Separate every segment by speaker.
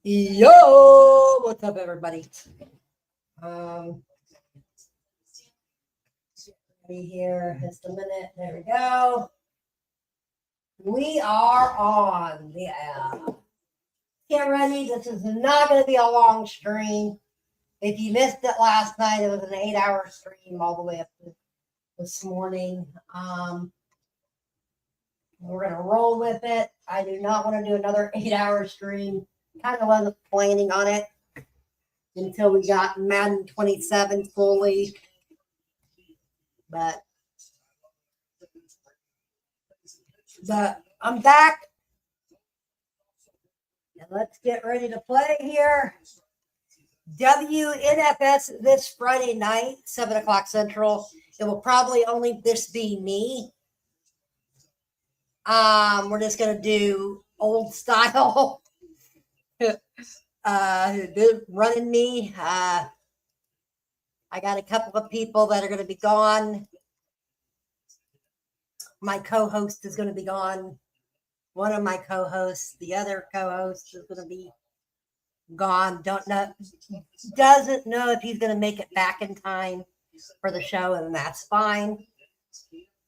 Speaker 1: Yo, what's up, everybody? Be here just a minute. There we go. We are on. Yeah. Get ready. This is not going to be a long stream. If you missed it last night, it was an 8-hour stream all the way up to this morning. We're going to roll with it. I do not want to do another 8-hour stream. Kind of wasn't planning on it until we got Madden 27 fully. But I'm back. And let's get ready to play here. WNFS this Friday night, 7 o'clock Central. It will probably only just be me. We're just going to do old style. Running me. I got a couple of people that are going to be gone. My co-host is going to be gone. One of my co-hosts, the other co-host is going to be gone. Doesn't know if he's going to make it back in time for the show, and that's fine.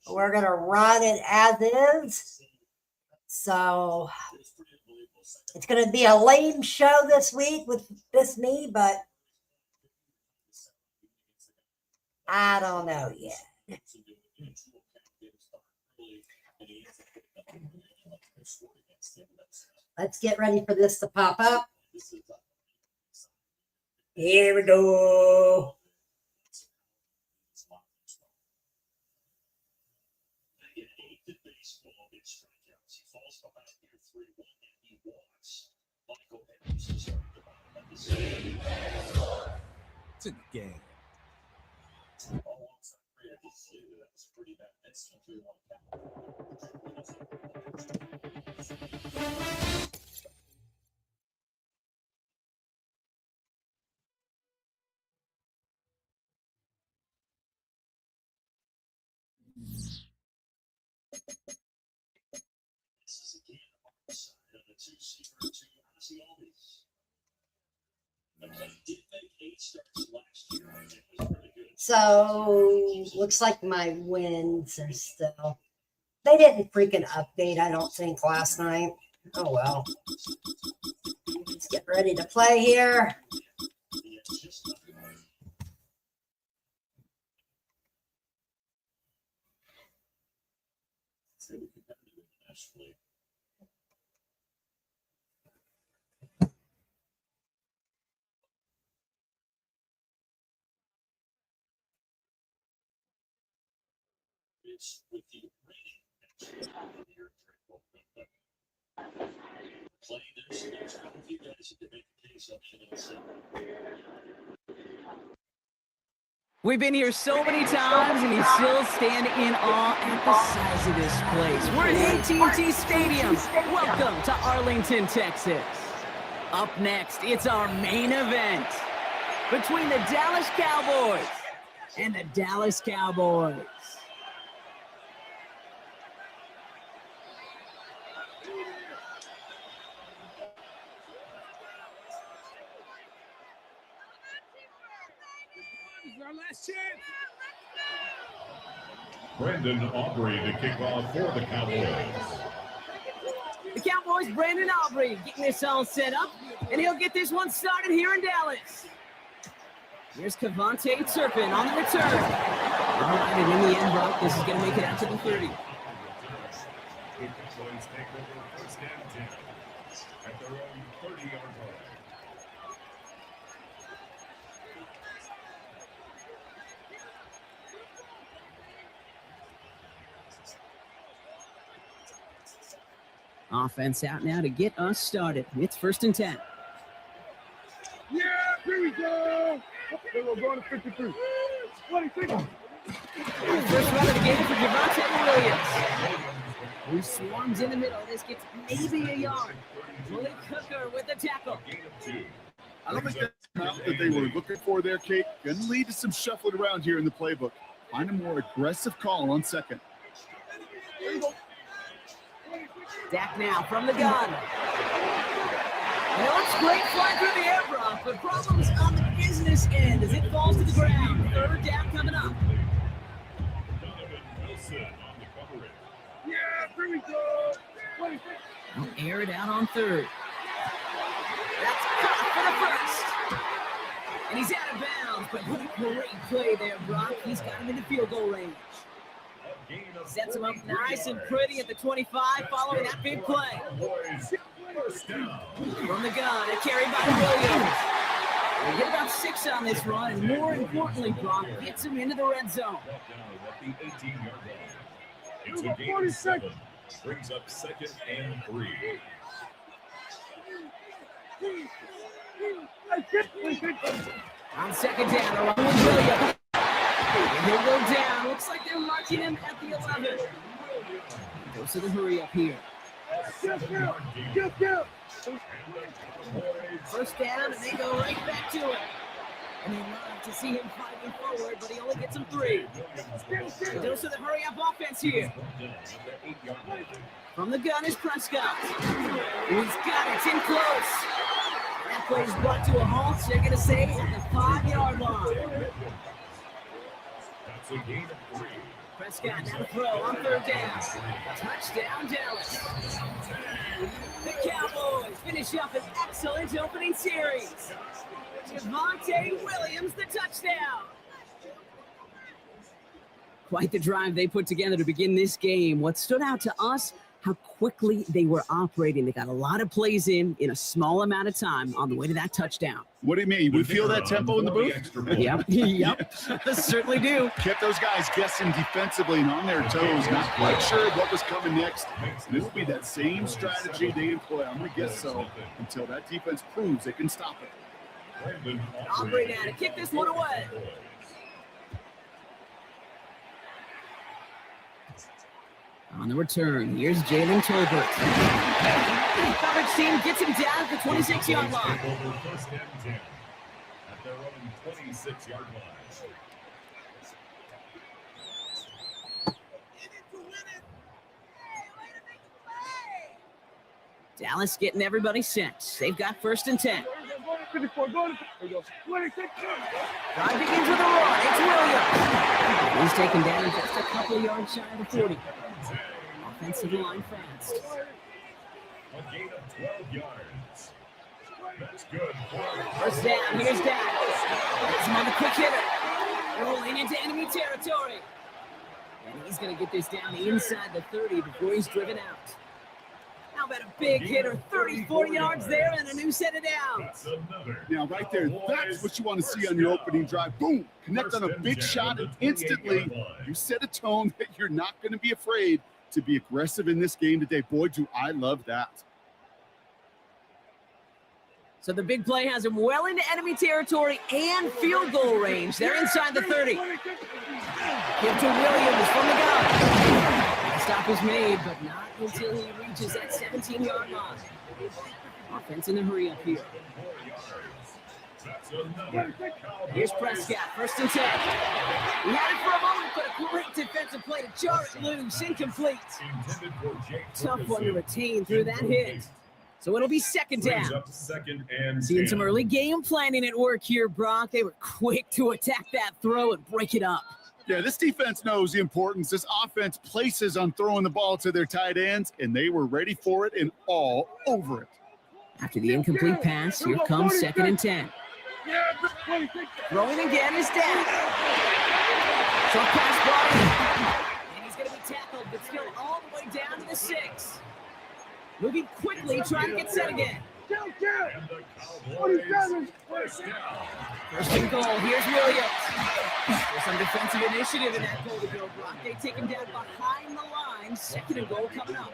Speaker 1: We're going to run it as is. So it's going to be a lame show this week with this me, but I don't know yet. Let's get ready for this to pop up. Here we go.
Speaker 2: It's a game.
Speaker 1: So looks like my wins are still. They didn't freaking update, I don't think, last night. Oh well. Let's get ready to play here.
Speaker 3: We've been here so many times, and you still stand in awe at the size of this place. We're at AT&T Stadium. Welcome to Arlington, Texas. Up next, it's our main event between the Dallas Cowboys and the Dallas Cowboys.
Speaker 4: Our last chance.
Speaker 5: Brandon Aubrey to kick off for the Cowboys.
Speaker 3: The Cowboys, Brandon Aubrey, getting this all set up, and he'll get this one started here in Dallas. Here's Kevontae Turpin on the return. All right, and in the end, Brock, this is going to make it out to the 30.
Speaker 5: At their own 30-yard line.
Speaker 3: Offense out now to get us started. It's 1st and 10.
Speaker 4: Yeah, here we go. Okay, we're going to 53. 26.
Speaker 3: First run of the game for Javonte Williams. Who swarms in the middle. This gets maybe a yard. Willie Cooker with the tackle.
Speaker 4: I don't think that's the amount that they were looking for there, Kate. Going to lead to some shuffling around here in the playbook. Find a more aggressive call on second.
Speaker 3: Dak now from the gun. You know, it's great flying through the air, Brock, but problems on the business end as it falls to the ground. Third down coming up. They'll air it out on third. That's caught for the first. And he's out of bounds, but what a great play there, Brock. He's got him in the field goal range. Sets him up nice and pretty at the 25 following that big play. From the gun, a carry by Williams. They get about 6 on this run, and more importantly, Brock gets him into the red zone.
Speaker 5: It's a gain of 7. Brings up 2nd and 3.
Speaker 3: On 2nd down, along with Williams. And he'll go down. Looks like they're marking him at the 11. Goes to the hurry up here. First down, and they go right back to it. And they love to see him fighting forward, but he only gets him 3. So goes to the hurry-up offense here. From the gun is Prescott. He's got it. It's in close. That play is brought to a halt. So they're going to say at the 5-yard line.
Speaker 5: That's a gain of 3.
Speaker 3: Prescott now to throw on 3rd down. Touchdown, Dallas. The Cowboys finish up an excellent opening series. Javonte Williams, the touchdown. Quite the drive they put together to begin this game. What stood out to us, how quickly they were operating. They got a lot of plays in a small amount of time on the way to that touchdown.
Speaker 4: What do you mean? We feel that tempo in the booth?
Speaker 3: Yep. Certainly do.
Speaker 4: Kept those guys guessing defensively and on their toes, not quite sure what was coming next. And this will be that same strategy they employ. I'm going to guess so until that defense proves they can stop it.
Speaker 3: Aubrey now to kick this one away. On the return, here's Jalen Tolbert. Coverage team gets him down at the 26-yard line.
Speaker 5: First and 10 at their own 26-yard line.
Speaker 3: Dallas getting everybody set. They've got 1st and 10. Drive begins with a run. It's Williams. He's taken down just a couple yards shy of the 40. Offensive line fast.
Speaker 5: A gain of 12 yards. That's good.
Speaker 3: First down. Here's Dak. Gets him on the quick hitter. Rolling into enemy territory. And he's going to get this down inside the 30 before he's driven out. How about a big hitter, 34 yards there and a new set of downs.
Speaker 4: Now, right there, that's what you want to see on your opening drive. Boom, connect on a big shot, and instantly you set a tone that you're not going to be afraid to be aggressive in this game today. Boy, do I love that.
Speaker 3: So the big play has him well into enemy territory and field goal range. They're inside the 30. Give to Williams from the gun. Stop is made, but not until he reaches that 17-yard line. Offense in a hurry up here. Here's Prescott, 1st and 10. He had it for a moment, but a great defensive play to jar it loose, incomplete. Tough one to retain through that hit. So it'll be 2nd down. Seeing some early game planning at work here, Brock. They were quick to attack that throw and break it up.
Speaker 4: Yeah, this defense knows the importance this offense places on throwing the ball to their tight ends, and they were ready for it and all over it.
Speaker 3: After the incomplete pass, here comes 2nd and 10. Throwing again is Dak. Short pass ball. And he's going to be tackled, but still all the way down to the 6. Moving quickly, trying to get set again. First and goal. Here's Williams. There's some defensive initiative in that goal to go, Brock. They take him down behind the line. 2nd and goal coming up.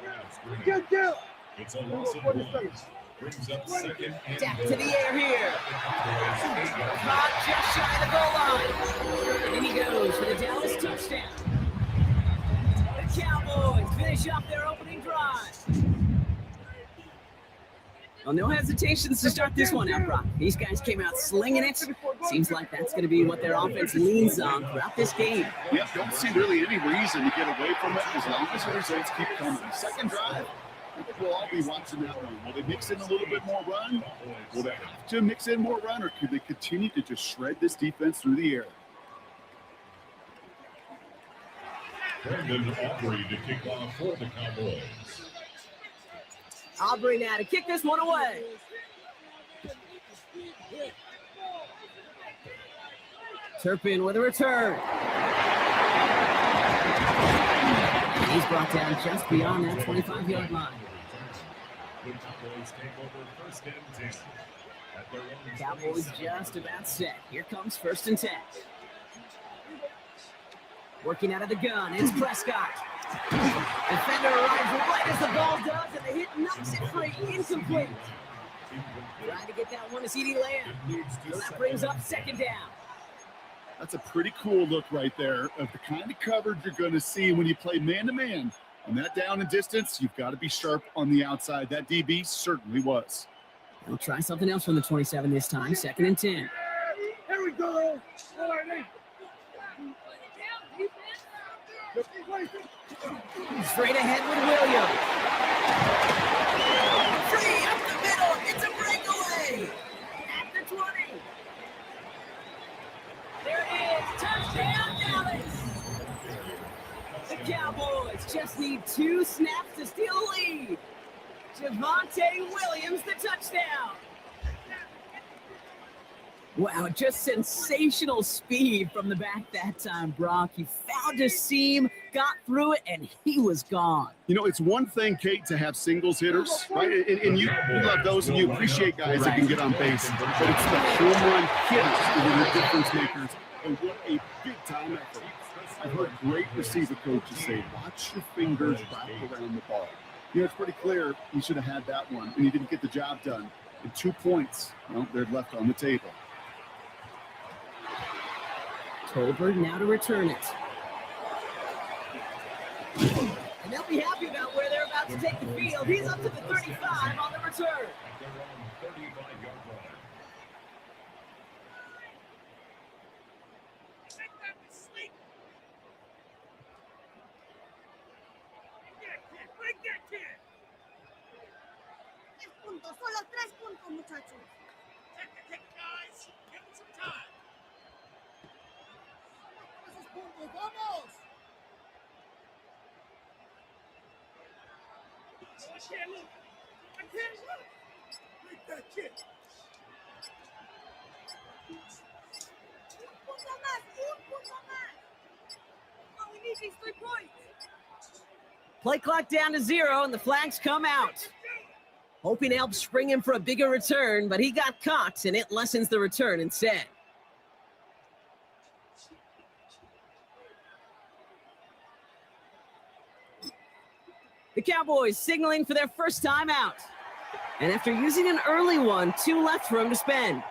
Speaker 5: It's a loss of 1. Brings up 2nd and
Speaker 3: Dak to the air here. Caught just shy of the goal line. And he goes for the Dallas touchdown. The Cowboys finish up their opening drive. Well, no hesitations to start this one out, Brock. These guys came out slinging it. Seems like that's going to be what their offense leans on throughout this game.
Speaker 4: Yeah, don't see really any reason to get away from it as long as the results keep coming. 2nd drive, I think we'll all be watching that one. Will they mix in a little bit more run? Will they have to mix in more run, or could they continue to just shred this defense through the air?
Speaker 5: Brandon Aubrey to kick off for the Cowboys.
Speaker 3: Aubrey now to kick this one away. Turpin with a return. He's brought down just beyond that 25-yard line.
Speaker 5: The Cowboys take over first and 10. At their own
Speaker 3: Cowboys
Speaker 5: 27.
Speaker 3: just about set. Here comes first and 10. Working out of the gun, it's Prescott. Defender arrives right as the ball does, and the hit knocks it free, incomplete. Trying to get that one to CeeDee Lamb. So that brings up second down.
Speaker 4: That's a pretty cool look right there of the kind of coverage you're going to see when you play man-to-man. On that down and distance, you've got to be sharp on the outside. That DB certainly was.
Speaker 3: We'll try something else from the 27 this time, second and 10.
Speaker 2: Here we go.
Speaker 3: Straight ahead with Williams. Free up the middle. It's a breakaway. At the 20. There it is. Touchdown, Dallas. The Cowboys just need 2 snaps to steal the lead. Javonte Williams, the touchdown. Wow, just sensational speed from the back that time, Brock. He found his seam, got through it, and he was gone.
Speaker 4: You know, it's one thing, Kate, to have singles hitters, right? And you love those, and you appreciate guys that can get on base. But it's the home run hitters that are the difference makers. And what a big-time effort. I've heard great receiver coaches say, watch your fingers wrap around the ball. You know, it's pretty clear he should have had that one, and he didn't get the job done. And 2 points, well, they're left on the table.
Speaker 3: Tolbert now to return it. And they'll be happy about where they're about to take the field. He's up to the 35 on the return.
Speaker 5: At their own 35-yard line.
Speaker 2: Solo 3 puntos, muchachos. Esos puntos, vamos. Make that kick. Un punto más. Oh, we need these 3 points.
Speaker 3: Play clock down to 0, and the flags come out. Hoping to help spring him for a bigger return, but he got caught, and it lessens the return instead. The Cowboys signaling for their first time out. And after using an early one, 2 left for him to spend.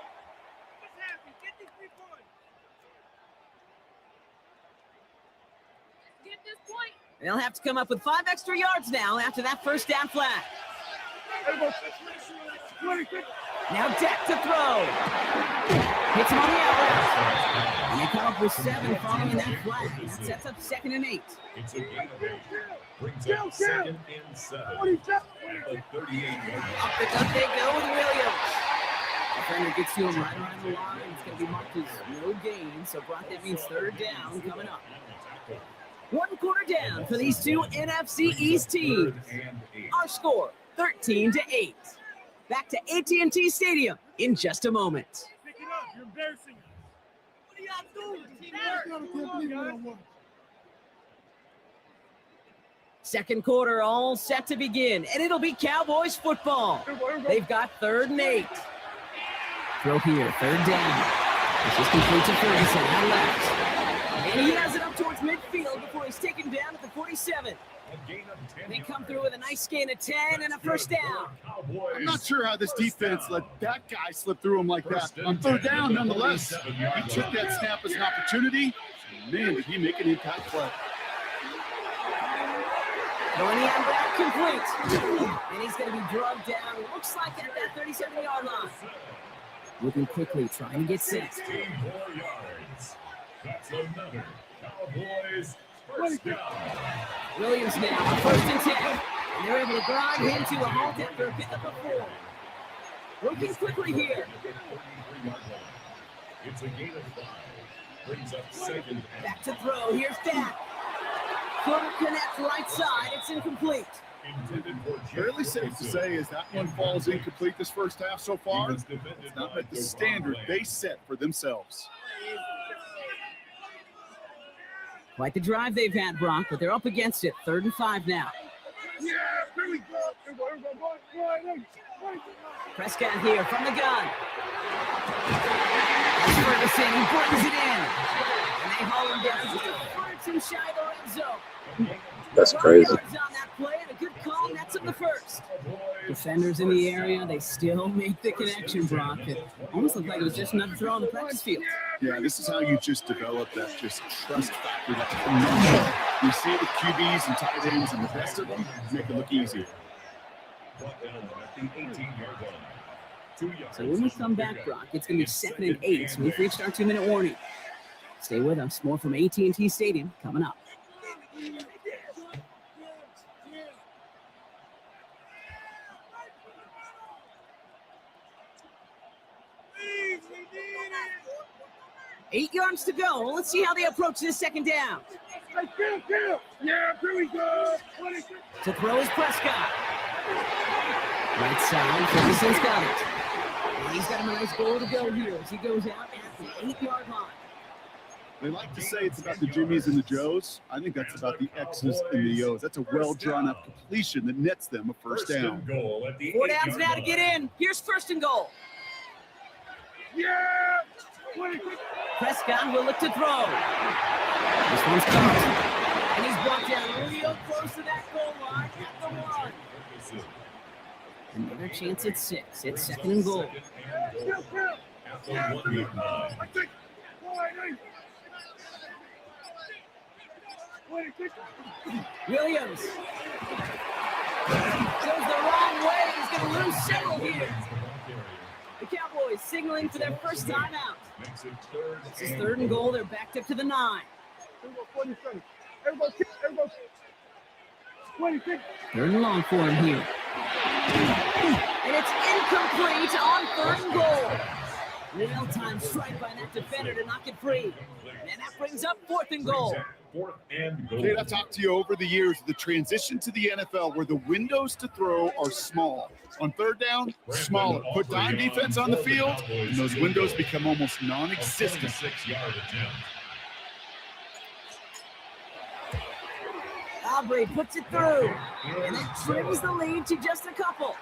Speaker 3: They'll have to come up with 5 extra yards now after that first down flag. Now Dak to throw. Hits him on the outlet. And they come up with 7 following that flag. That sets up 2nd and 8.
Speaker 5: It's a gain of 8. Brings up 2nd and 7. At the 38-yard line.
Speaker 3: Up they go with Williams. Defender gets to him right around the line. It's going to be marked as no gain. So Brock, that means 3rd down coming up. 1 quarter down for these 2 NFC East teams. Our score, 13-8. Back to AT&T Stadium in just a moment.
Speaker 2: Pick it up. You're embarrassing us. What are y'all doing?
Speaker 3: Second quarter all set to begin, and it'll be Cowboys football. They've got 3rd and 8. Throw here, 3rd down. This is complete to Ferguson, out left. And he has it up towards midfield before he's taken down at the 47. They come through with a nice gain of 10 and a first down.
Speaker 4: I'm not sure how this defense let that guy slip through him like that. On 3rd down, nonetheless, he took that snap as an opportunity. Man, did he make an impact play.
Speaker 3: Going in back complete. And he's going to be drugged down, looks like at that 37-yard line. Moving quickly, trying to get set.
Speaker 5: 16 more yards. That's another Cowboys first down.
Speaker 3: Williams now, 1st and 10. And they're able to grind him to a halt after a pickup of 4. Working quickly here.
Speaker 5: It's a gain of 5. Brings up 2nd.
Speaker 3: Back to throw. Here's Dak. Couldn't connect right side. It's incomplete.
Speaker 4: Fairly safe to say as that one falls incomplete this first half so far. It's not met the standard they set for themselves.
Speaker 3: Quite the drive they've had, Brock, but they're up against it. 3rd and 5 now.
Speaker 2: Yeah, here we go.
Speaker 3: Prescott here from the gun. That's Ferguson. He brings it in. And they haul him down just a foot or 2 shy of the red zone.
Speaker 6: That's crazy.
Speaker 3: 12 yards on that play and a good call nets him the first. Defenders in the area, they still make the connection, Brock. It almost looked like it was just another throw on the practice field.
Speaker 4: Yeah, this is how you just develop that just trust factor. That's phenomenal. You see it with QBs and tight ends and the best of them make it look easier.
Speaker 3: So when we come back, Brock, it's going to be 2nd and 8. So we've reached our 2-minute warning. Stay with us. More from AT&T Stadium coming up. Eight yards to go. Let's see how they approach this 2nd down.
Speaker 2: Yeah, here we go.
Speaker 3: To throw is Prescott. Right side, Ferguson's got it. And he's got a nice goal to go here as he goes out at the 8-yard line.
Speaker 4: They like to say it's about the Jimmies and the Joes. I think that's about the X's and the O's. That's a well-drawn-up completion that nets them a first down.
Speaker 3: 4 downs now to get in. Here's 1st and goal.
Speaker 2: Yeah.
Speaker 3: Prescott will look to throw. This one's caught. And he's brought down real close to that goal line at the 1. Another chance at 6. It's 2nd and goal. Williams goes the wrong way. He's going to lose several here. The Cowboys signaling for their first time out. This is 3rd and goal. They're backed up to the 9. 3rd and long for him here. And it's incomplete on 3rd and goal. Real-time strike by that defender to knock it free. And that brings up 4th and goal.
Speaker 4: Kate, I've talked to you over the years, the transition to the NFL where the windows to throw are small. On 3rd down, smaller. Put dime defense on the field, and those windows become almost non-existent.
Speaker 5: 6-yard attempt.
Speaker 3: Aubrey puts it through, and it trims the lead to just a couple.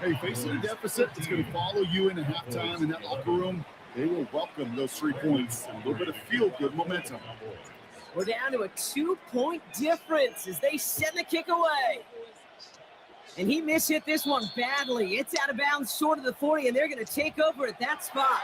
Speaker 4: Hey, facing a deficit, it's going to follow you into halftime in that locker room. They will welcome those 3 points and a little bit of feel-good momentum.
Speaker 3: We're down to a 2-point difference as they send the kick away. And he mishit this one badly. It's out of bounds short of the 40, and they're going to take over at that spot.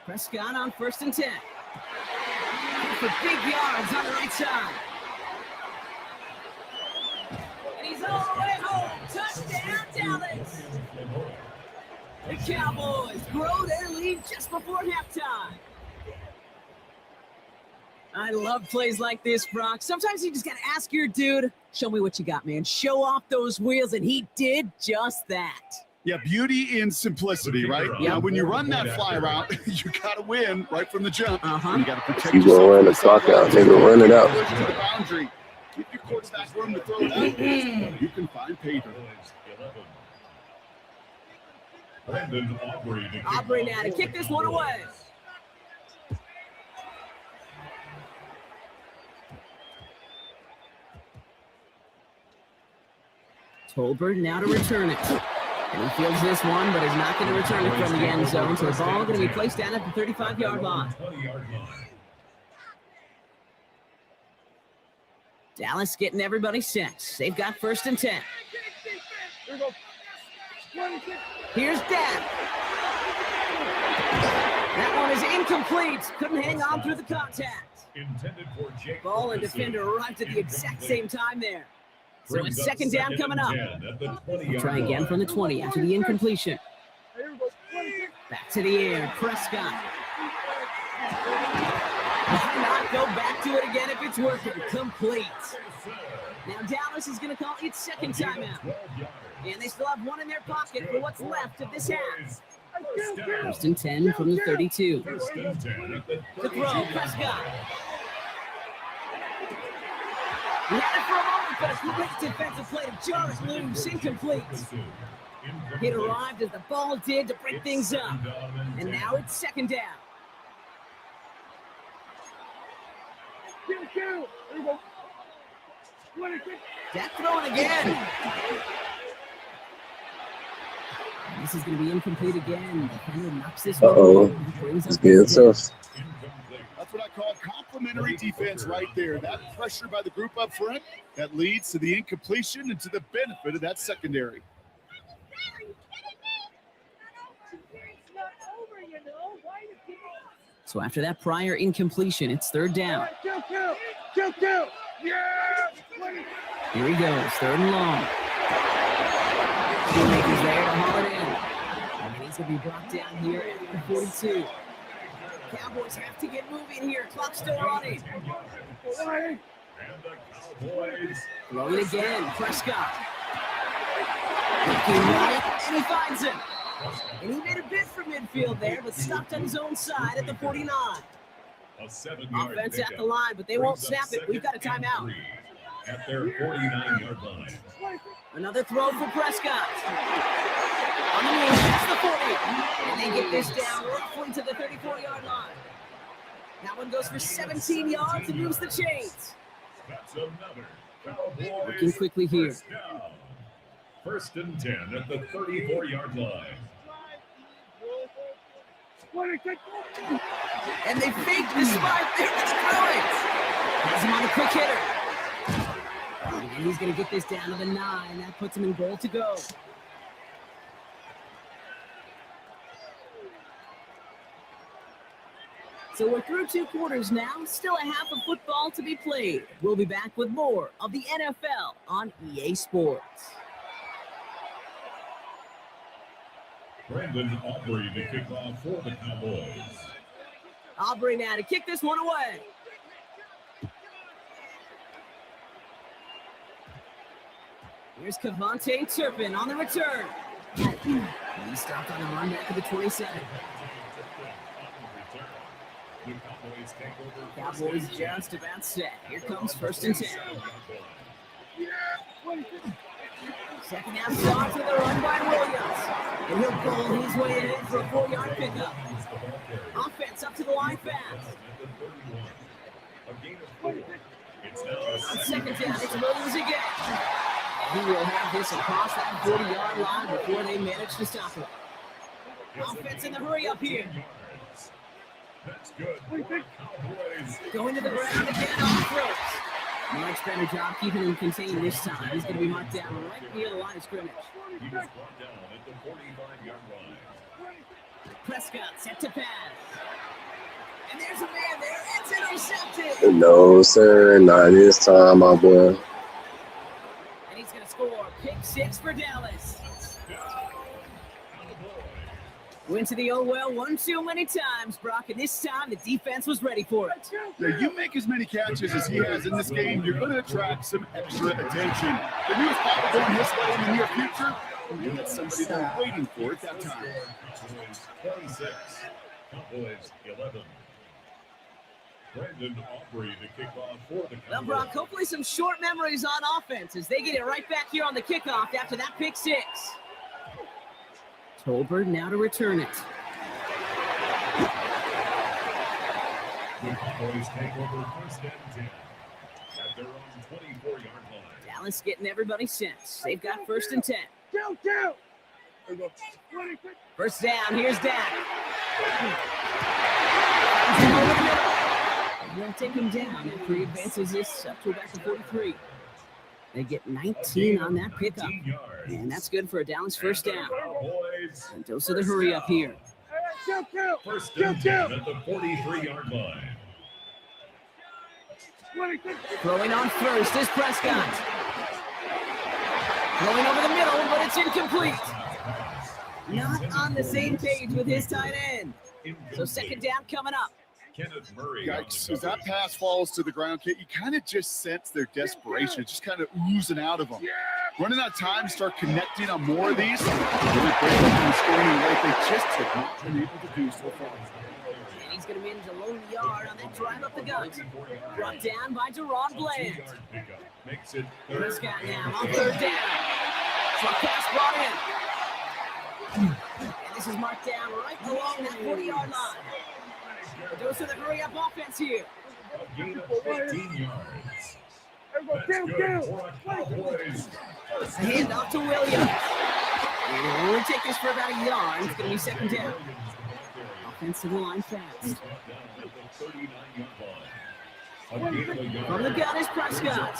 Speaker 3: Prescott on 1st and 10. For big yards on the right side. And he's all the way home. Touchdown, Dallas. The Cowboys grow their lead just before halftime. I love plays like this, Brock. Sometimes you just got to ask your dude, show me what you got, man. Show off those wheels, and he did just that.
Speaker 4: Yeah, beauty in simplicity, right?
Speaker 3: Yeah.
Speaker 4: Now, when you run that fly route, you got to win right from the jump.
Speaker 3: Uh-huh.
Speaker 4: You got to protect
Speaker 6: You
Speaker 4: yourself.
Speaker 6: gonna run the clock out, nigga, run it out.
Speaker 4: Push to the boundary. Give your quarterback room to throw it out. You can find paper.
Speaker 3: Aubrey now to kick this one away. Tolbert now to return it. And he fields this one, but is not going to return it from the end zone. So the ball going to be placed down at the 35-yard line. Dallas getting everybody set. They've got 1st and 10. Here's Dak. That one is incomplete. Couldn't hang on through the contact.
Speaker 5: Intended for Jake
Speaker 3: Ball and
Speaker 5: Ferguson.
Speaker 3: defender arrived at the exact same time there. So
Speaker 5: Brings
Speaker 3: it's
Speaker 5: up
Speaker 3: second down coming up.
Speaker 5: 10 at the 20
Speaker 3: We'll try
Speaker 5: yard
Speaker 3: again
Speaker 5: line.
Speaker 3: from the 20 after the incompletion. Back to the air, Prescott. Why not go back to it again if it's working? Complete. Now Dallas is going to call its second timeout. And they still have one in their pocket for what's left of this half. First and 10 from the 32.
Speaker 5: First and 10 at the
Speaker 3: The throw,
Speaker 5: 32.
Speaker 3: Prescott. He had it for a moment, but a great defensive play to jar it loose. Incomplete. It arrived as the ball did to break things up. And now it's second down. Dak throwing again. This is going to be incomplete again. Defender knocks this one
Speaker 6: Uh-oh.
Speaker 3: over and brings
Speaker 6: It's
Speaker 3: up
Speaker 6: getting
Speaker 3: this down.
Speaker 6: tough.
Speaker 4: That's what I call complimentary defense right there. That pressure by the group up front, that leads to the incompletion and to the benefit of that secondary.
Speaker 3: So after that prior incompletion, it's third down. Here he goes, third and long. Shoemaker's there to haul it in. And he's going to be brought down here at the 42. Cowboys have to get moving here. Clock still running.
Speaker 5: And the Cowboys.
Speaker 3: Throwing again, Prescott. Looking right, and he finds him. And he made a bid for midfield there, but stopped on his own side at the 49.
Speaker 5: A 7-yard
Speaker 3: Offense at the
Speaker 5: pickup.
Speaker 3: line, but they won't
Speaker 5: Brings up
Speaker 3: snap it. We've got a
Speaker 5: second and
Speaker 3: timeout.
Speaker 5: 3 at their 49-yard line.
Speaker 3: Another throw for Prescott. On the move, that's the 40. And they get this down roughly to the 34-yard line. That one goes for 17 yards and moves the chains.
Speaker 5: That's another Cowboys.
Speaker 3: Working quickly here.
Speaker 5: First down. First and 10 at the 34-yard line.
Speaker 3: And they fake the spike. They're going to throw it. Has him on a quick hitter. And he's going to get this down to the 9. That puts him in goal to go. So we're through 2 quarters now. Still a half of football to be played. We'll be back with more of the NFL on EA Sports.
Speaker 5: Brandon Aubrey to kick off for the Cowboys.
Speaker 3: Aubrey now to kick this one away. Here's Cavante Turpin on the return. He stopped on the run back of the 27.
Speaker 5: The Cowboys take over.
Speaker 3: Cowboys just about set. Here comes first and 10. Second half start to the run by Williams. And he'll pull his way in for a 4-yard pickup. Offense up to the line fast. On second down, it's Williams again. He will have this across that 40-yard line before they manage to stop it. Offense in the hurry up here.
Speaker 5: That's good. Cowboys.
Speaker 3: Going to the ground again on the throws. Much better job keeping him contained this time. He's going to be marked down right near the line of scrimmage.
Speaker 5: He was brought down at the 45-yard line.
Speaker 3: Prescott set to pass. And there's a man there. It's intercepted.
Speaker 6: No, sir. Not this time, my boy.
Speaker 3: And he's going to score. Pick 6 for Dallas. Went to the well one too many times, Brock, and this time the defense was ready for it.
Speaker 4: Now, you make as many catches as he has in this game, you're going to attract some extra attention. The news probably going his way in the near future, and you got somebody there waiting for it that time.
Speaker 5: Cowboys 26, Cowboys 11. Brandon Aubrey to kick off for the
Speaker 3: Well,
Speaker 5: Cowboys.
Speaker 3: Brock, hopefully some short memories on offense as they get it right back here on the kickoff after that pick 6. Tolbert now to return it.
Speaker 5: The Cowboys take over first and 10 at their own 24-yard line.
Speaker 3: Dallas getting everybody set. They've got first and 10. First down, here's Dak. They'll take him down after he advances this up to about the 43. They get 19 on that pickup.
Speaker 5: 19 yards.
Speaker 3: And that's good for a Dallas first down.
Speaker 5: Cowboys.
Speaker 3: And dose of the hurry up here.
Speaker 5: First down 10 at the 43-yard line.
Speaker 3: Throwing on first is Prescott. Throwing over the middle, but it's incomplete. Not on the same page with his tight end. So second down coming up.
Speaker 5: Kenneth Murray. on the
Speaker 4: Yikes, as that
Speaker 5: coverage.
Speaker 4: pass falls to the ground, Kit, you kind of just sense their desperation, just kind of oozing out of them. Running out of time, start connecting on more of these. Really break open the scoring rate they just have not been able to do so far.
Speaker 3: And he's going to manage a low yard on that drive up the gut. Brought down by Deron Bland.
Speaker 5: 2-yard pickup. Makes it third.
Speaker 3: Prescott now on third down. Short pass brought in. And this is marked down right along that 40-yard line. Goes to the hurry-up offense here.
Speaker 5: A gain of 15 yards. That's good for a Cowboys. First
Speaker 3: A handoff to Williams. And it'll only take this for about a yard. It's going to be second down. Offensive line fast. From the gun is Prescott.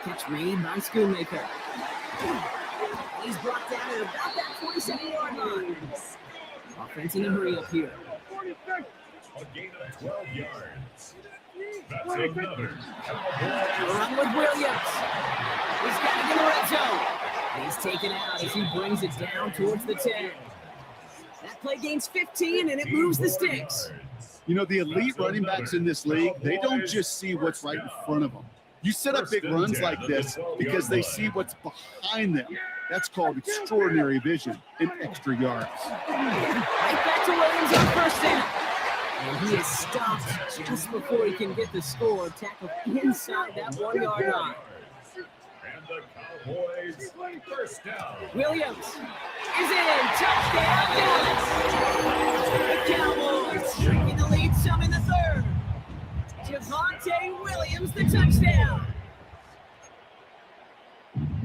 Speaker 3: Catch made by Schoonmaker. He's brought down at about that 47-yard line. Offense in a hurry up here.
Speaker 5: A gain of 12 yards. That's another Cowboys.
Speaker 3: Run with Williams. He's got to get in the red zone. He's taken out as he brings it down towards the 10. That play gains 15 and it moves the sticks.
Speaker 4: You know, the elite running backs in this league, they don't just see what's right in front of them. You set up big runs like this because they see what's behind them. That's called extraordinary vision and extra yards.
Speaker 3: Right back to Williams on first down. And he is stopped just before he can get the score. Tackled inside that 1-yard line.
Speaker 5: And the Cowboys first down.
Speaker 3: Williams is in. Touchdown, Dallas. The Cowboys shrinking the lead some in the third. Javonte Williams, the touchdown.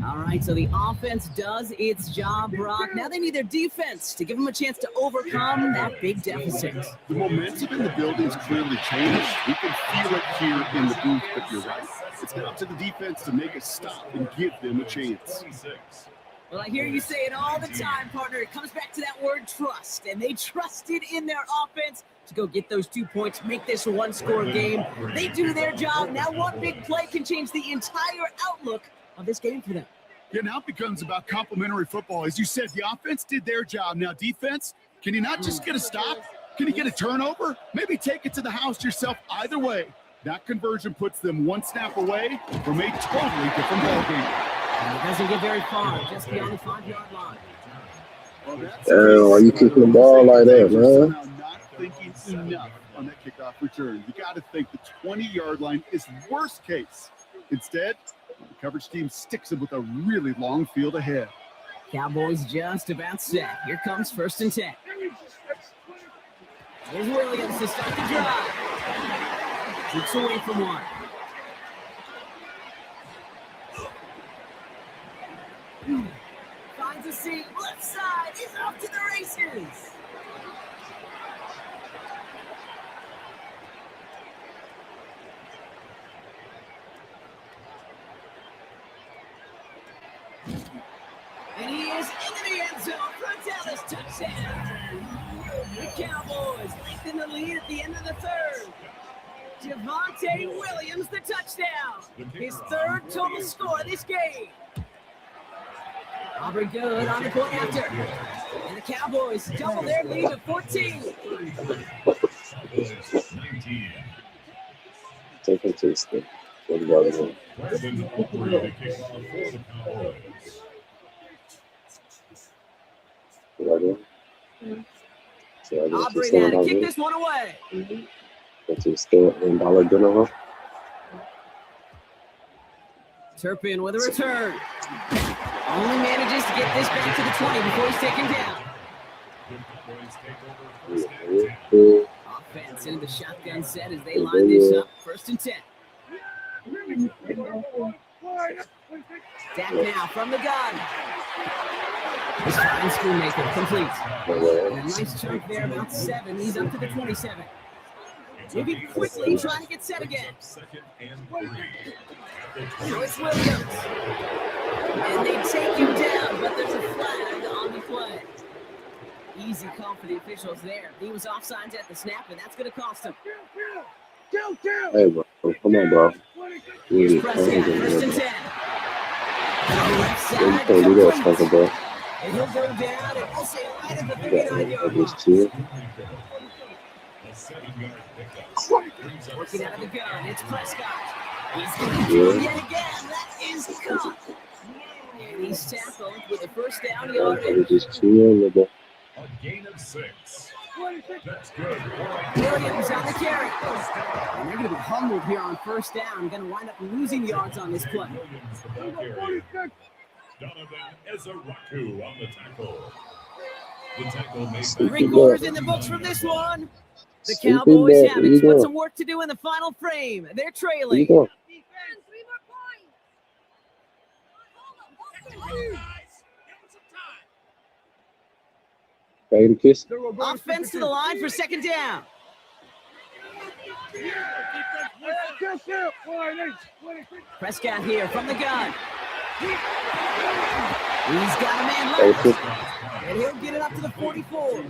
Speaker 3: All right, so the offense does its job, Brock. Now they need their defense to give them a chance to overcome that big deficit.
Speaker 4: The momentum in the building's clearly changed. We can feel it here in the booth, but you're right. It's up to the defense to make a stop and give them a chance.
Speaker 5: 26.
Speaker 3: Well, I hear you say it all the time, partner. It comes back to that word trust, and they trusted in their offense to go get those 2 points, make this a one-score game. They do their job. Now one big play can change the entire outlook of this game for them.
Speaker 4: Yeah, now it becomes about complementary football. As you said, the offense did their job. Now defense, can you not just get a stop? Can you get a turnover? Maybe take it to the house yourself. Either way, that conversion puts them one snap away from a totally different ballgame.
Speaker 3: And it doesn't get very far, just beyond the 5-yard line.
Speaker 6: Damn, why you kicking the ball like that, man?
Speaker 4: Somehow not thinking enough on that kickoff return. You got to think the 20-yard line is worst case. Instead, the coverage team sticks them with a really long field ahead.
Speaker 3: Cowboys just about set. Here comes first and 10. Here's Williams to start the drive. Shoots away from one. Finds a seat, left side, is off to the races. And he is into the end zone for Dallas touchdown. The Cowboys lengthen the lead at the end of the third. Javonte Williams, the touchdown. His third total score this game. Aubrey good on the point after. And the Cowboys double their lead to 14.
Speaker 5: Cowboys 19.
Speaker 6: Take him to the stick. What about it?
Speaker 5: Brandon Aubrey to kick off for the Cowboys.
Speaker 6: What about it? So I guess
Speaker 3: Aubrey
Speaker 6: it's
Speaker 3: now to
Speaker 6: $1
Speaker 3: kick this one away.
Speaker 6: Go to the store and $1 dinner, huh?
Speaker 3: Turpin with a return. Only manages to get this back to the 20 before he's taken down.
Speaker 5: The Cowboys take over first and 10.
Speaker 3: Offense into the shotgun set as they line this up. First and 10. Dak now from the gun. This fine Schoonmaker complete. And a nice chunk there, about 7. He's up to the 27. Moving quickly, trying to get set again.
Speaker 5: Second and 3.
Speaker 3: So it's Williams. And they take him down, but there's a flag on the play. Easy call for the officials there. He was offsides at the snap, and that's going to cost him.
Speaker 6: Hey, bro. Come on, bro.
Speaker 3: Here's Prescott, first and 10. Left
Speaker 6: You
Speaker 3: side,
Speaker 6: can't do that,
Speaker 3: complete.
Speaker 6: fucker, bro.
Speaker 3: And he'll go down, and we'll say right at the
Speaker 6: You got
Speaker 3: 39-yard
Speaker 6: this
Speaker 3: line.
Speaker 6: too.
Speaker 5: A 7-yard pickup. Brings up
Speaker 3: Working out of the gun, it's Prescott. He's going to
Speaker 6: Yeah.
Speaker 3: throw yet again. That is caught. And he's tackled with a first down
Speaker 6: I
Speaker 3: yardage.
Speaker 6: was just chilling, bro.
Speaker 5: a gain of 6. That's good.
Speaker 3: Williams on the carry. And they're going to be humbled here on first down. Going to wind up losing yards on this play.
Speaker 5: Williams the ball carrier. Donovan Ezaraku on the tackle. The tackle made by
Speaker 3: 3 quarters in the books from this one. The
Speaker 6: Sleeping
Speaker 3: Cowboys
Speaker 6: back.
Speaker 3: have
Speaker 6: Where you
Speaker 3: it. Got
Speaker 6: going?
Speaker 3: some work to do in the final frame. They're
Speaker 6: Where you
Speaker 3: trailing.
Speaker 6: going? Ready to kiss?
Speaker 3: Offense to the line for second down. Prescott here from the gun. He's got a man left. And he'll get it up to the 44.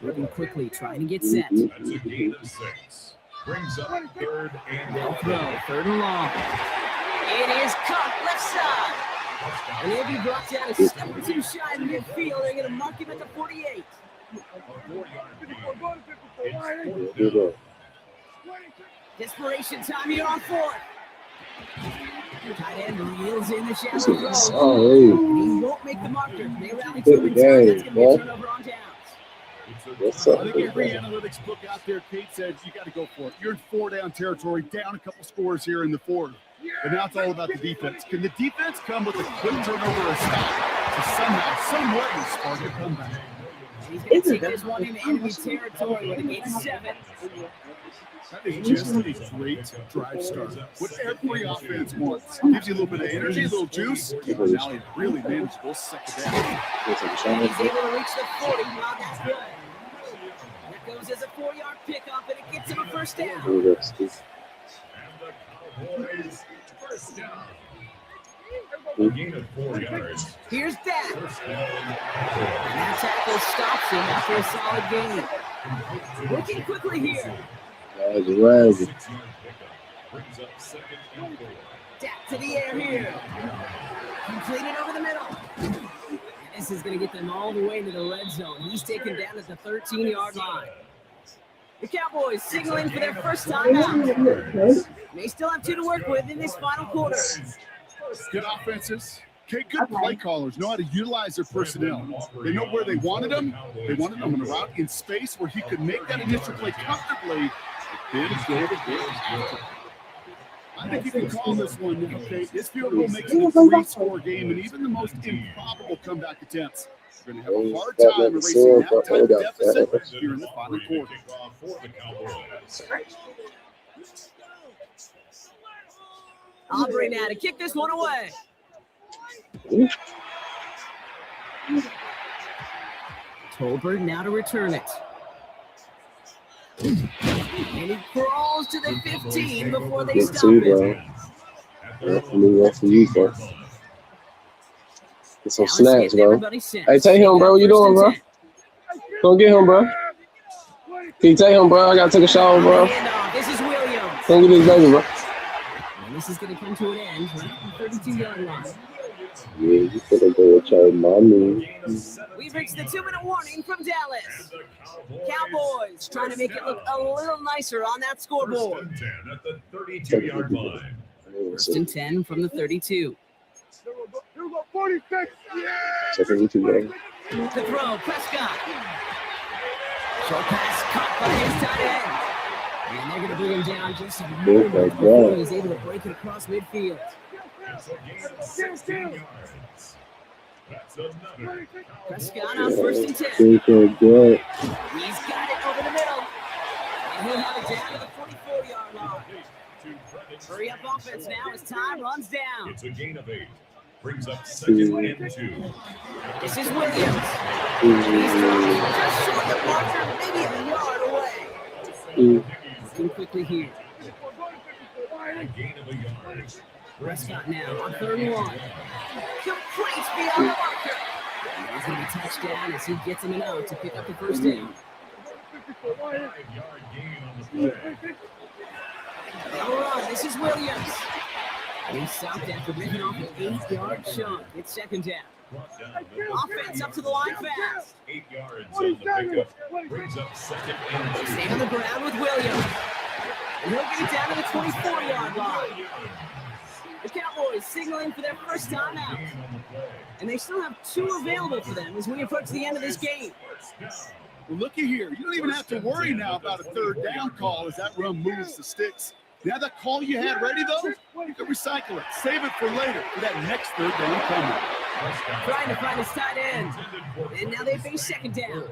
Speaker 3: Moving quickly, trying to get set.
Speaker 5: That's a gain of 6. Brings up 3rd and
Speaker 3: They'll throw, 3rd and long. It is caught left side. And he'll be brought down a step or two shy of midfield. They're going to mark him at the 48.
Speaker 6: Good up.
Speaker 3: Desperation time here on 4th. Tight end reels in the shallow
Speaker 6: This
Speaker 3: throw.
Speaker 6: is solid.
Speaker 3: He won't make the marker. They rally to
Speaker 6: Good
Speaker 3: him in time.
Speaker 6: game,
Speaker 3: That's going to be a
Speaker 6: boy.
Speaker 3: turnover on downs.
Speaker 6: What's
Speaker 4: I
Speaker 6: up,
Speaker 4: think
Speaker 6: big
Speaker 4: every
Speaker 6: brother?
Speaker 4: analytics book out there, Kate said you got to go for it. You're in 4-down territory, down a couple scores here in the 4th. But now it's all about the defense. Can the defense come with a quick turnover or stop to somehow, some way, spark a comeback?
Speaker 3: He's going to take this one into enemy territory with a gain of 7.
Speaker 4: That is just a great drive start. What every offense wants. Gives you a little bit of energy, a little juice. Now a really manageable second down.
Speaker 3: And he's able to reach the 40. Wow, that's good. That goes as a 4-yard pickup, and it gets him a first down.
Speaker 6: Good up, Steve.
Speaker 5: the Cowboys first down. A gain of 4 yards.
Speaker 3: Here's that.
Speaker 5: First down.
Speaker 3: And that tackle stops him after a solid gain. Looking quickly here.
Speaker 6: That's right.
Speaker 5: 6-yard pickup. Brings up 2nd and 4.
Speaker 3: Back to the air here. Completed over the middle. And this is going to get them all the way into the red zone. He's taken down at the 13-yard line. The Cowboys signaling for their first time out. They still have 2 to work with in this final quarter.
Speaker 4: Good offenses. Okay, good play callers know how to utilize their personnel. They know where they wanted them. They wanted them on a route in space where he could make that initial play comfortably. Then go after. I think you can call this one now, okay? This field goal makes it a 3-score game, and even the most improbable comeback attempts are going to have a hard time erasing that type of deficit here in the final quarter.
Speaker 5: Kickoff for the Cowboys.
Speaker 3: Aubrey now to kick this one away. Tolbert now to return it. And he crawls to the 15 before they
Speaker 6: Good
Speaker 3: stop
Speaker 6: too,
Speaker 3: him.
Speaker 6: bro. That's for me, that's for you, bro. Get some snaps, bro. Hey, take him, bro. What you doing, bro? Come get him, bro. Can you take him, bro? I gotta take a shower, bro.
Speaker 3: This is Williams.
Speaker 6: Come get this baby, bro.
Speaker 3: And this is going to come to an end right at the 32-yard line.
Speaker 6: Yeah, you could have go with your mommy.
Speaker 3: We've reached the 2-minute warning from Dallas. Cowboys trying to make it look a little nicer on that
Speaker 5: First
Speaker 3: scoreboard.
Speaker 5: and 10 at the 32-yard line.
Speaker 3: First and 10 from the 32.
Speaker 6: Second YouTube, bro.
Speaker 3: The throw, Prescott. Short pass caught by his tight end. And they're going to bring him down just a moment before he's able to break it across midfield.
Speaker 5: It's a gain of 16 yards. That's another.
Speaker 3: Prescott on first and 10.
Speaker 6: Good, good, good.
Speaker 3: He's got it over the middle. And he'll have it down to the 44-yard line. Hurry up offense now as time runs down.
Speaker 5: It's a gain of 8. Brings up 2nd and 2.
Speaker 3: This is Williams. He's dropping just short of the marker, maybe a yard away. Looking quickly here.
Speaker 5: A gain of a yard.
Speaker 3: Prescott now on 3rd and 1. Complete beyond the marker. He's going to be touchdown as he gets him enough to pick up the first down.
Speaker 5: 5-yard gain on the play.
Speaker 3: All right, this is Williams. And he's stopped after ripping off an 8-yard chunk. It's second down. Offense up to the line fast.
Speaker 5: 8 yards on the pickup. Brings up second and
Speaker 3: They
Speaker 5: 2.
Speaker 3: stay on the ground with Williams. And he'll get it down to the 24-yard line. The Cowboys signaling for their first time out. And they still have 2 available for them as we approach the end of this game.
Speaker 4: Well, looky here. You don't even have to worry now about a third down call as that run moves the sticks. Now that call you had ready, though, you can recycle it. Save it for later for that next third down coming.
Speaker 3: Trying to find his tight end. And now they face second down.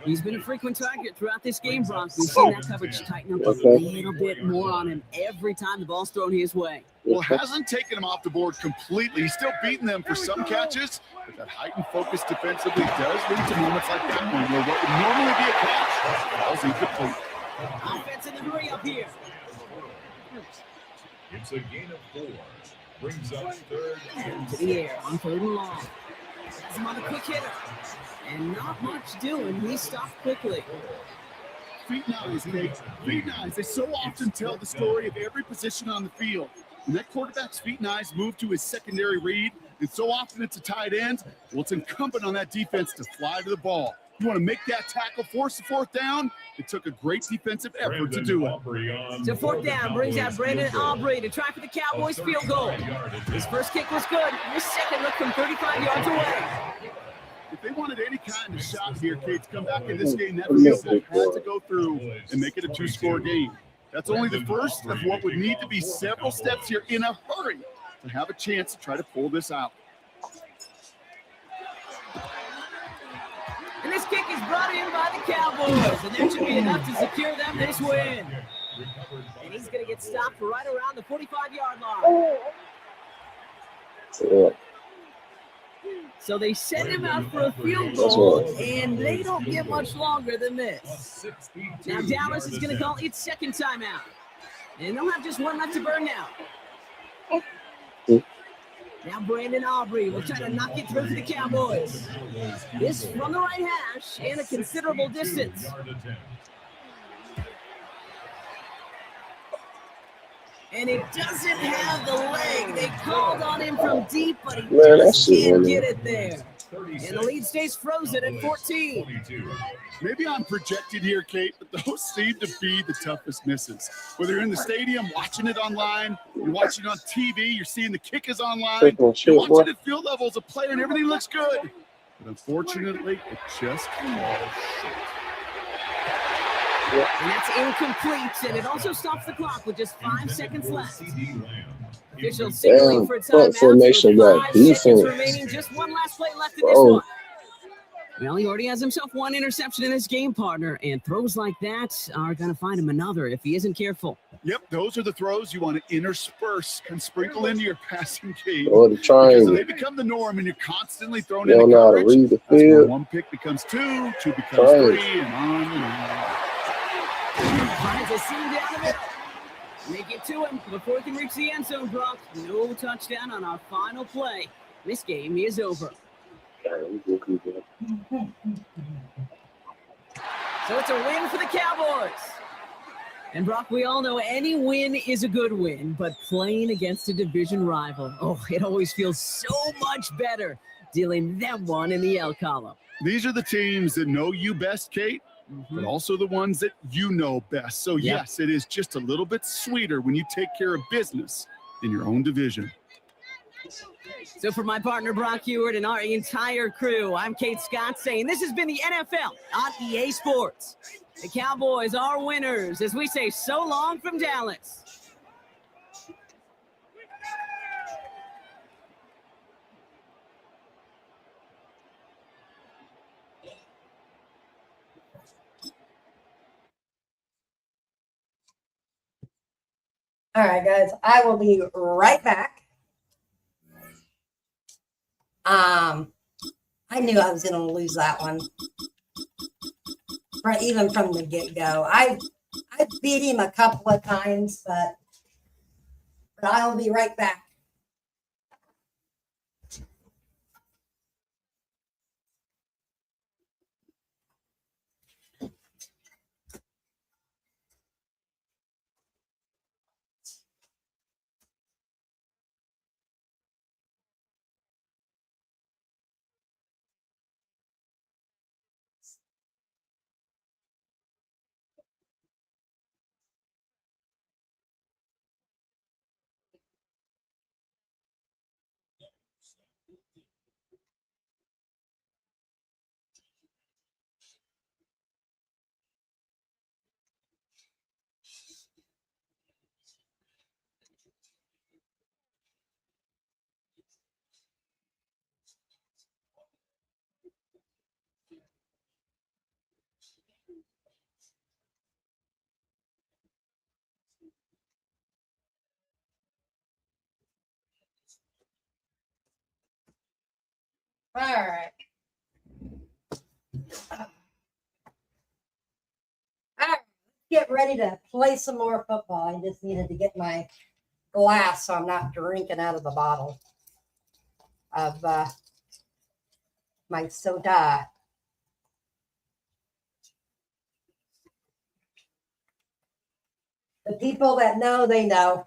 Speaker 3: He's been a frequent target throughout this game, Brock. We've seen that coverage tighten up a little bit more on him every time the ball's thrown his way.
Speaker 4: Well, hasn't taken him off the board completely. He's still beating them for some catches, but that heightened focus defensively does lead to moments like that one where what would normally be a catch falls incomplete.
Speaker 3: Offense in the hurry up here.
Speaker 5: It's a gain of 4. Brings up third and
Speaker 3: To the air on 3rd and long. Has him on a quick hitter. And not much doing. He stopped quickly.
Speaker 4: Feet and eyes, Nate. Feet and eyes. They so often tell the story of every position on the field. When that quarterback's feet and eyes move to his secondary read, and so often it's a tight end, well, it's incumbent on that defense to fly to the ball. You want to make that tackle, force the fourth down? It took a great defensive effort to do it.
Speaker 3: So 4th down brings out Brandon Aubrey to try for the Cowboys field goal. His first kick was good. His second looked from 35 yards away.
Speaker 4: If they wanted any kind of shot here, Kate, to come back in this game, that field goal had to go through and make it a 2-score game. That's only the first of what would need to be several steps here in a hurry to have a chance to try to pull this out.
Speaker 3: And this kick is brought in by the Cowboys, and that should be enough to secure them this win. And he's going to get stopped right around the 45-yard line.
Speaker 6: Yeah.
Speaker 3: So they send him out for a field goal, and they don't get much longer than this. Now Dallas is going to call its second timeout, and they'll have just one left to burn now. Now Brandon Aubrey will try to knock it through to the Cowboys. This from the right hash and a considerable distance. And it doesn't have the leg. They called on him from deep, but he just can't get it there. And the lead stays frozen at 14.
Speaker 4: Maybe I'm projected here, Kate, but those seem to be the toughest misses. Whether you're in the stadium, watching it online, you're watching it on TV, you're seeing the kick is online, you're watching at field level as a player, and everything looks good. But unfortunately, it just falls short.
Speaker 3: And that's incomplete, and it also stops the clock with just 5 seconds left. Official signaling for a timeout.
Speaker 6: Formation
Speaker 3: With 5
Speaker 6: back
Speaker 3: seconds
Speaker 6: defense.
Speaker 3: remaining, just one last play left in this one. Well, he already has himself one interception in his game, partner, and throws like that are going to find him another if he isn't careful.
Speaker 4: Yep, those are the throws you want to intersperse and sprinkle into your passing game.
Speaker 6: Or the
Speaker 4: Because
Speaker 6: triangle.
Speaker 4: they become the norm and you're constantly thrown
Speaker 6: They
Speaker 4: into
Speaker 6: don't know how to
Speaker 4: coverage.
Speaker 6: read the
Speaker 4: That's when
Speaker 6: field.
Speaker 4: one pick becomes 2, 2 becomes
Speaker 6: Triangle.
Speaker 4: 3, and on and on.
Speaker 3: Finds a seam down the middle. Make it to him before he can reach the end zone, Brock. No touchdown on our final play. This game is over. So it's a win for the Cowboys. And Brock, we all know any win is a good win, but playing against a division rival, oh, it always feels so much better dealing them one in the L column.
Speaker 4: These are the teams that know you best, Kate, but also the ones that you know best. So,
Speaker 3: Yeah.
Speaker 4: yes, it is just a little bit sweeter when you take care of business in your own division.
Speaker 3: So for my partner, Brock Heward, and our entire crew, I'm Kate Scott saying this has been the NFL on EA Sports. The Cowboys are winners as we say so long from Dallas.
Speaker 1: All right, guys, I will be right back. I knew I was going to lose that one, right? Even from the get-go. I beat him a couple of times, but I'll be right back. All right. All right. Get ready to play some more football. I just needed to get my glass so I'm not drinking out of the bottle of my soda. The people that know, they know.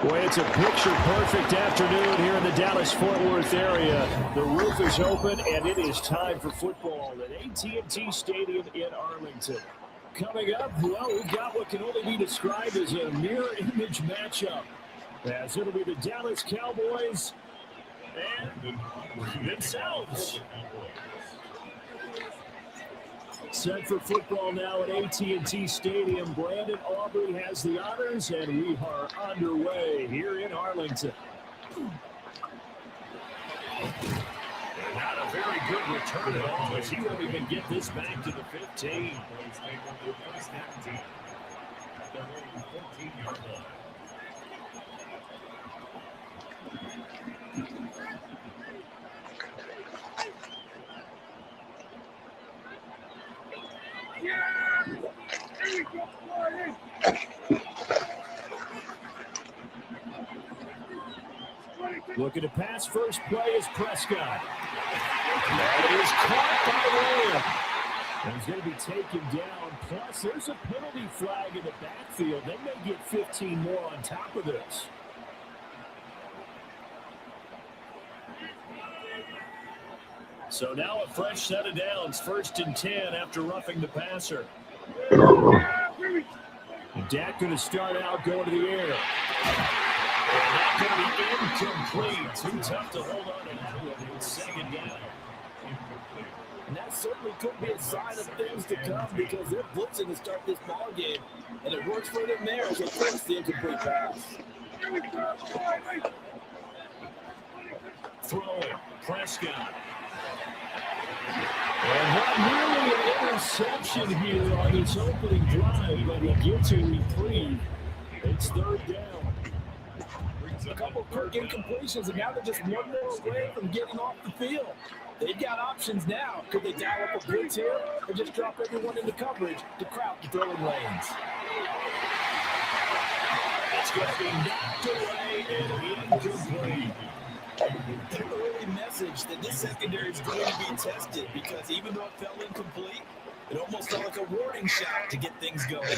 Speaker 7: Boy, it's a picture-perfect afternoon here in the Dallas-Fort Worth area. The roof is open, and it is time for football at AT&T Stadium in Arlington. Coming up, well, we've got what can only be described as a mirror image matchup, as it'll be the Dallas Cowboys and themselves. Set for football now at AT&T Stadium. Brandon Aubrey has the honors, and we are underway here in Arlington.
Speaker 5: Not a very good return at all, as he won't even get this back to the 15.
Speaker 7: Looking to pass first play is Prescott. That is caught by Williams. And he's going to be taken down. Plus, there's a penalty flag in the backfield. They may get 15 more on top of this. So now a fresh set of downs. 1st and 10 after roughing the passer. And Dak going to start out going to the air. And that's going to be incomplete. Too tough to hold on to that one. It's 2nd down.
Speaker 8: And that certainly could be a sign of things to come because they're blitzing to start this ball game, and it works for them there as they force the incomplete pass.
Speaker 7: Throwing, Prescott. And not nearly an interception here on this opening drive, but he gets a reprieve. It's 3rd down.
Speaker 8: A couple of quick incompletions, and now they're just one more away from getting off the field. They've got options now. Could they dial up a blitz here or just drop everyone into coverage to crowd the throwing lanes?
Speaker 7: It's going to be knocked away and incomplete.
Speaker 8: An early message that this secondary is going to be tested because even though it fell incomplete, it almost felt like a warning shot to get things going.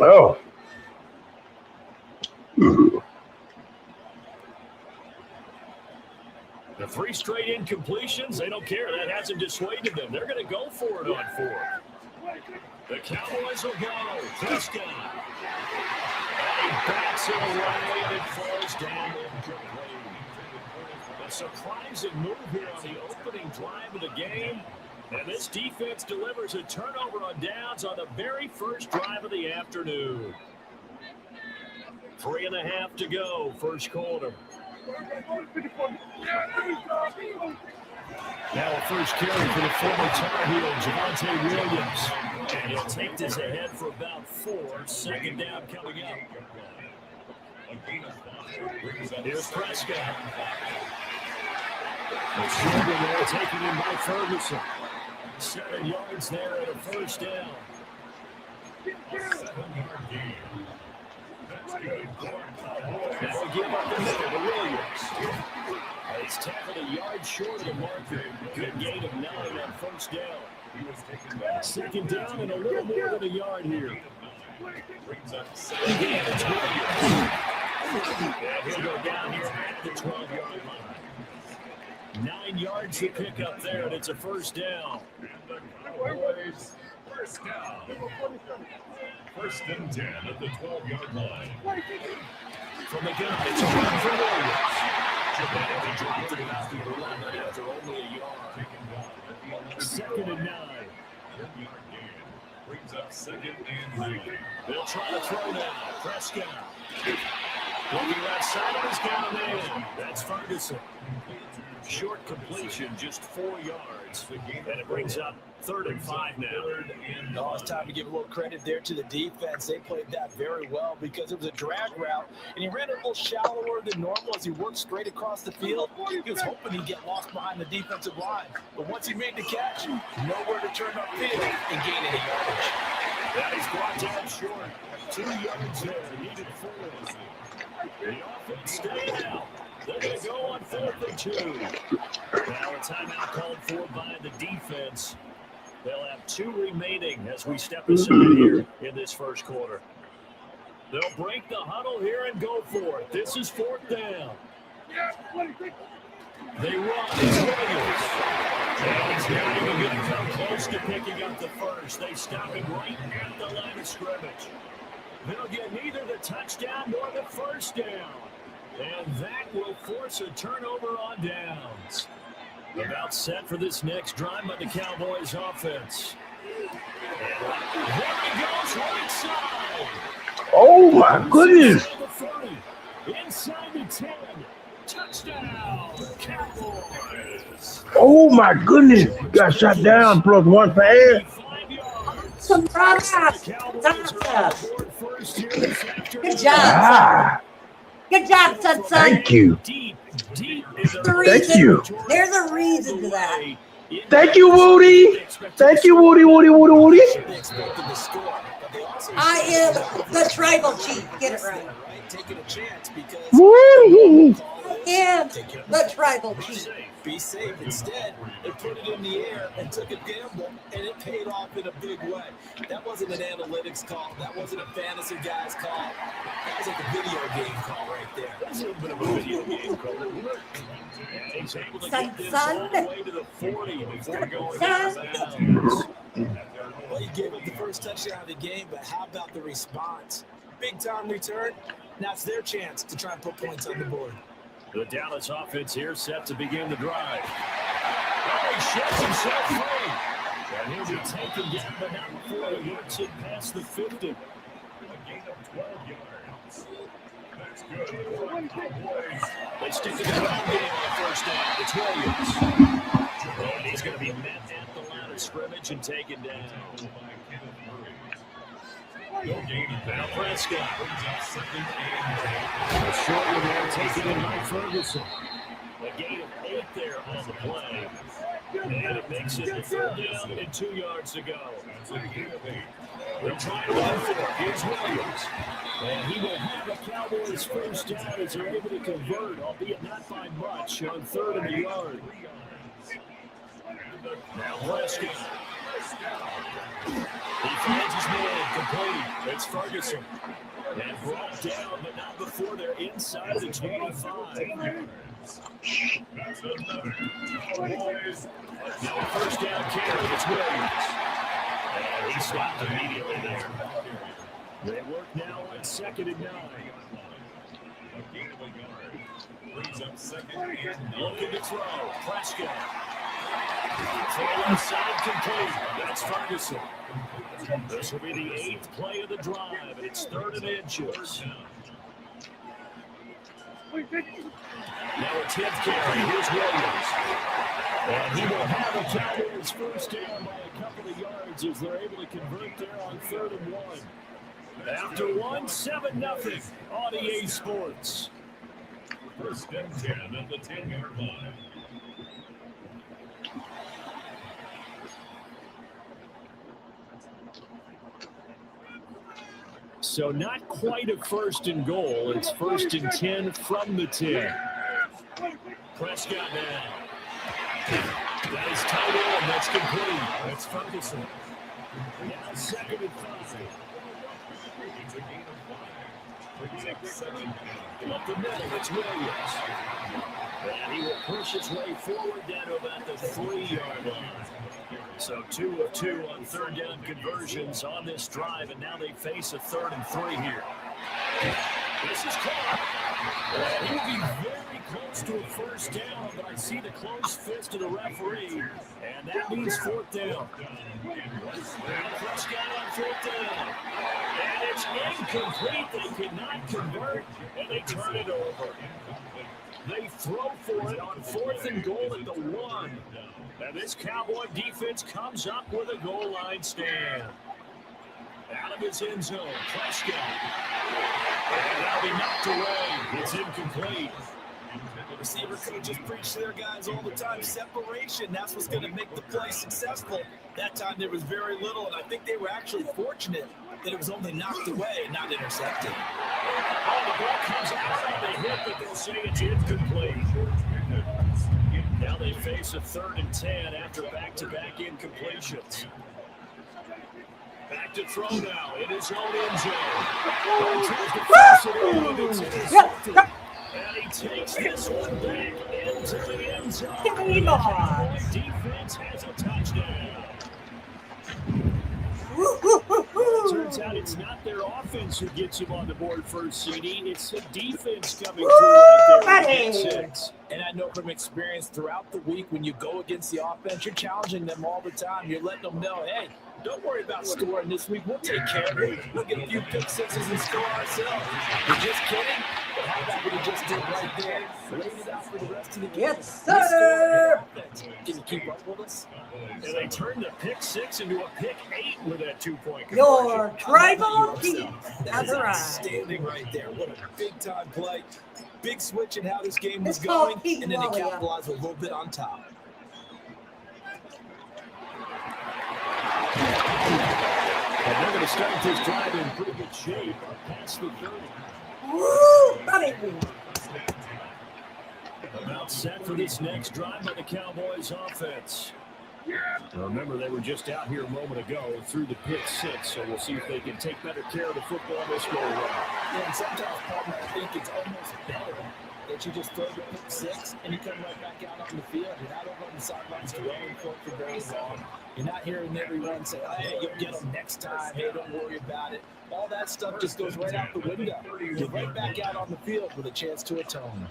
Speaker 6: Oh.
Speaker 7: The 3 straight incompletions, they don't care. That hasn't dissuaded them. They're going to go for it on 4th. The Cowboys will go. Prescott. And he backs it away, and it falls down incomplete. A surprising move here on the opening drive of the game. And this defense delivers a turnover on downs on the very first drive of the afternoon. 3.5 to go, first quarter. Now a first carry for the former Tar Heel, Javonte Williams. And he'll take this ahead for about 4. 2nd down coming up. Here's Prescott. The shoulder there taken in by Ferguson. 7 yards there at a 1st down. That'll give up the middle to Williams. It's tackled a yard short of the marker. Good gain of 9 on 1st down. Second down and a little more than a yard here. Again, it's Williams. And he'll go down here at the 12-yard line. 9 yards to pick up there, and it's a first down.
Speaker 5: And the Cowboys, first down. First and 10 at the 12-yard line.
Speaker 7: From the gun, it's a run for Williams. They dropped it about the 11 after only a yard. Second and 9.
Speaker 5: Brings up second and 9.
Speaker 7: They'll try to throw now. Prescott. Looking right side of his gun man. That's Ferguson. Short completion, just 4 yards. And it brings up 3rd and 5 now.
Speaker 8: Oh, it's time to give a little credit there to the defense. They played that very well because it was a drag route, and he ran it a little shallower than normal as he worked straight across the field. He was hoping he'd get lost behind the defensive line. But once he made the catch, nowhere to turn upfield and gain any yardage.
Speaker 7: That is brought down short. 2 yards there. Needed 4. The offense stayed out. They're going to go on 4th and 2. Now a timeout called for by the defense. They'll have 2 remaining as we step aside here in this first quarter. They'll break the huddle here and go for it. This is 4th down. They run. It's Williams. And he's not even going to come close to picking up the first. They stop him right at the line of scrimmage. They'll get neither the touchdown nor the first down. And that will force a turnover on downs. About set for this next drive by the Cowboys offense. And there he goes, right side.
Speaker 9: Oh, my goodness.
Speaker 7: Inside the 10. Touchdown, Cowboys.
Speaker 9: Oh, my goodness. Got shot down plus 1 pass.
Speaker 1: Some progress. Good job. Good job, son.
Speaker 9: Thank you. Thank you.
Speaker 1: There's a reason to that.
Speaker 9: Thank you, Woody. Thank you, Woody.
Speaker 1: I am the tribal chief. Get it right.
Speaker 8: Taking a chance because
Speaker 9: Woody.
Speaker 1: I am the tribal chief.
Speaker 8: be safe. Instead, they put it in the air and took a gamble, and it paid off in a big way. That wasn't an analytics call. That wasn't a fantasy guy's call. That was like a video game call right there. That's a little bit of a video game call. He's able to get this all the way to the 40 before going out of bounds. Well, he gave up the first touchdown of the game, but how about the response? Big time return. Now it's their chance to try and put points on the board.
Speaker 7: The Dallas offense here set to begin the drive. Oh, he sheds himself free. And he'll be taken down, but not before he works it past the 50.
Speaker 5: A gain of 12 yards. That's good.
Speaker 7: They stick to the run game on first down. It's Williams. And he's going to be met at the line of scrimmage and taken down. Now Prescott. A short one there taken in by Ferguson. A gain of 8 there on the play. And it makes it the 3rd down and 2 yards to go. They're trying to run for it. Here's Williams. And he will have a Cowboys first down as they're able to convert, albeit not by much, on 3rd and a yard. Now Prescott. He finds his man complete. It's Ferguson. And brought down, but not before they're inside the 25. Now a first down carry. It's Williams. And he stopped immediately there. They work now on 2nd and 9.
Speaker 5: Brings up 2nd and 9.
Speaker 7: Looking to throw. Prescott. Throw inside complete. That's Ferguson. This will be the 8th play of the drive, and it's 3rd and inches. Now a 10th carry. Here's Williams. And he will have a Cowboys first down by a couple of yards as they're able to convert there on 3rd and 1. After 1, 7-0 on EA Sports.
Speaker 5: 1st and 10 at the 10-yard line.
Speaker 7: So not quite a 1st and goal. It's 1st and 10 from the 10. Prescott now. That is tight end. That's complete. That's Ferguson. Now 2nd and 5.
Speaker 5: It's a gain of 5.
Speaker 7: Up the middle, it's Williams. And he will push his way forward down to about the 3-yard line. So 2 of 2 on 3rd down conversions on this drive, and now they face a 3rd and 3 here. This is caught. And he will be very close to a 1st down, but I see the close fist of the referee, and that means 4th down. Prescott on 4th down. And it's incomplete. They cannot convert, and they turn it over. They throw for it on 4th and goal at the 1. And this Cowboy defense comes up with a goal line stand. Out of his end zone, Prescott. And that'll be knocked away. It's incomplete.
Speaker 8: The receiver coaches preach to their guys all the time. Separation, that's what's going to make the play successful. That time there was very little, and I think they were actually fortunate that it was only knocked away and not intercepted.
Speaker 7: Oh, the ball comes out and they hit, but they'll say it's incomplete. Now they face a 3rd and 10 after back-to-back incompletions. Back to throw now in his own end zone. And he takes this one back into the end zone. Defense has a touchdown. It turns out it's not their offense who gets him on the board first, CD. It's the defense coming through right there with 6.
Speaker 8: And I know from experience throughout the week, when you go against the offense, you're challenging them all the time. You're letting them know, hey, don't worry about scoring this week. We'll take care of it. We'll get a few pick sixes and score ourselves. You're just kidding? But how about what he just did right there? Laid it out for the rest of the game.
Speaker 1: Yes, sir.
Speaker 8: Can you keep up with us?
Speaker 7: And they turned the pick 6 into a pick 8 with that 2-point conversion.
Speaker 1: Your tribal team.
Speaker 8: That's
Speaker 1: That's right.
Speaker 8: outstanding right there. What a big-time play. Big switch in how this game was
Speaker 1: It's called
Speaker 8: going, and then they
Speaker 1: Pete Wally.
Speaker 8: capitalized a little bit on top.
Speaker 7: And they're going to start this drive in pretty good shape up past the 30.
Speaker 1: Woo, buddy.
Speaker 7: About set for this next drive by the Cowboys offense. Remember, they were just out here a moment ago through the pick 6, so we'll see if they can take better care of the football this go around.
Speaker 8: Yeah, and sometimes, Paul, I think it's almost better that you just throw the pick 6 and you come right back out on the field. You're not over on the sidelines dwelling for very long. You're not hearing everyone say, hey, you'll get them next time. Hey, don't worry about it. All that stuff just goes right out the window. You're right back out on the field with a chance to atone.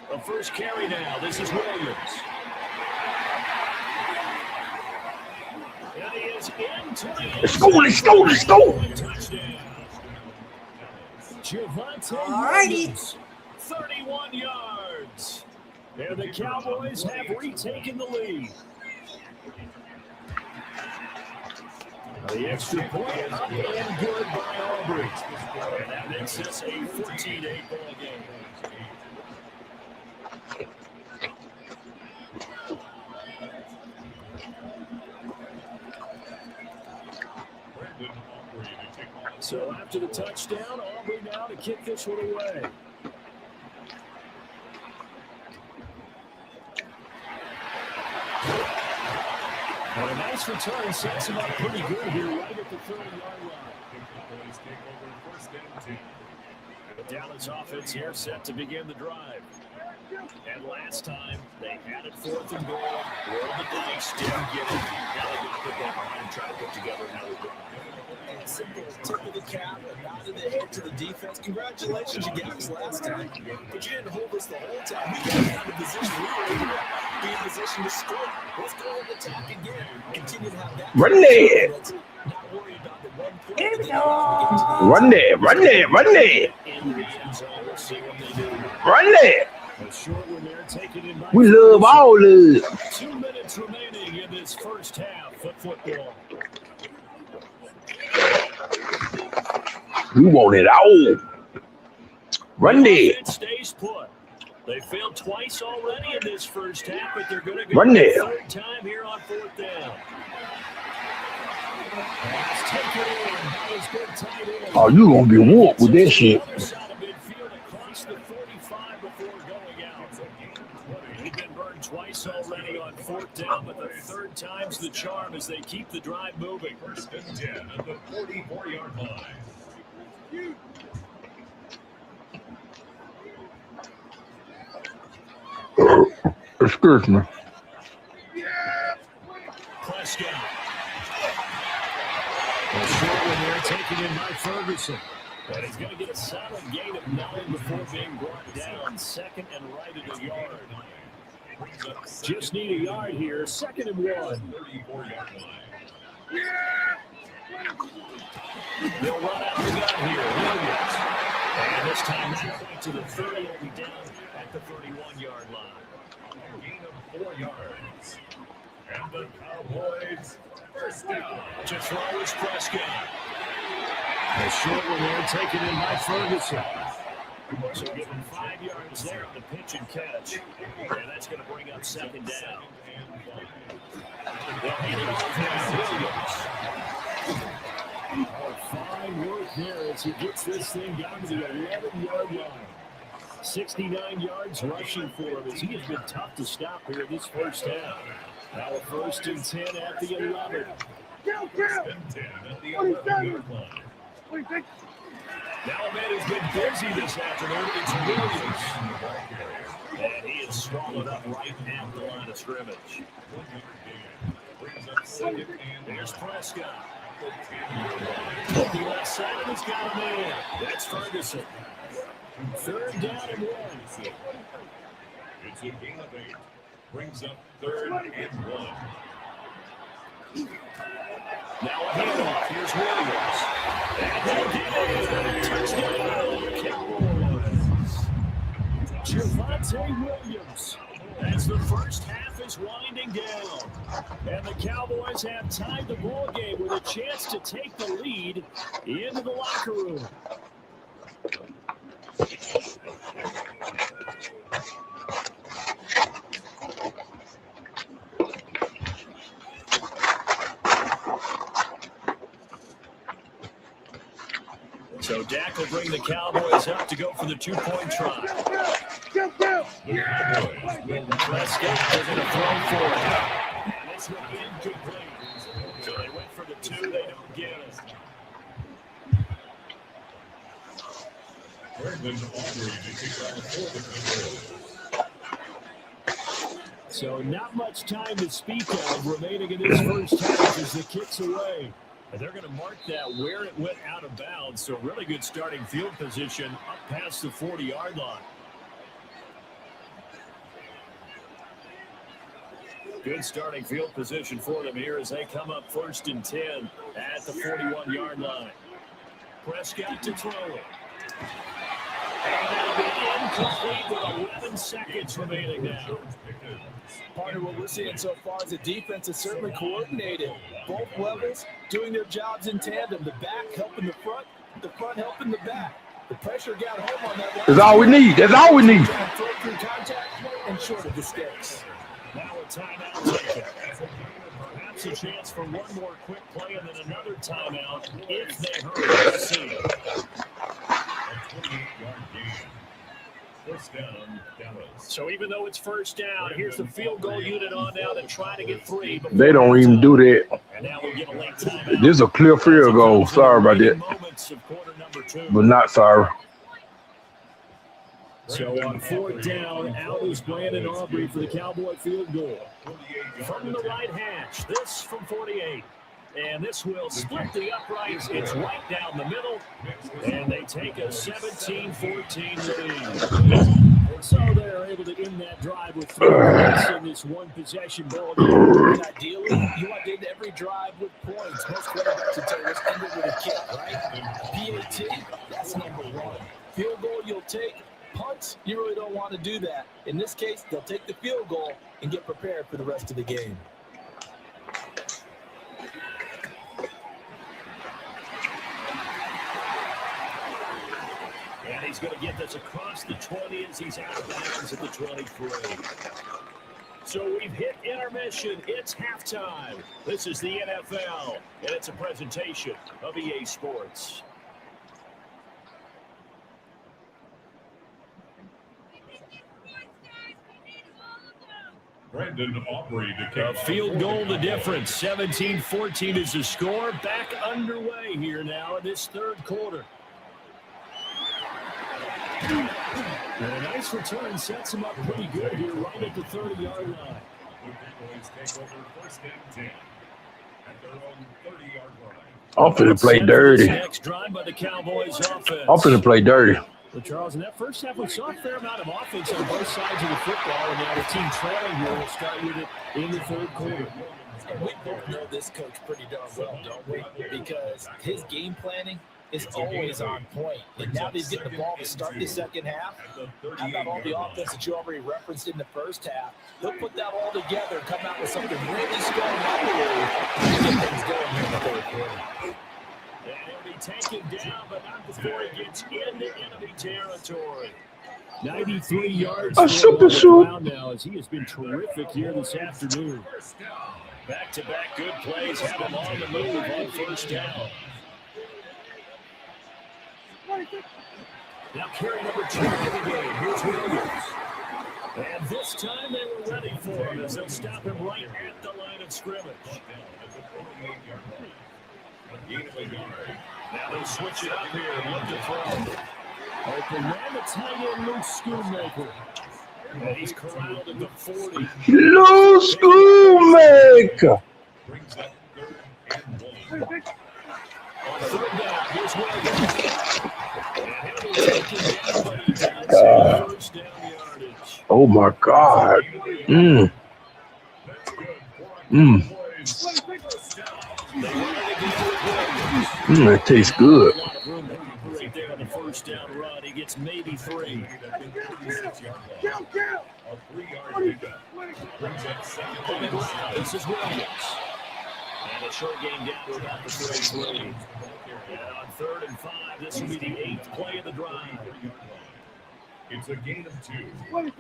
Speaker 7: The first carry now. This is Williams. And he is into the end
Speaker 9: Let's go, let's go, let's go.
Speaker 7: touchdown. Javonte
Speaker 1: Alrighty.
Speaker 7: Williams, 31 yards. And the Cowboys have retaken the lead. The extra point up and good by Aubrey. And that makes this a 14-8 ball game. So after the touchdown, Aubrey now to kick this one away. And a nice return sets him up pretty good here right at the 30-yard line. The Dallas offense here set to begin the drive. And last time, they had it 4th and goal. Rolled the dice, didn't get it. Now they're going to put that behind and try to put together another drive.
Speaker 8: Simple tip of the cap, a nod of the head to the defense. Congratulations, you got us last time, but you didn't hold us the whole time. We got out of position. We were able to be in position to score. Let's go and attack again. Continue to have that.
Speaker 9: Run there.
Speaker 8: Not worry about the 1 point.
Speaker 1: Here we go.
Speaker 9: Run there, run there, run there.
Speaker 7: In the end zone, we'll see what they do.
Speaker 9: Run there.
Speaker 7: A short one there, taken in by
Speaker 9: We love all love.
Speaker 7: 2 minutes remaining in this first half of football.
Speaker 9: We want it all. Run there.
Speaker 7: It stays put. They failed twice already in this first half, but they're going to go
Speaker 9: Run
Speaker 7: the
Speaker 9: there.
Speaker 7: 3rd time here on 4th down. Let's take it in. That was good tight end.
Speaker 9: Oh, you gonna get whooped with that shit.
Speaker 7: Other side of midfield across the 30 45 before going out. They've been burned twice already on 4th down, but the 3rd time's the charm as they keep the drive moving.
Speaker 5: 1st and 10 at the 44-yard line.
Speaker 9: Excuse me.
Speaker 7: Prescott. A short one there, taken in by Ferguson. And he's going to get a solid gain of 9 before being brought down. 2nd and right at a yard. Just need a yard here. 2nd and 1.
Speaker 5: 34-yard line.
Speaker 7: They'll run out the gun here. Williams. And this time, point to the 30. Will be down at the 31-yard line.
Speaker 5: Gain of 4 yards. And the Cowboys, 1st down.
Speaker 7: To throw is Prescott. A short one there, taken in by Ferguson. So give him 5 yards there on the pitch and catch. And that's going to bring up 2nd down. They'll hand it off now, Williams. Fine work there as he gets this thing down to the 11-yard line. 69 yards rushing for him as he has been tough to stop here this 1st half. Now a 1st and 10 at the 11.
Speaker 5: 1st and 10 at the 11-yard line.
Speaker 7: Now a man who's been busy this afternoon, it's Williams. And he is swallowed up right at the line of scrimmage.
Speaker 5: Brings up 2nd and
Speaker 7: There's Prescott. The left side has got a man. That's Ferguson. 3rd down and 1.
Speaker 5: It's a gain of 8. Brings up 3rd and 1.
Speaker 7: Now a handoff. Here's Williams. And they'll get it. Touchdown, Cowboys. Javonte Williams. As the 1st half is winding down. And the Cowboys have tied the ball game with a chance to take the lead into the locker room. So Dak will bring the Cowboys up to go for the 2-point try. Prescott is going to throw for it. And this will be incomplete. So they went for the 2, they don't get it. So not much time to speak of remaining in this 1st half as the kick's away. And they're going to mark that where it went out of bounds. So really good starting field position up past the 40-yard line. Good starting field position for them here as they come up 1st and 10 at the 41-yard line. Prescott to throw it. And that'll be incomplete with 11 seconds remaining now.
Speaker 8: Partner, what we're seeing so far is the defense is certainly coordinated. Both levels doing their jobs in tandem. The back helping the front helping the back. The pressure got home on that.
Speaker 9: That's all we need. That's all we need.
Speaker 8: Through contact and short of mistakes.
Speaker 7: Now a timeout taken. Perhaps a chance for one more quick play and then another timeout if they hurry to see it.
Speaker 5: 28-yard gain. 1st down, Dallas.
Speaker 7: So even though it's 1st down, here's the field goal unit on now to try to get 3.
Speaker 9: They don't even do that.
Speaker 7: And now we get a late timeout.
Speaker 9: This is a clear field goal. Sorry about that.
Speaker 7: Moments of quarter number 2.
Speaker 9: But not sorry.
Speaker 7: So on 4th down, out is Brandon Aubrey for the Cowboy field goal. From the right hash, this from 48. And this will split the uprights. It's right down the middle. And they take a 17-14 lead. So they're able to end that drive with 3 points in this one-possession ball game.
Speaker 8: And ideally, you want to end every drive with points. Most quarterbacks would tell you, let's end it with a kick, right? PAT, that's number 1. Field goal you'll take. Punts, you really don't want to do that. In this case, they'll take the field goal and get prepared for the rest of the game.
Speaker 7: And he's going to get this across the 20 as he's out of bounds at the 23. So we've hit intermission. It's halftime. This is the NFL, and it's a presentation of EA Sports.
Speaker 5: Brandon Aubrey to
Speaker 7: A
Speaker 5: kick
Speaker 7: field
Speaker 5: off
Speaker 7: goal
Speaker 5: for
Speaker 7: the difference. 17-14 is the score. Back underway here now in this third quarter. And a nice return sets him up pretty good here right at the 30-yard line.
Speaker 5: The Cowboys take over first and 10 at their own 30-yard line.
Speaker 9: I'm finna play
Speaker 7: Set for this
Speaker 9: dirty.
Speaker 7: next drive by the Cowboys offense.
Speaker 9: I'm finna play dirty.
Speaker 7: Well, Charles, in that first half, we saw a fair amount of offense on both sides of the football, and now the team trailing here will start with it in the third quarter.
Speaker 8: And we both know this coach pretty darn well, don't we? Because his game planning is always on point. And now that he's getting the ball to start the second half, how about all the offense that you already referenced in the first half? He'll put that all together, come out with something really strong, I believe, and get things going here in the third quarter.
Speaker 7: And he'll be taken down, but not before he gets into enemy territory. 93 yards
Speaker 9: A super shoot.
Speaker 7: now as he has been terrific here this afternoon. Back-to-back good plays have him on the move on first down. Now carry number 2 in the game. Here's Williams. And this time they were ready for him as they'll stop him right at the line of scrimmage. Now they'll switch it up here and look to throw. Open man, the tight end, Luke Schoonmaker. And he's corralled at the 40.
Speaker 9: Lou Schoolmaker.
Speaker 5: Brings up 3rd and 1.
Speaker 7: On third down, here's Williams. And he'll be taken down, but he does have first down yardage.
Speaker 9: Oh my God. That tastes good.
Speaker 7: Right there on the first down run, he gets maybe 3.
Speaker 5: A 3-yard pickup. Brings up 2nd
Speaker 7: On the
Speaker 5: and
Speaker 7: ground, this is Williams. And a short game down to about the 33. And on 3rd and 5, this will be the 8th play of the drive.
Speaker 5: It's a gain of 2.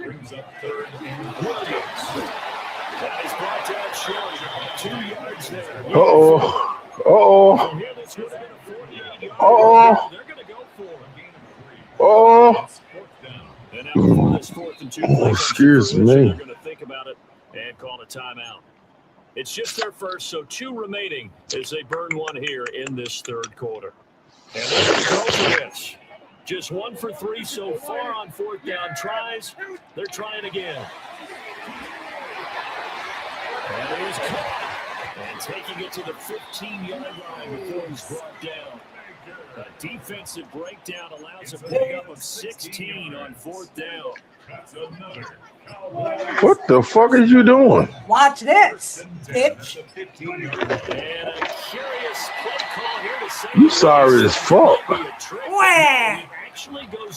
Speaker 5: Brings up 3rd and
Speaker 7: Williams. That is brought down short. 2 yards there.
Speaker 9: Uh-oh. Uh-oh.
Speaker 7: From here, this would have been a 48-yard.
Speaker 9: Uh-oh.
Speaker 7: They're going to go for it.
Speaker 9: Oh.
Speaker 7: And now before this 4th and 2 play,
Speaker 9: Excuse me.
Speaker 7: they're going to think about it and call a timeout. It's just their first, so 2 remaining as they burn one here in this third quarter. And they're going to go for this. Just 1 for 3 so far on 4th down tries. They're trying again. And it is caught. And taking it to the 15-yard line before he's brought down. A defensive breakdown allows a pickup of 16 on 4th down.
Speaker 9: What the fuck is you doing?
Speaker 1: Watch this, bitch.
Speaker 7: And a curious play call here to say
Speaker 9: You sorry as fuck.
Speaker 1: Wah!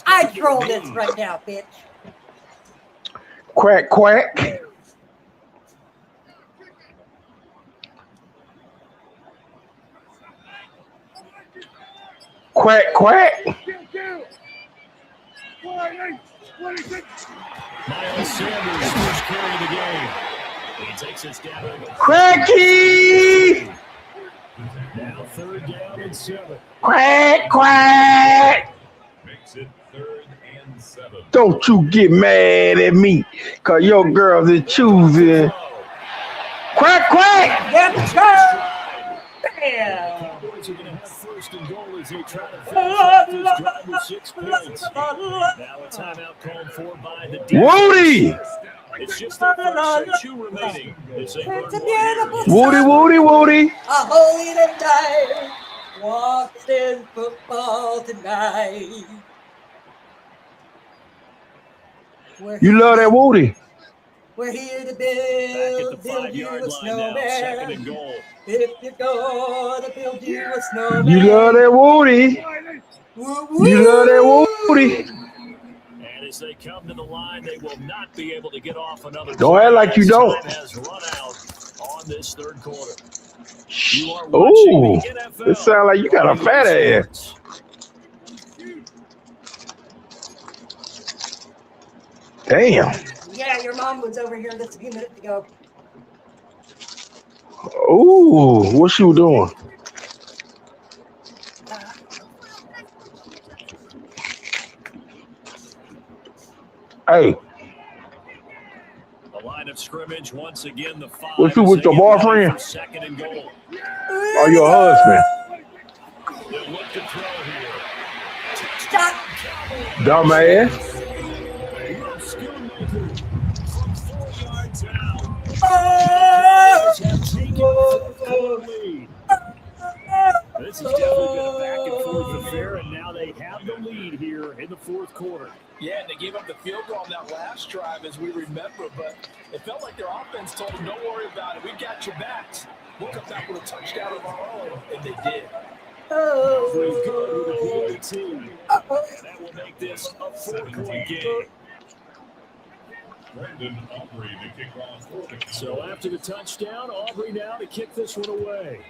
Speaker 1: I troll this right now, bitch.
Speaker 9: Quack, quack. Quack, quack.
Speaker 7: Miles Sanders first carry of the game. He takes us down.
Speaker 9: Cracky.
Speaker 7: Now 3rd down and 7.
Speaker 9: Quack, quack.
Speaker 5: makes it 3rd and 7.
Speaker 9: Don't you get mad at me, cause your girls is choosing. Quack, quack.
Speaker 1: Yep, sir. Bam.
Speaker 7: Cowboys are going to have 1st and goal as they try to finish off this drive with 6 points. Now a timeout called for by the defense.
Speaker 9: Woody.
Speaker 7: It's just their first, so 2 remaining.
Speaker 1: It's a beautiful
Speaker 9: Woody,
Speaker 1: song.
Speaker 9: Woody, Woody.
Speaker 1: A holy night walks in football tonight.
Speaker 9: You love that Woody.
Speaker 1: We're here to
Speaker 7: Back at the
Speaker 1: build you
Speaker 7: 5-yard
Speaker 1: a
Speaker 7: line now, 2nd
Speaker 1: snowman.
Speaker 7: and goal.
Speaker 1: If you're gonna build you a snowman.
Speaker 9: You love that Woody.
Speaker 1: Woo, woo.
Speaker 9: You love that Woody.
Speaker 7: And as they come to the line, they will not be able to get off another.
Speaker 9: Don't act like you
Speaker 7: Time
Speaker 9: don't.
Speaker 7: has run out on this third quarter. You are watching
Speaker 9: Ooh,
Speaker 7: the NFL.
Speaker 9: it sounds like you got a fat ass. Damn.
Speaker 1: Yeah, your mom was over here just a few minutes ago.
Speaker 9: Ooh, what she was doing? Hey,
Speaker 7: The line of scrimmage, once again, the 5.
Speaker 9: What you with your boyfriend?
Speaker 7: Second and goal.
Speaker 9: Or your husband?
Speaker 7: They'll look to throw here.
Speaker 1: Stop.
Speaker 9: Dumbass.
Speaker 7: From 4 yards out. This is definitely been a back and forth affair, and now they have the lead here in the fourth quarter.
Speaker 8: Yeah, and they gave up the field goal on that last drive, as we remember, but it felt like their offense told them, don't worry about it. We got your backs. We'll come back with a touchdown of our own, and they did.
Speaker 7: Pretty good with a PAT. And that will make this a 4-point game.
Speaker 5: Brandon Aubrey to kick off for the Cowboys.
Speaker 7: So after the touchdown, Aubrey now to kick this one away.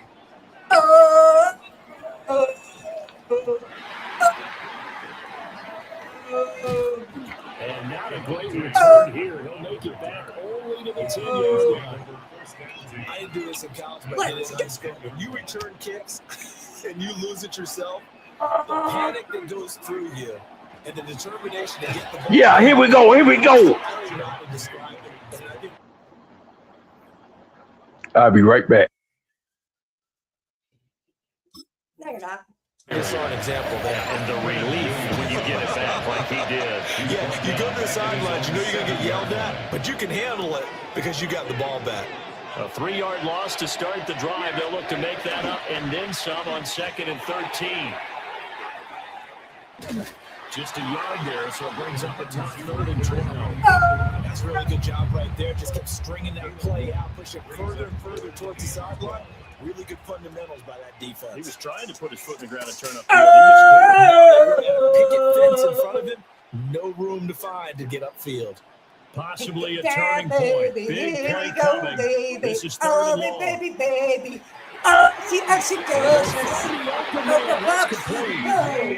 Speaker 7: And not a great return here. He'll make it back only to the 10-yard line.
Speaker 8: I didn't do this in college, but I did it in high school. When you return kicks and you lose it yourself, the panic that goes through you and the determination to get the ball.
Speaker 9: Yeah, here we go. Here we go.
Speaker 8: I don't know how to describe it. And I think
Speaker 9: I'll be right back.
Speaker 1: No, you're not.
Speaker 10: You saw an example of that, and the relief when you get it back like he did.
Speaker 11: Yeah, you go to the sidelines, you know you're going to get yelled at, but you can handle it because you got the ball back.
Speaker 7: A 3-yard loss to start the drive. They'll look to make that up and then some on 2nd and 13. Just a yard there, so it brings up a tough 3rd and 12.
Speaker 8: that's a really good job right there. Just kept stringing that play out, pushing further and further towards the sideline. Really good fundamentals by that defense.
Speaker 7: He was trying to put his foot in the ground and turn up.
Speaker 8: Picket fence in front of him. No room to find to get upfield.
Speaker 7: Possibly a turning point. Big play coming. This is 3rd and long.
Speaker 1: Baby. Oh, she actually does.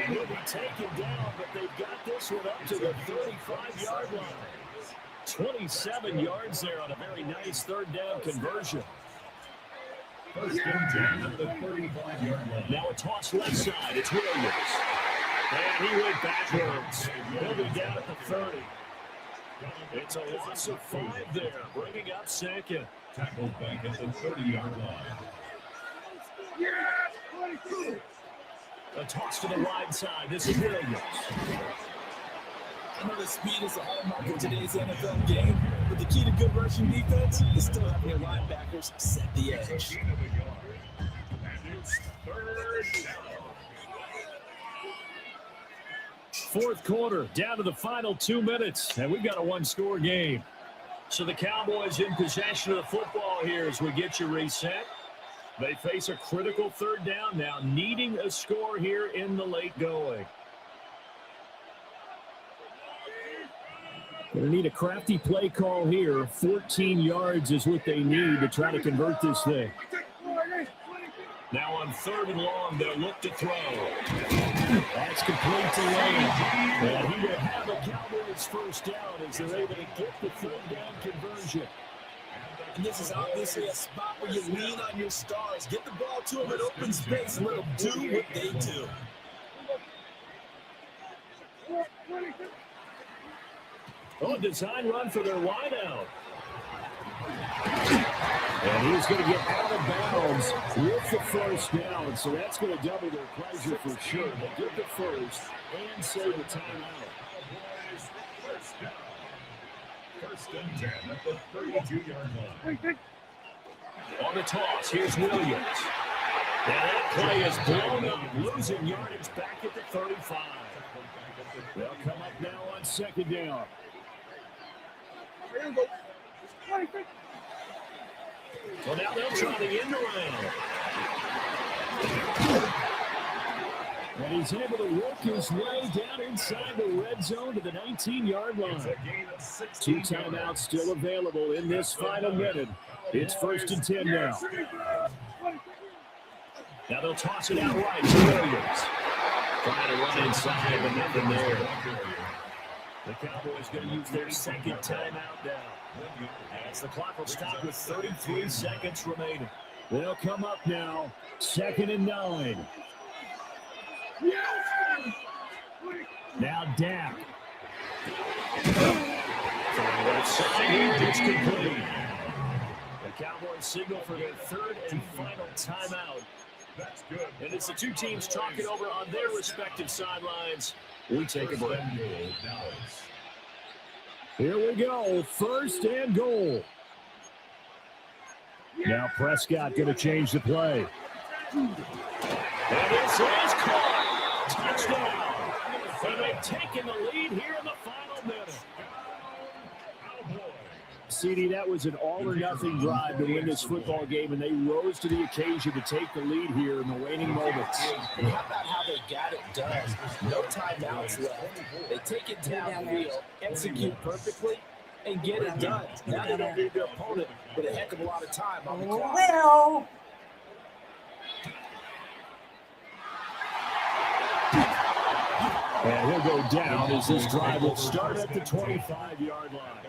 Speaker 7: He'll be taken down, but they've got this one up to the 35-yard line. 27 yards there on a very nice 3rd down conversion.
Speaker 5: First and 10 at the 35-yard line.
Speaker 7: Now a toss left side. It's Williams. And he went backwards. He'll be down at the 30. It's a loss of 5 there, bringing up 2nd.
Speaker 5: Tackled back at the 30-yard line.
Speaker 7: A toss to the wide side. This is Williams.
Speaker 8: I know the speed is the hallmark of today's NFL game, but the key to good rushing defense is still having your linebackers set the edge.
Speaker 5: And it's 3rd down.
Speaker 7: Fourth quarter, down to the final 2 minutes, and we've got a 1-score game. So the Cowboys in possession of the football here as we get you reset. They face a critical 3rd down now, needing a score here in the late going. Going to need a crafty play call here. 14 yards is what they need to try to convert this thing. Now on 3rd and long, they'll look to throw. That's complete to Lane. And he will have a Cowboys first down as they're able to get the 3rd down conversion.
Speaker 8: And this is obviously a spot where you lean on your stars. Get the ball to them in open space and let them do what they do.
Speaker 7: Oh, a design run for their wideout. And he's going to get out of bounds with the first down. So that's going to double their pleasure for sure. They get the first and save the timeout.
Speaker 5: First and 10 at the 32-yard line.
Speaker 7: On the toss, here's Williams. And that play is blown up, losing yardage back at the 35. They'll come up now on 2nd down. Well, now they'll try the end around. And he's able to work his way down inside the red zone to the 19-yard line. 2 timeouts still available in this final minute. It's 1st and 10 now. Now they'll toss it out right to Williams. Trying to run inside, but nothing there. The Cowboys going to use their 2nd timeout now. As the clock will stop with 33 seconds remaining. They'll come up now, 2nd and 9. Now Dak. Throwing it Outside here, it's complete. The Cowboys signal for their third and final timeout.
Speaker 5: That's good.
Speaker 7: And it's the two teams talking over on their respective sidelines. We take a break.
Speaker 8: Here we go. First and goal. Now Prescott going to change the play.
Speaker 7: And this is caught. Touchdown. And they've taken the lead here in the final minute.
Speaker 8: CD, that was an all-or-nothing drive to win this football game, and they rose to the occasion to take the lead here in the waning moments.
Speaker 12: And how about how they got it done? No timeouts left. They take it downfield, execute perfectly, and get it done. Now they don't leave their opponent with a heck of a lot of time on the clock.
Speaker 1: Well,
Speaker 8: and he'll go down as this drive will start at the 25-yard line.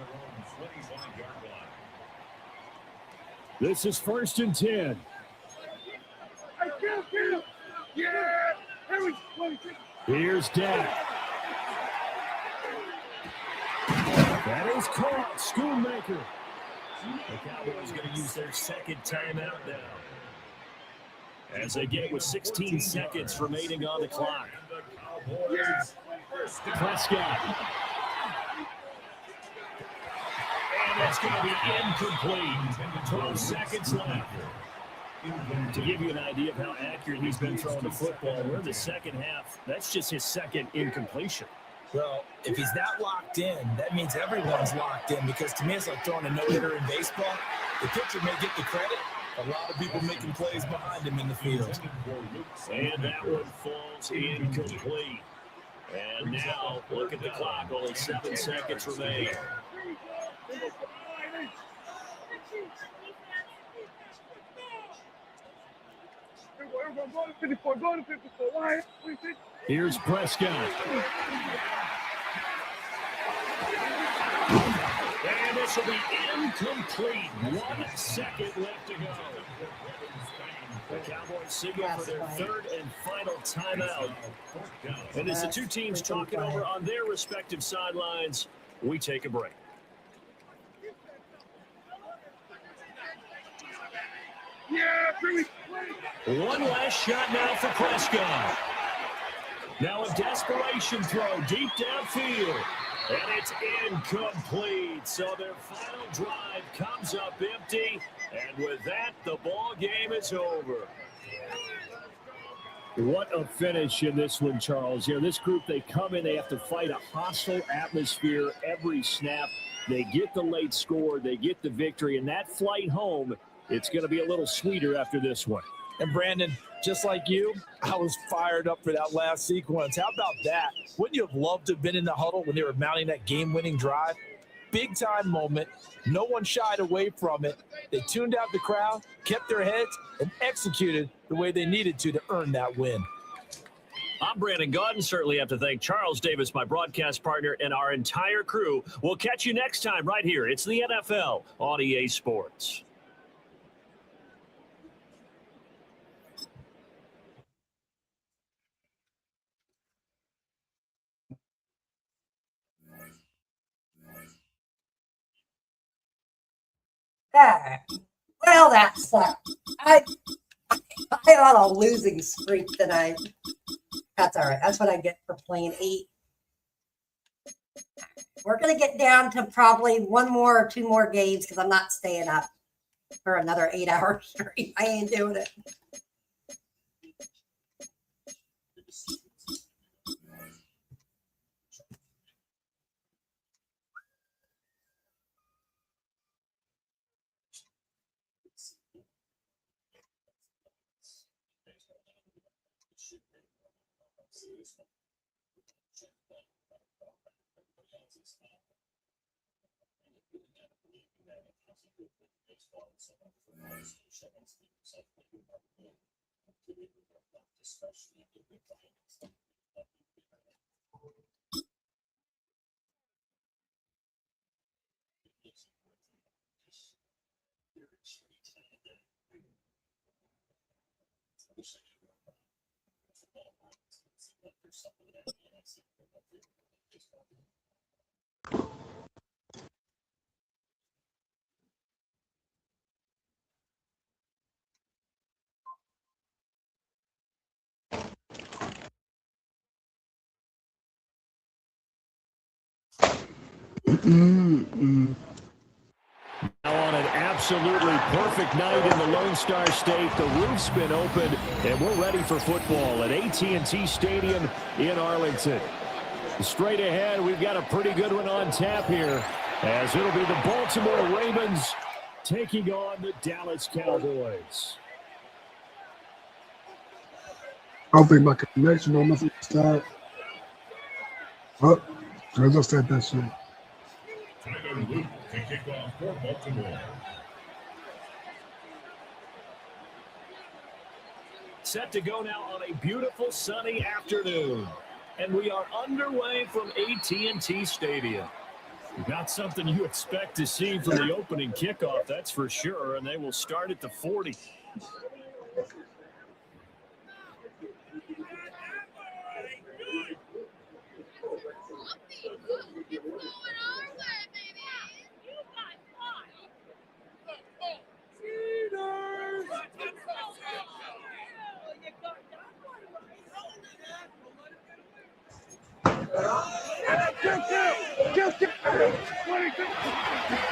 Speaker 8: This is 1st and 10. Here's Dak. That is caught. Schoonmaker.
Speaker 7: The Cowboys going to use their second timeout now, as they get with 16 seconds remaining on the clock.
Speaker 8: Prescott.
Speaker 7: And that's going to be incomplete. 12 seconds left. To give you an idea of how accurate he's been throwing the football, we're in the second half. That's just his second incompletion.
Speaker 12: Well, if he's that locked in, that means everyone's locked in, because to me it's like throwing a no-hitter in baseball. The pitcher may get the credit. A lot of people making plays behind him in the field.
Speaker 7: And that one falls incomplete. And now, look at the clock. Only 7 seconds remain.
Speaker 8: Here's Prescott.
Speaker 7: And this will be incomplete. 1 second left to go. The Cowboys signal for their third and final timeout. And as the two teams talking over on their respective sidelines, we take a break. One last shot now for Prescott. Now a desperation throw deep downfield. And it's incomplete. So their final drive comes up empty. And with that, the ball game is over.
Speaker 8: What a finish in this one, Charles. You know, this group, they come in, they have to fight a hostile atmosphere every snap. They get the late score, they get the victory, and that flight home, it's going to be a little sweeter after this one.
Speaker 12: And Brandon, just like you, I was fired up for that last sequence. How about that? Wouldn't you have loved to have been in the huddle when they were mounting that game-winning drive? Big-time moment. No one shied away from it. They tuned out the crowd, kept their heads, and executed the way they needed to earn that win.
Speaker 7: I'm Brandon Gaudin. Certainly have to thank Charles Davis, my broadcast partner, and our entire crew. We'll catch you next time right here. It's the NFL on EA Sports.
Speaker 1: ah, well, that sucked. I on a losing streak tonight. That's all right. That's what I get for playing 8. We're going to get down to probably 1 more or 2 more games, because I'm not staying up for another 8 hours straight. I ain't doing it.
Speaker 7: Now on an absolutely perfect night in the Lone Star State, the roof's been opened, and we're ready for football at AT&T Stadium in Arlington. Straight ahead, we've got a pretty good one on tap here, as it'll be the Baltimore Ravens taking on the Dallas Cowboys.
Speaker 13: I don't think my connection on my side. Oh, I just said that shit.
Speaker 5: Tyler Luke to kick off for Baltimore.
Speaker 7: Set to go now on a beautiful sunny afternoon. And we are underway from AT&T Stadium. Not something you expect to see from the opening kickoff, that's for sure. And they will start at the 40.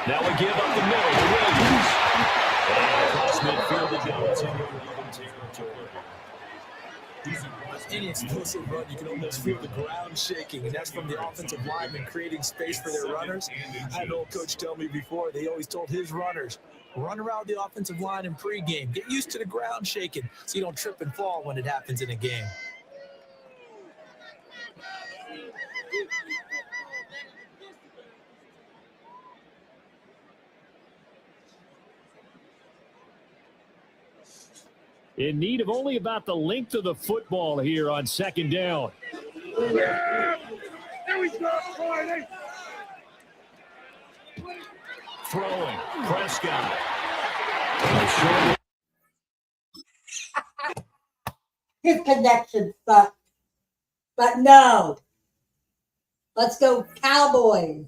Speaker 7: Now we give up the middle to Williams. And across midfield, the Giants into territory.
Speaker 8: Any explosive run, you can almost feel the ground shaking, and that's from the offensive linemen creating space for their runners. I had an old coach tell me before, they always told his runners, run around the offensive line in pregame. Get used to the ground shaking so you don't trip and fall when it happens in a game.
Speaker 7: In need of only about the length of the football here on second down.
Speaker 2: There we go, Friday.
Speaker 7: Throwing, Prescott.
Speaker 1: His connection sucked. But no. Let's go Cowboys.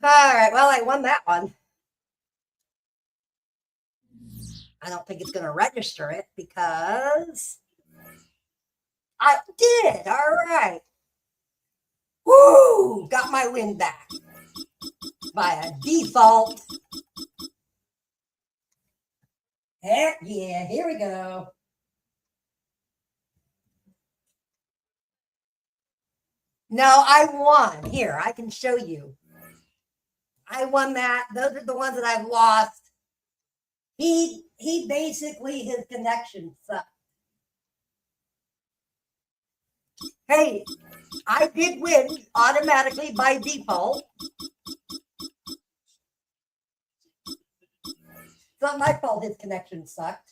Speaker 1: All right, well, I won that one. I don't think it's going to register it because I did. All right. Woo! Got my win back by a default. Heck yeah, here we go. No, I won. Here, I can show you. I won that. Those are the ones that I've lost. He basically, his connection sucked. Hey, I did win automatically by default. It's not my fault his connection sucked.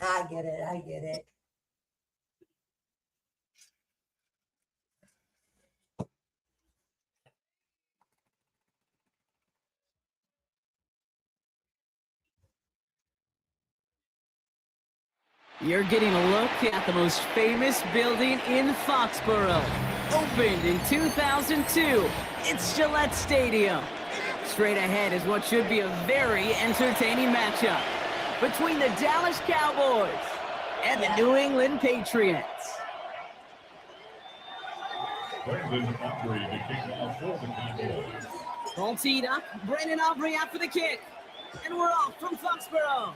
Speaker 1: I get it. I get it.
Speaker 3: You're getting a look at the most famous building in Foxborough. Opened in 2002, it's Gillette Stadium. Straight ahead is what should be a very entertaining matchup between the Dallas Cowboys and the New England Patriots.
Speaker 5: Brandon Aubrey to kick off for the Cowboys.
Speaker 3: All teed up, Brandon Aubrey out for the kick. And we're off from Foxborough.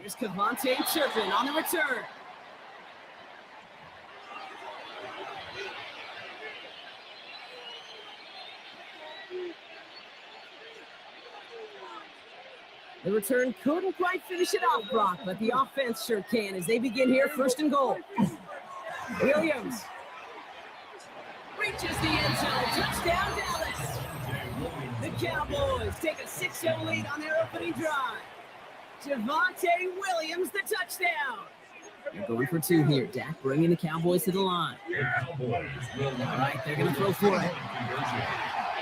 Speaker 3: Here's Cavante Turpin on the return. The return couldn't quite finish it off, Brock, but the offense sure can as they begin here, first and goal. Williams reaches the end zone. Touchdown, Dallas. The Cowboys take a 6-0 lead on their opening drive. Javonte Williams, the touchdown. They're going for two here. Dak bringing the Cowboys to the line. All right, they're going to throw for it.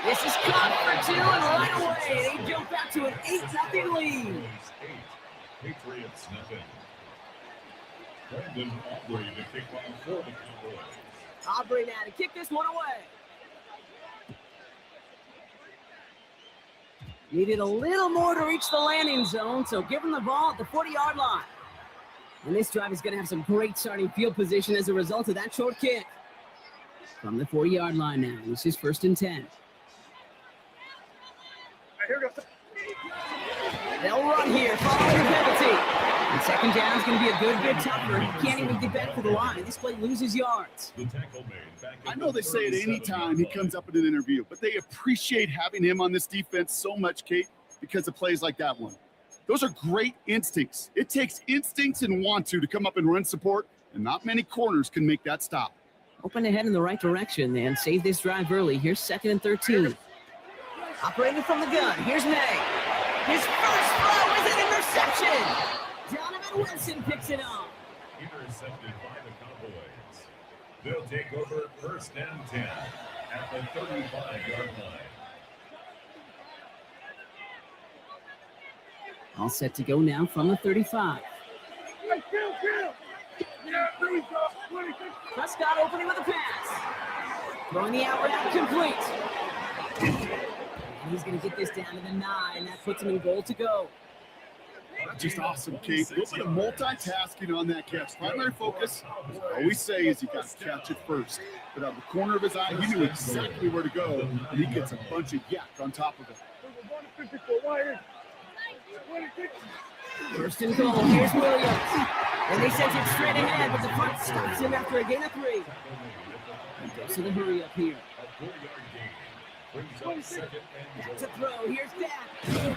Speaker 3: This is caught for two, and right away they jump out to an 8-0 lead.
Speaker 5: Patriots nothing. Brandon Aubrey to kick off for the Cowboys.
Speaker 3: Aubrey now to kick this one away. Needed a little more to reach the landing zone, so give him the ball at the 40-yard line. And this drive is going to have some great starting field position as a result of that short kick. From the 40-yard line now, this is 1st and 10. They'll run here, following the penalty. And 2nd down is going to be a good bit tougher. He can't even get back to the line. This play loses yards.
Speaker 4: I know they say it any time he comes up in an interview, but they appreciate having him on this defense so much, Kate, because of plays like that one. Those are great instincts. It takes instincts and want to come up and run support, and not many corners can make that stop.
Speaker 3: Open ahead in the right direction and save this drive early. Here's 2nd and 13. Operating from the gun. Here's May. His first throw is an interception. Donovan Wilson picks it up.
Speaker 5: Intercepted by the Cowboys. They'll take over 1st and 10 at the 35-yard line.
Speaker 3: All set to go now from the 35. Prescott opening with a pass. Throwing the out route complete. And he's going to get this down to the 9. That puts him in goal to go.
Speaker 4: That's just awesome, Kate. A little bit of multitasking on that catch. Primary focus, as I always say, is you got to catch it first. But out of the corner of his eye, he knew exactly where to go, and he gets a bunch of yak on top of it.
Speaker 3: 1st and goal. Here's Williams. And they sent it straight ahead, but the front stops him after a gain of 3. He goes to the hurry up here. Back to throw. Here's Dak.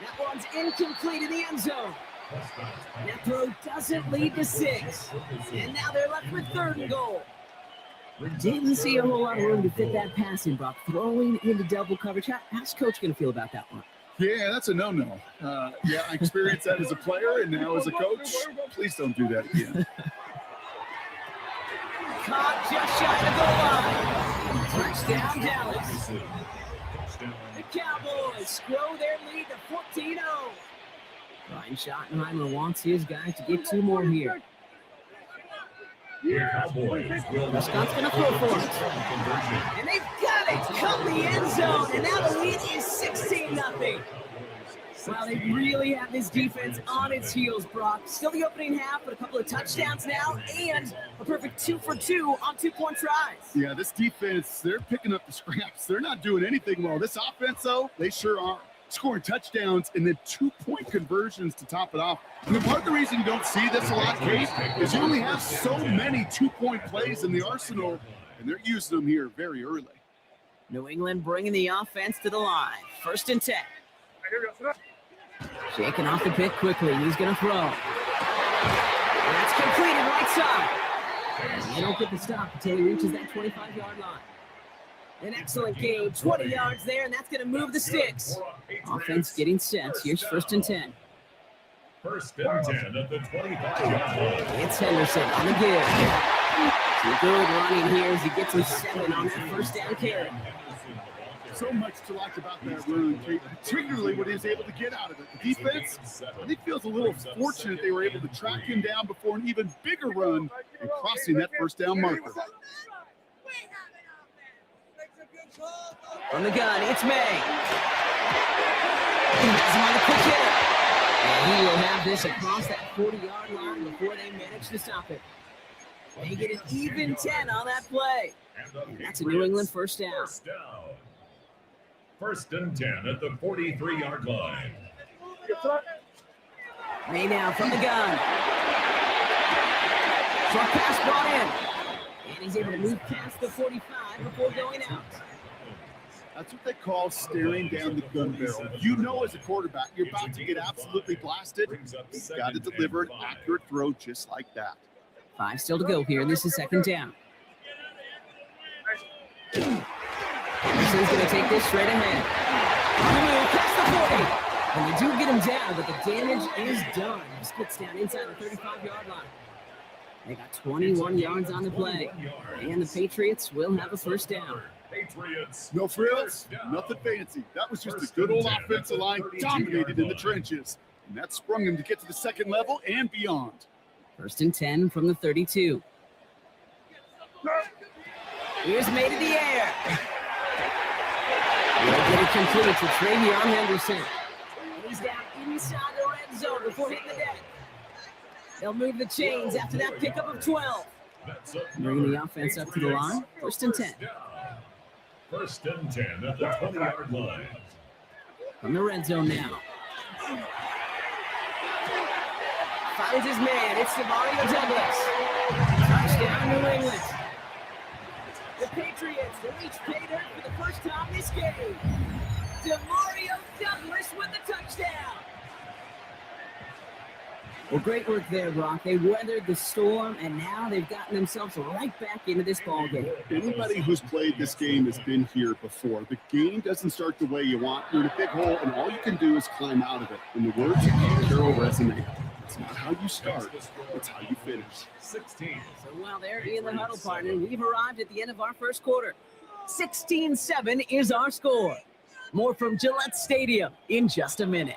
Speaker 3: That one's incomplete in the end zone. That throw doesn't lead to 6. And now they're left with 3rd and goal. Didn't see a whole lot of room to fit that passing, Brock. Throwing into double coverage. How's Coach going to feel about that one?
Speaker 4: Yeah, that's a no-no. Yeah, I experienced that as a player and now as a coach. Please don't do that again.
Speaker 3: Caught just shy of the goal line. Touchdown, Dallas. The Cowboys grow their lead to 14-0. Brian Schottenheimer wants his guys to get 2 more here. Prescott's going to throw for it. And they've got it. Cut the end zone. And now the lead is 16-0. Wow, they really have this defense on its heels, Brock. Still the opening half, but a couple of touchdowns now and a perfect 2 for 2 on 2-point tries.
Speaker 4: Yeah, this defense, they're picking up the scraps. They're not doing anything well. This offense, though, they sure are. Scoring touchdowns and then 2-point conversions to top it off. And part of the reason you don't see this a lot, Kate, is you only have so many 2-point plays in the arsenal, and they're using them here very early.
Speaker 3: New England bringing the offense to the line. 1st and 10. Shaking off the pick quickly. He's going to throw. That's completed right side. They don't get the stop until he reaches that 25-yard line. An excellent game, 20 yards there, and that's going to move the sticks. Offense getting set. Here's 1st and 10.
Speaker 5: 1st and 10 at the 25-yard line.
Speaker 3: It's Henderson on the give. Some good running here as he gets him 7 on that 1st down carry.
Speaker 4: So much to like about that run, Kate, particularly what he was able to get out of it. The defense, I think, feels a little fortunate they were able to track him down before an even bigger run and crossing that 1st down marker.
Speaker 3: From the gun, it's May. He has him on the quick hitter. And he will have this across that 40-yard line before they manage to stop it. They get an even 10 on that play. And that's a New England 1st down.
Speaker 5: 1st and 10 at the 43-yard line.
Speaker 3: May now from the gun. Short pass brought in. And he's able to move past the 45 before going out.
Speaker 4: That's what they call staring down the gun barrel. You know as a quarterback, you're about to get absolutely blasted. You've got to deliver an accurate throw just like that.
Speaker 3: 5 still to go here. This is 2nd down. Henderson's going to take this straight ahead. On the move, past the 40. And they do get him down, but the damage is done. He splits down inside the 35-yard line. They got 21 yards on the play. And the Patriots will have a 1st down.
Speaker 5: Patriots.
Speaker 4: No frills, nothing fancy. That was just a good old offensive line dominated in the trenches. And that sprung him to get to the second level and beyond.
Speaker 3: 1st and 10 from the 32. Here's made in the air. They'll get it complete to Travion Henderson. He's down inside the red zone before hitting the deck. They'll move the chains after that pickup of 12. Bringing the offense up to the line. 1st and 10.
Speaker 5: 1st and 10 at the 20-yard line.
Speaker 3: From the red zone now. Finds his man. It's Mario Douglas. Touchdown, New England. The Patriots will each pay dirt for the first time this game. Mario Douglas with the touchdown. Well, great work there, Brock. They weathered the storm, and now they've gotten themselves right back into this ball game.
Speaker 4: Anybody who's played this game has been here before. The game doesn't start the way you want. You're in a big hole, and all you can do is climb out of it. And the words of Carroll resonate. It's not how you start, it's how you finish.
Speaker 5: 16.
Speaker 3: So while they're in the huddle, partner, we've arrived at the end of our first quarter. 16-7 is our score. More from Gillette Stadium in just a minute.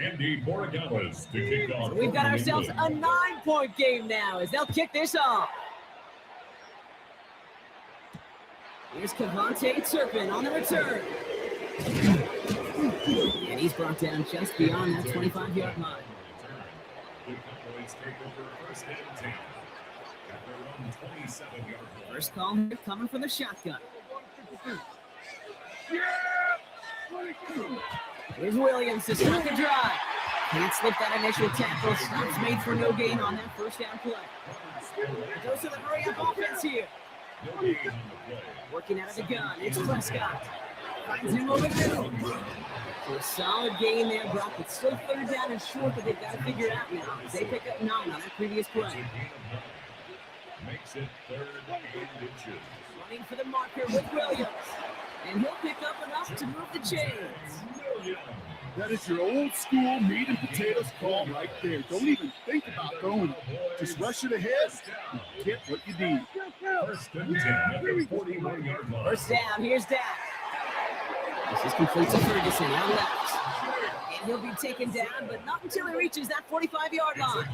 Speaker 5: Andy Borregales to kick off.
Speaker 3: So we've got ourselves a 9-point game now as they'll kick this off. Here's Cavante Turpin on the return. And he's brought down just beyond that 25-yard line.
Speaker 5: The Cowboys take over 1st and 10 at their own 27-yard line.
Speaker 3: First call here coming from the shotgun. Here's Williams to start the drive. Can't slip that initial tackle. Stops made for no gain on that first down play. Goes to the hurry-up offense here. Working out of the gun. It's Prescott. Finds him over the middle. So a solid gain there, Brock. It's still 3rd down and short, but they've got to figure out now. They pick up 9 on that previous play.
Speaker 5: Makes it 3rd and inches.
Speaker 3: Running for the marker with Williams. And he'll pick up enough to move the chains.
Speaker 4: That is your old school meat and potatoes call right there. Don't even think about throwing it. Just rush it ahead and get what you need.
Speaker 5: 1st and 10 at the 41-yard line.
Speaker 3: First down, here's Dak. This is complete to Ferguson out left. And he'll be taken down, but not until he reaches that 45-yard line.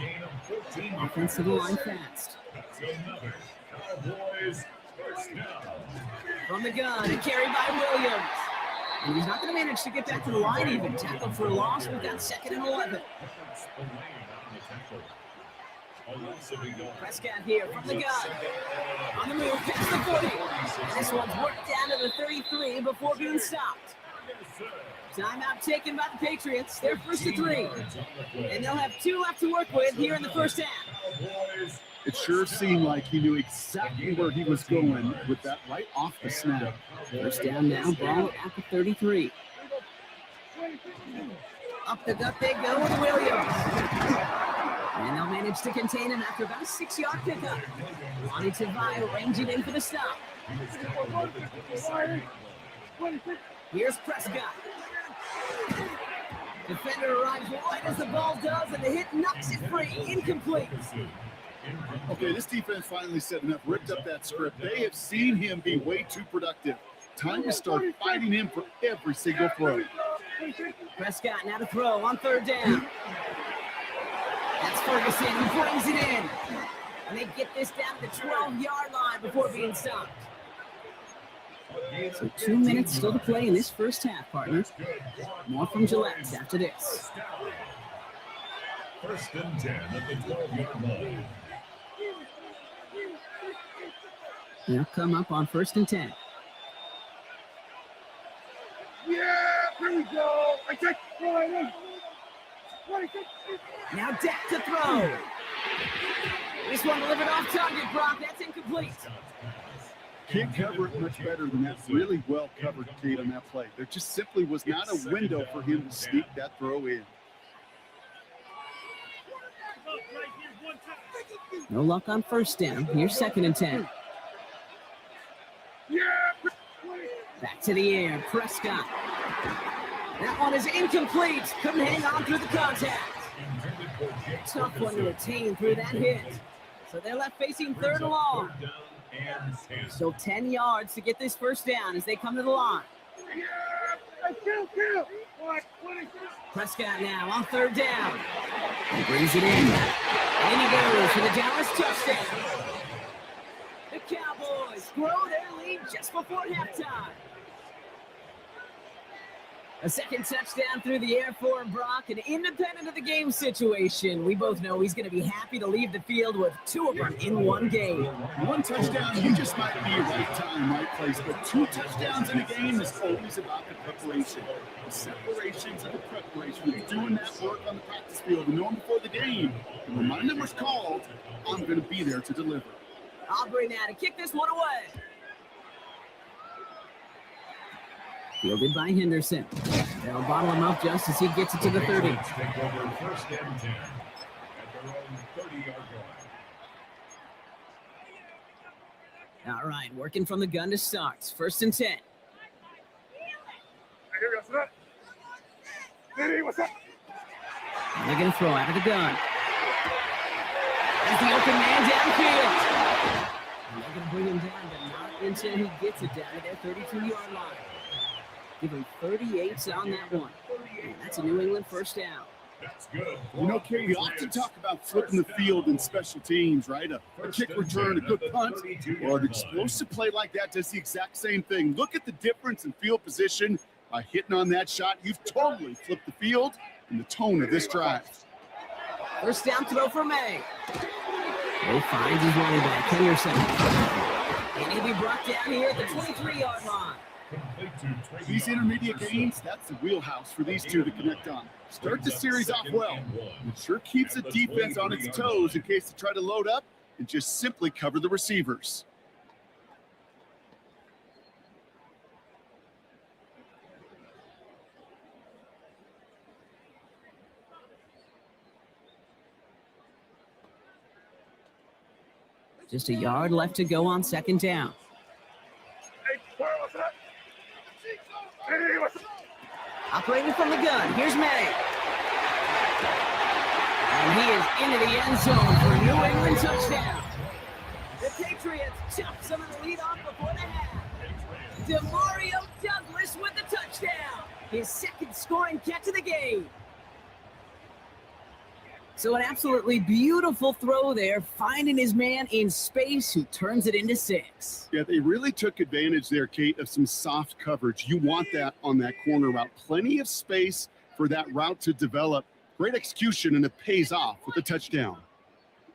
Speaker 3: Offense to the line fast.
Speaker 5: That's another Cowboys first down.
Speaker 3: From the gun, and carried by Williams. And he's not going to manage to get back to the line even. Tackled for a loss with that 2nd and 11. Prescott here from the gun. On the move, past the 40. And this one's worked down to the 33 before being stopped. Timeout taken by the Patriots. They're 1st and 3. And they'll have 2 left to work with here in the first half.
Speaker 4: It sure seemed like he knew exactly where he was going with that right off the snap.
Speaker 3: First down now, ball at the 33. Up the gut they go with Williams. And they'll manage to contain him after about a 6-yard pickup. Lonnie Tavai ranging in for the stop. Here's Prescott. Defender arrives right as the ball does, and the hit knocks it free. Incomplete.
Speaker 4: Okay, this defense finally said enough, ripped up that script. They have seen him be way too productive. Time to start fighting him for every single throw.
Speaker 3: Prescott now to throw on 3rd down. That's Ferguson who brings it in. And they get this down to the 12-yard line before being stopped. So 2 minutes still to play in this first half, partner. More from Gillette after this.
Speaker 5: 1st and 10 at the 12-yard line.
Speaker 3: They'll come up on 1st and 10.
Speaker 2: Yeah, here we go.
Speaker 3: Now Dak to throw. This one delivered off target, Brock. That's incomplete.
Speaker 4: Can't cover it much better than that. Really well covered, Kate, on that play. There just simply was not a window for him to sneak that throw in.
Speaker 3: No luck on 1st down. Here's 2nd and 10. Back to the air, Prescott. That one is incomplete. Couldn't hang on through the contact. Tough one to attain through that hit. So they're left facing third and long. Still 10 yards to get this first down as they come to the line. Prescott now on third down. He brings it in. And he goes for the Dallas touchdown. The Cowboys grow their lead just before halftime. A second touchdown through the air for Brock, and independent of the game situation, we both know he's going to be happy to leave the field with 2 of them in one game.
Speaker 4: One touchdown, you just might be right time, right place, but 2 touchdowns in a game is always about the preparation. The separations and the preparation, doing that work on the practice field, and knowing before the game, when my number's called, I'm going to be there to deliver.
Speaker 3: Aubrey now to kick this one away. Fielded by Henderson. They'll bottle him up just as he gets it to the 30.
Speaker 5: Take over first and 10 at their own 30-yard line.
Speaker 3: All right, working from the gun to start. First and 10. And they're going to throw out of the gun. As the open man downfield. And they're going to bring him down, but not until he gets it down to their 32-yard line. Give him 38 on that one. And that's a New England first down.
Speaker 5: That's good.
Speaker 4: You know, Kate, we often talk about flipping the field in special teams, right? A kick return, a good punt, or an explosive play like that does the exact same thing. Look at the difference in field position by hitting on that shot. You've totally flipped the field and the tone of this drive.
Speaker 3: First down throw for May. He finds his running back, Henderson. And he'll be brought down here at the 23-yard line.
Speaker 4: These intermediate gains, that's the wheelhouse for these two to connect on. Start the series off well. It sure keeps the defense on its toes in case they try to load up and just simply cover the receivers.
Speaker 3: Just a yard left to go on second down. Operating from the gun, here's May. And he is into the end zone for a New England touchdown. The Patriots chop some of the lead off before the half. DeMario Douglas with the touchdown. His second scoring catch of the game. So an absolutely beautiful throw there, finding his man in space who turns it into 6.
Speaker 4: Yeah, they really took advantage there, Kate, of some soft coverage. You want that on that corner route. Plenty of space for that route to develop. Great execution, and it pays off with a touchdown.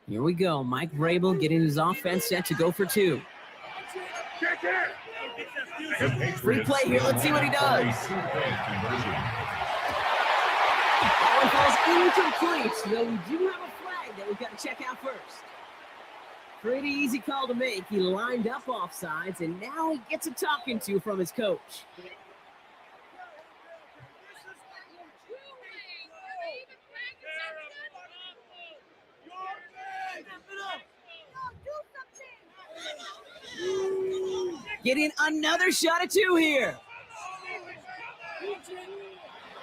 Speaker 3: Here we go. Mike Vrabel getting his offense set to go for 2. Free play here. Let's see what he does. That one falls incomplete, though we do have a flag that we've got to check out first. Pretty easy call to make. He lined up offsides, and now he gets a talking to from his coach. Getting another shot at 2 here.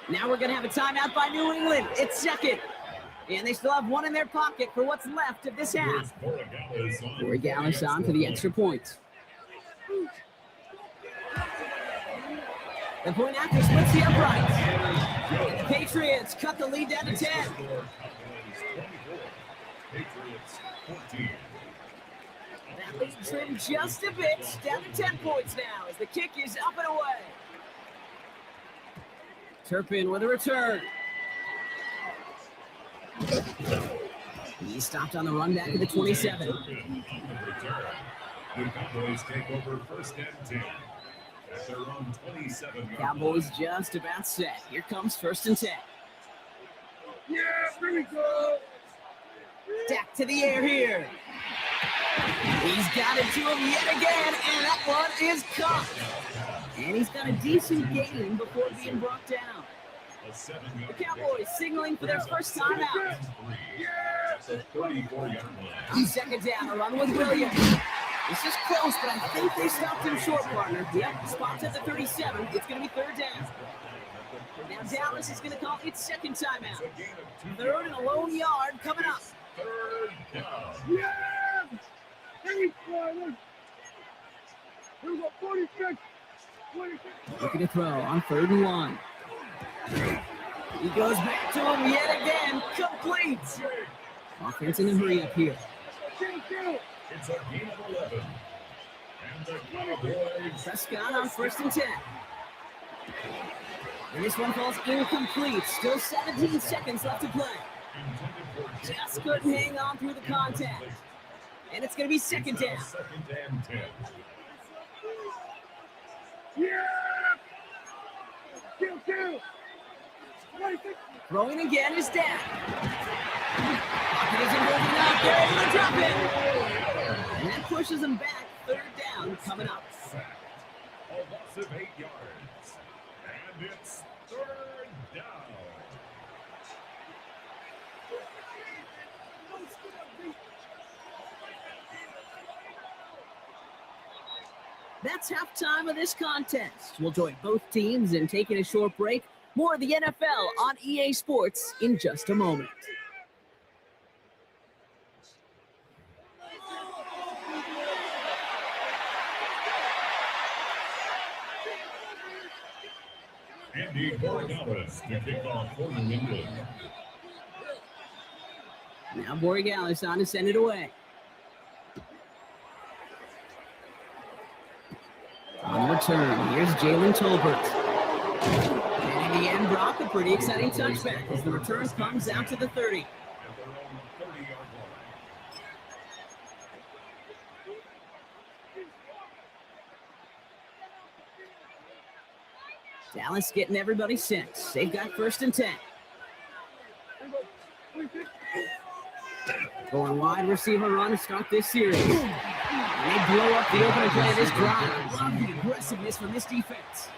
Speaker 3: Now we're going to have a timeout by New England. It's second. And they still have one in their pocket for what's left of this half. Corey Gallis on for the extra point. The point after splits the uprights. The Patriots cut the lead down to 10. That lead trimmed just a bit, down to 10 points now as the kick is up and away. Turpin with a return. He stopped on the run back at the 27.
Speaker 5: The Cowboys take over first and 10 at their own 27.
Speaker 3: Cowboys just about set. Here comes first and 10.
Speaker 2: Yeah, here we go.
Speaker 3: Back to the air here. He's got it to him yet again, and that one is caught. And he's got a decent gain before being brought down. The Cowboys signaling for their first time out. On second down, a run with Williams. This is close, but I think they stopped him short, partner. Yep, spots at the 37. It's going to be third down. Now Dallas is going to call its second timeout. Third and a lone yard coming up.
Speaker 5: Third down.
Speaker 3: Looking to throw on 3rd and 1. He goes back to him yet again. Complete. Offense in a hurry up here.
Speaker 5: It's a gain of 11. And the Cowboys.
Speaker 3: Prescott on 1st and 10. And this one falls incomplete. Still 17 seconds left to play. Just couldn't hang on through the contact. And it's going to be 2nd down.
Speaker 5: 2nd and 10.
Speaker 3: Throwing again is down. Pocket isn't moving up. They're able to drop it. And that pushes them back. 3rd down coming up.
Speaker 5: A loss of 8 yards. And it's 3rd down.
Speaker 3: That's halftime of this contest. We'll join both teams in taking a short break. More of the NFL on EA Sports in just a moment.
Speaker 5: Andy Borregales to kick off for New England.
Speaker 3: Now Borregales on to send it away. On return, here's Jalen Tolbert. And in the end, Brock, a pretty exciting touchback as the return comes out to the 30.
Speaker 5: At their own 30-yard line.
Speaker 3: Dallas getting everybody set. They've got 1st and 10. Going wide receiver run to start this series. And they blow up the opening play of this drive. Love the aggressiveness from this defense.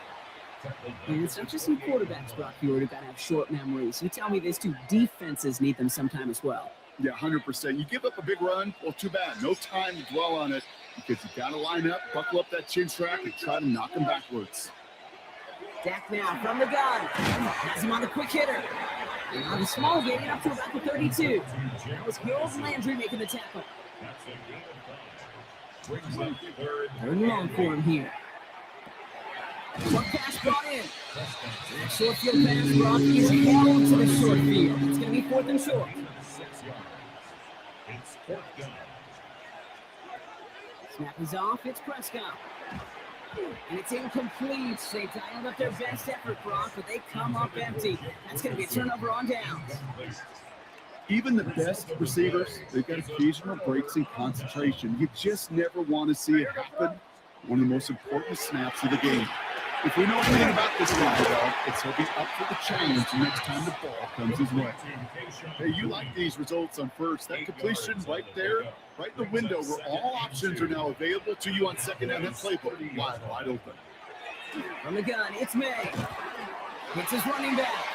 Speaker 3: And it's not just some quarterbacks, Brock, who've got to have short memories. You tell me these two defenses need them sometime as well.
Speaker 4: Yeah, 100%. You give up a big run, well, too bad. No time to dwell on it because you got to line up, buckle up that chin strap, and try to knock them backwards.
Speaker 3: Dak now from the gun. Has him on the quick hitter. And on the small gain up to about the 32. That was Harold Landry making the tackle. Third and long for him here. Short pass brought in. That short field pass brought is held to the short field. It's going to be 4th and short.
Speaker 5: It's 4th down.
Speaker 3: Snap is off. It's Prescott. And it's incomplete. They dialed up their best effort, Brock, but they come up empty. That's going to be a turnover on downs.
Speaker 4: Even the best receivers, they've got occasional breaks in concentration. You just never want to see it happen. One of the most important snaps of the game. If we know anything about this guy, though, it's he'll be up for the challenge next time the ball comes his way. Hey, you like these results on first. That completion right there, right in the window where all options are now available to you on 2nd down. That playbook wide open.
Speaker 3: From the gun, it's May. Hits his running back.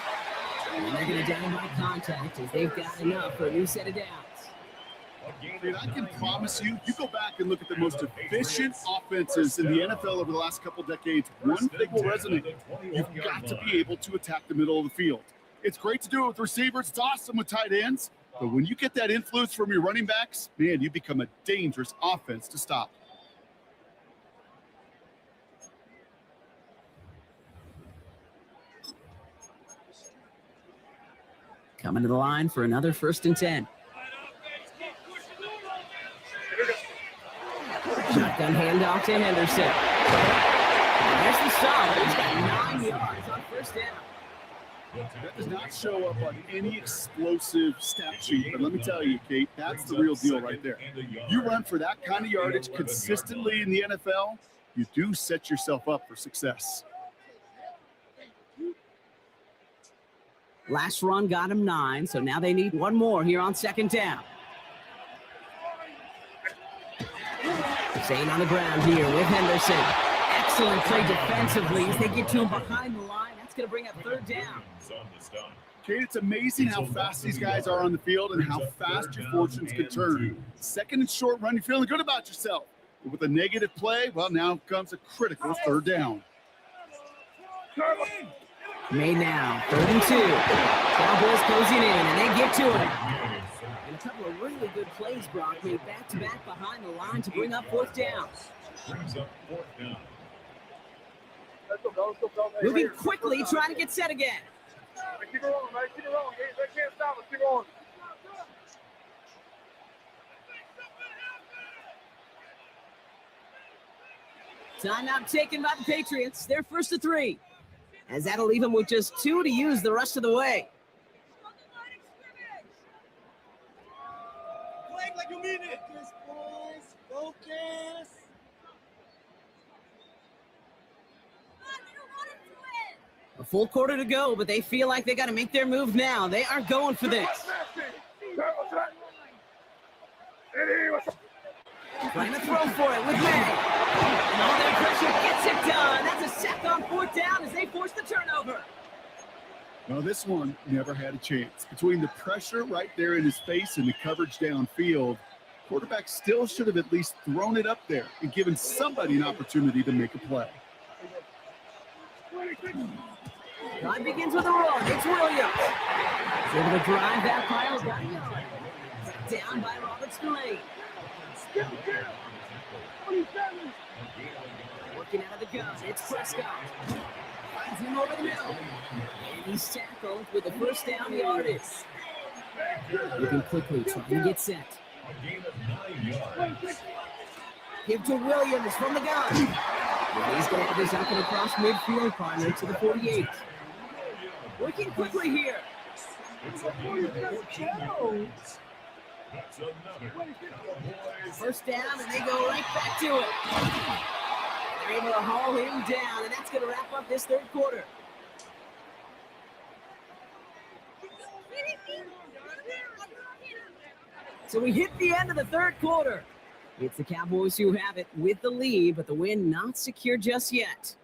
Speaker 3: And they're going to down by contact as they've got enough for a new set of downs.
Speaker 4: Dude, I can promise you, you go back and look at the most efficient offenses in the NFL over the last couple decades, one thing will resonate. You've got to be able to attack the middle of the field. It's great to do it with receivers. It's awesome with tight ends. But when you get that influence from your running backs, man, you become a dangerous offense to stop.
Speaker 3: Coming to the line for another 1st and 10. Shotgun handoff to Henderson. And there's the stop. He's got 9 yards on 1st down.
Speaker 4: That does not show up on any explosive stat sheet, but let me tell you, Kate, that's the real deal right there. You run for that kind of yardage consistently in the NFL, you do set yourself up for success.
Speaker 3: Last run got him 9, so now they need one more here on 2nd down. Staying on the ground here with Henderson. Excellent play defensively as they get to him behind the line. That's going to bring up 3rd down.
Speaker 4: Kate, it's amazing how fast these guys are on the field and how fast your fortunes can turn. 2nd and short run, you're feeling good about yourself. But with a negative play, well, now comes a critical 3rd down.
Speaker 3: May now, 3rd and 2. Cowboys closing in, and they get to him. And couple of really good plays, Brock, made back-to-back behind the line to bring up fourth down.
Speaker 5: Brings up fourth down.
Speaker 3: Moving quickly, trying to get set again.
Speaker 2: Keep it rolling, man. Keep it rolling. They can't stop us. Keep rolling.
Speaker 3: Timeout taken by the Patriots. They're first to 3. As that'll leave them with just 2 to use the rest of the way.
Speaker 2: Play like you mean it. Focus, boys. Focus.
Speaker 3: A full quarter to go, but they feel like they got to make their move now. They are going for this. Trying to throw for it with May. And all that pressure gets it done. That's a sack on fourth down as they force the turnover.
Speaker 4: Now this one never had a chance. Between the pressure right there in his face and the coverage downfield, quarterback still should have at least thrown it up there and given somebody an opportunity to make a play.
Speaker 3: Drive begins with a run. It's Williams. He's able to drive that pile down. Down by Robert Spillane. Working out of the gun. It's Prescott. Finds him over the middle. And he's tackled with the first down yardage. Moving quickly, trying to get set. Give to Williams from the gun. And he's going to have this up and across midfield, primary to the 48. Working quickly here. First down, and they go right back to it. They're able to haul him down, and that's going to wrap up this third quarter. So we hit the end of the third quarter. It's the Cowboys who have it with the lead, but the win not secure just yet.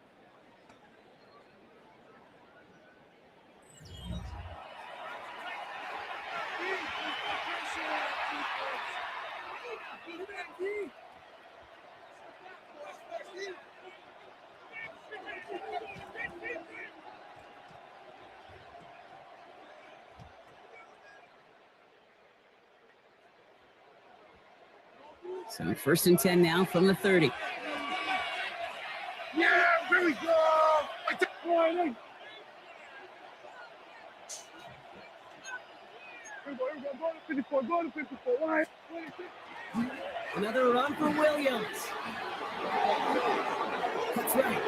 Speaker 3: So first and 10 now from the 30.
Speaker 2: Yeah, here we go. Go to 54. Go to 54.
Speaker 3: Another run for Williams. That's right.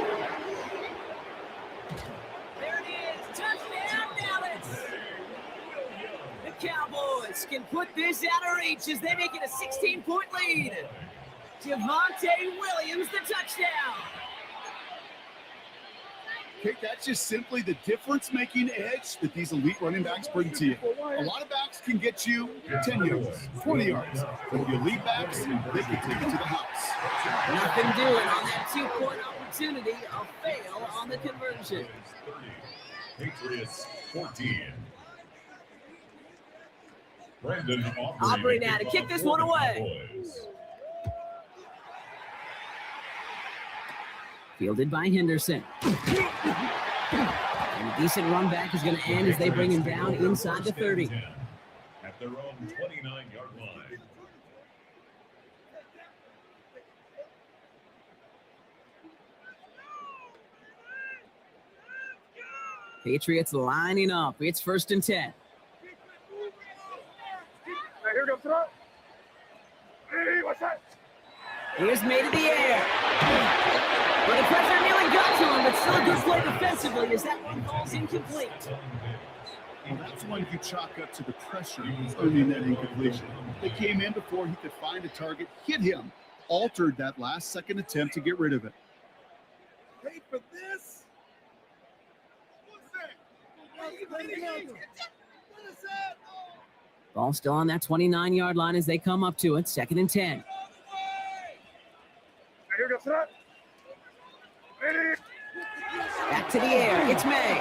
Speaker 3: There it is. Touchdown, Dallas. The Cowboys can put this out of reach as they make it a 16-point lead. Javonte Williams, the touchdown.
Speaker 4: Okay, that's just simply the difference-making edge that these elite running backs bring to you. A lot of backs can get you 10 yards, 20 yards. But the elite backs, they can take it to the house.
Speaker 3: Nothing doing on that 2-point opportunity. A fail on the conversion.
Speaker 5: Patriots 14. Brandon
Speaker 3: Aubrey now to kick this one away. Fielded by Henderson. And a decent run back is going to end as they bring him down inside the 30.
Speaker 5: At their own 29-yard line.
Speaker 3: Patriots lining up. It's first and 10.
Speaker 2: Here goes throw. Hey, what's that?
Speaker 3: Here's made in the air. Well, the pressure nearly got to him, but still a good play defensively as that one falls incomplete.
Speaker 4: Well, that's one you chalk up to the pressure earning that incompletion. They came in before he could find a target, hit him, altered that last-second attempt to get rid of it.
Speaker 2: Pay for this? What's that?
Speaker 3: Ball still on that 29-yard line as they come up to it. Second and 10.
Speaker 2: Here goes throw.
Speaker 3: Back to the air. It's May.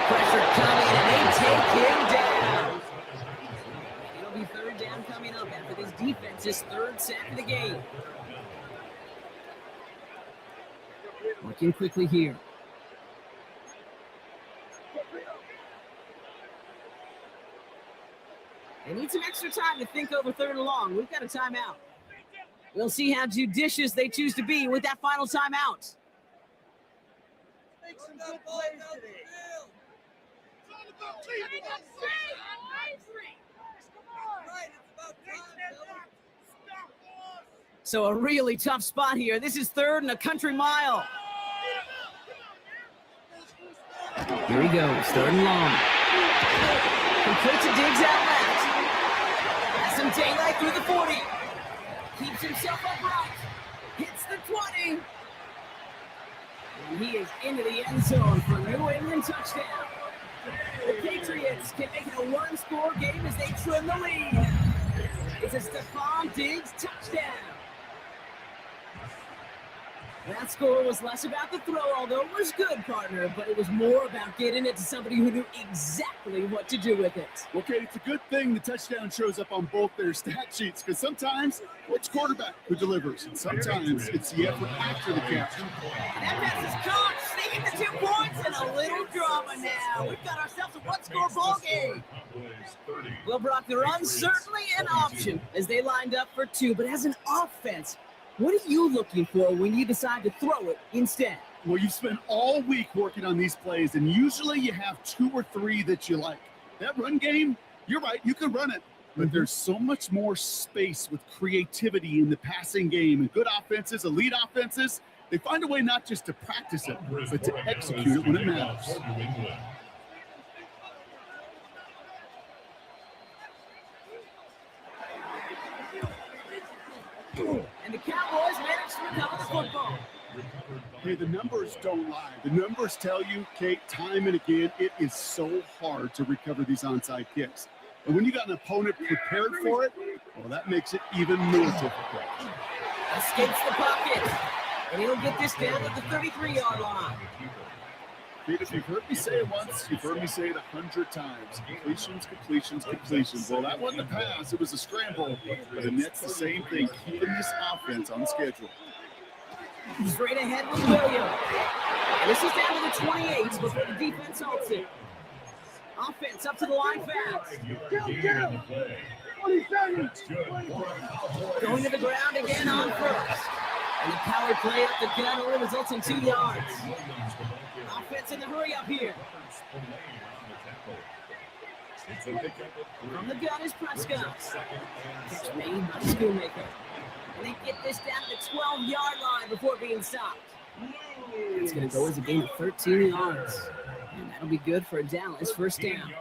Speaker 3: Pressure coming, and they take him down. It'll be third down coming up after this defense's third sack of the game. Working quickly here. need some extra time to think over 3rd and long. We've got a timeout. We'll see how judicious they choose to be with that final timeout.
Speaker 2: Make some good plays today.
Speaker 3: So a really tough spot here. This is 3rd and a country mile. Here he goes, 3rd and long. Complete to Diggs out left. Has some daylight through the 40. Keeps himself upright. Hits the 20. And he is into the end zone for a New England touchdown. The Patriots can make it a one-score game as they trim the lead. It's a Stephon Diggs touchdown. That score was less about the throw, although it was good, partner, but it was more about getting it to somebody who knew exactly what to do with it.
Speaker 4: Okay, it's a good thing the touchdown shows up on both their stat sheets, because sometimes it's quarterback who delivers, and sometimes it's the effort after the catch.
Speaker 3: That pass is caught, sneaking the 2 points, and a little drama now. We've got ourselves a one-score ball game. Well, Brock, they're uncertainly an option as they lined up for 2, but as an offense, what are you looking for when you decide to throw it instead?
Speaker 4: Well, you've spent all week working on these plays, and usually you have 2 or 3 that you like. That run game, you're right, you can run it, but there's so much more space with creativity in the passing game. And good offenses, elite offenses, they find a way not just to practice it, but to execute it when it matters.
Speaker 3: And the Cowboys managed to recover the football.
Speaker 4: Hey, the numbers don't lie. The numbers tell you, Kate, time and again, it is so hard to recover these onside kicks. And when you got an opponent prepared for it, well, that makes it even more difficult.
Speaker 3: Escapes the pocket, and he'll get this down at the 33-yard line.
Speaker 4: Kate, if you've heard me say it once, you've heard me say it 100 times. Completions, completions, completions. Well, that wasn't a pass. It was a scramble. But the Nets, the same thing, keeping this offense on the schedule.
Speaker 3: Straight ahead with Williams. This is down to the 28 before the defense halts it. Offense up to the line fast. Going to the ground again on first. And the power play up the gun only results in 2 yards. Offense in the hurry up here. From the gun is Prescott. Catch made by Schoonmaker. And they get this down to the 12-yard line before being stopped. It's going to go as a gain of 13 yards. And that'll be good for a Dallas first down.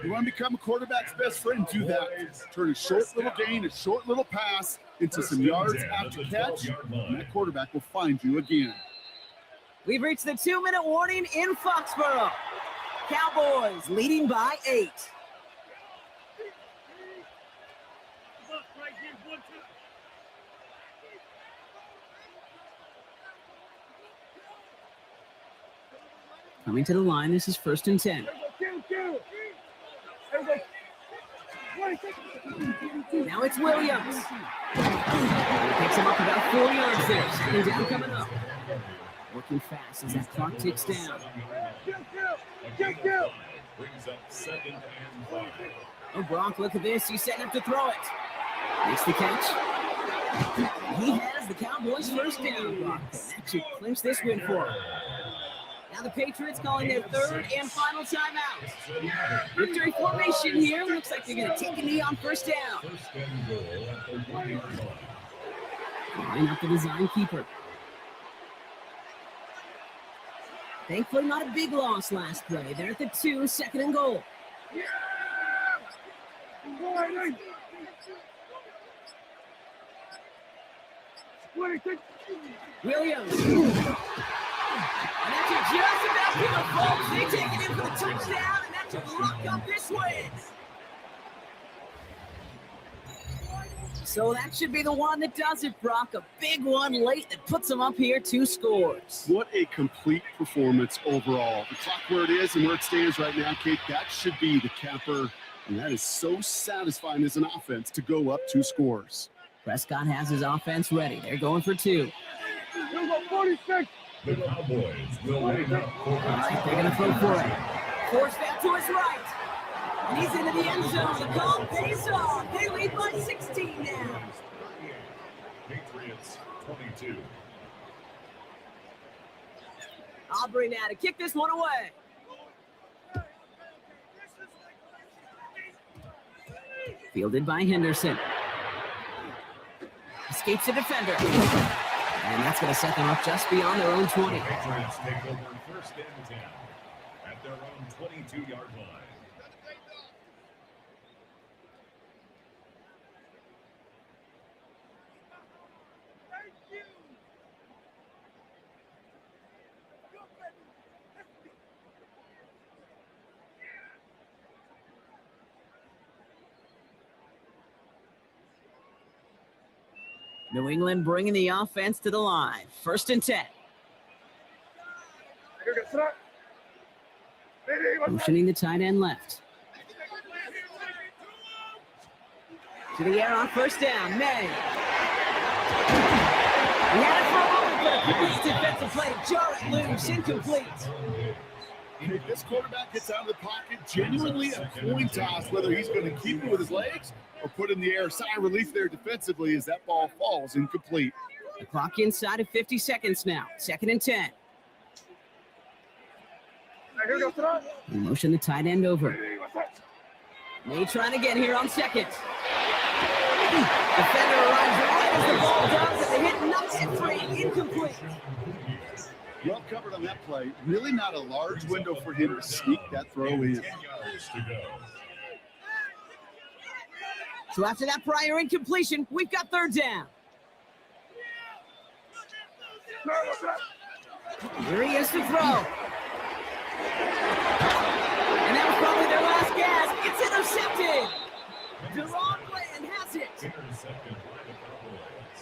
Speaker 4: You want to become a quarterback's best friend, do that. Turn a short little gain, a short little pass into some yards after catch, and that quarterback will find you again.
Speaker 3: We've reached the 2-minute warning in Foxborough. Cowboys leading by 8. Coming to the line, this is 1st and 10. Now it's Williams. He picks him up about 4 yards there. Second down coming up. Working fast as that clock ticks down. Oh, Brock, look at this. He's setting up to throw it. Makes the catch. He has the Cowboys first down, Brock. That should clinch this win for him. Now the Patriots calling their 3rd and final timeout. Victory formation here. Looks like they're going to take a knee on first down. Line up the design keeper. Thankfully, not a big loss last play. They're at the 2, 2nd and goal. Williams. And that's just about here, folks. They take it in for the touchdown, and that should lock up this win. So that should be the one that does it, Brock. A big one late that puts them up here 2 scores.
Speaker 4: What a complete performance overall. The clock where it is and where it stands right now, Kate, that should be the capper. And that is so satisfying as an offense to go up 2 scores.
Speaker 3: Prescott has his offense ready. They're going for 2.
Speaker 5: The Cowboys will line up for
Speaker 3: All right, they're going to throw for it. Force that to his right. And he's into the end zone. The call pays off. They lead by 16 now.
Speaker 5: Patriots 22.
Speaker 3: Aubrey now to kick this one away. Fielded by Henderson. Escapes the defender. And that's going to set them up just beyond their own 20.
Speaker 5: Patriots take over first and 10 at their own 22-yard line.
Speaker 3: New England bringing the offense to the line. First and 10. Motioning the tight end left. To the air on first down. May. He had it for a moment, but a great defensive play to jar it loose. Incomplete.
Speaker 4: If this quarterback gets out of the pocket, genuinely a coin toss whether he's going to keep it with his legs or put in the air. Sigh of relief there defensively as that ball falls incomplete.
Speaker 3: The clock inside of 50 seconds now. Second and 10. We motion the tight end over. May trying to get here on second. Defender arrives right as the ball does, and the hit knocks it free. Incomplete.
Speaker 4: Well covered on that play. Really not a large window for him to sneak that throw in.
Speaker 3: So after that prior incompletion, we've got third down. Here he is to throw. And that was probably their last gasp. It's intercepted. Deron Bland has it.
Speaker 5: Intercepted by the Cowboys.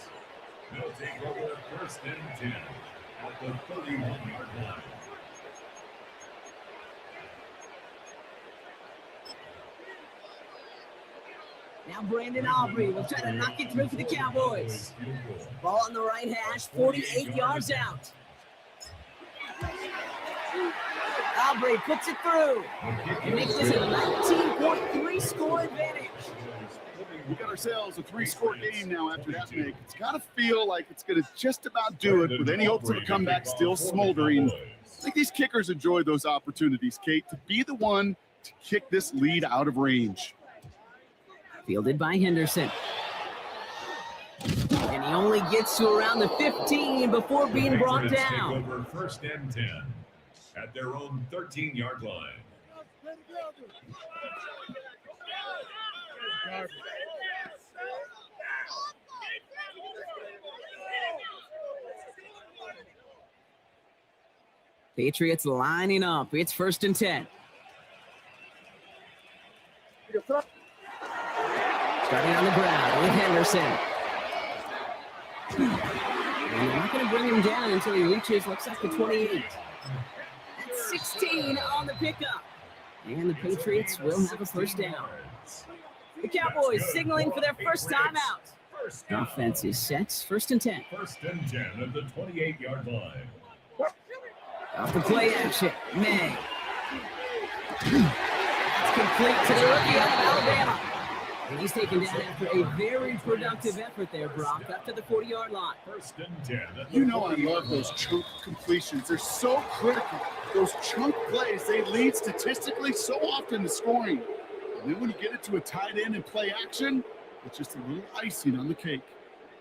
Speaker 5: They'll take over first and 10 at the 31-yard line.
Speaker 3: Now Brandon Aubrey will try to knock it through for the Cowboys. Ball on the right hash, 48 yards out. Aubrey puts it through and makes this a 19.3 score advantage.
Speaker 4: We got ourselves a 3-score game now after that make. It's got to feel like it's going to just about do it with any hopes of a comeback still smoldering. I think these kickers enjoy those opportunities, Kate, to be the one to kick this lead out of range.
Speaker 3: Fielded by Henderson. And he only gets to around the 15 before being brought down.
Speaker 5: Take over first and 10 at their own 13-yard line.
Speaker 3: Patriots lining up. It's first and 10. Starting on the ground with Henderson. And they're not going to bring him down until he reaches, looks like the 28. That's 16 on the pickup. And the Patriots will have a first down. The Cowboys signaling for their first timeout. Offense is set. First and 10.
Speaker 5: First and 10 at the 28-yard line.
Speaker 3: Off the play action. May. It's complete to the rookie out of Alabama. And he's taken down after a very productive effort there, Brock, up to the 40-yard line.
Speaker 5: First and 10.
Speaker 4: You know I love those chunk completions. They're so critical. Those chunk plays, they lead statistically so often to scoring. And then when you get it to a tight end and play action, it's just a little icing on the cake.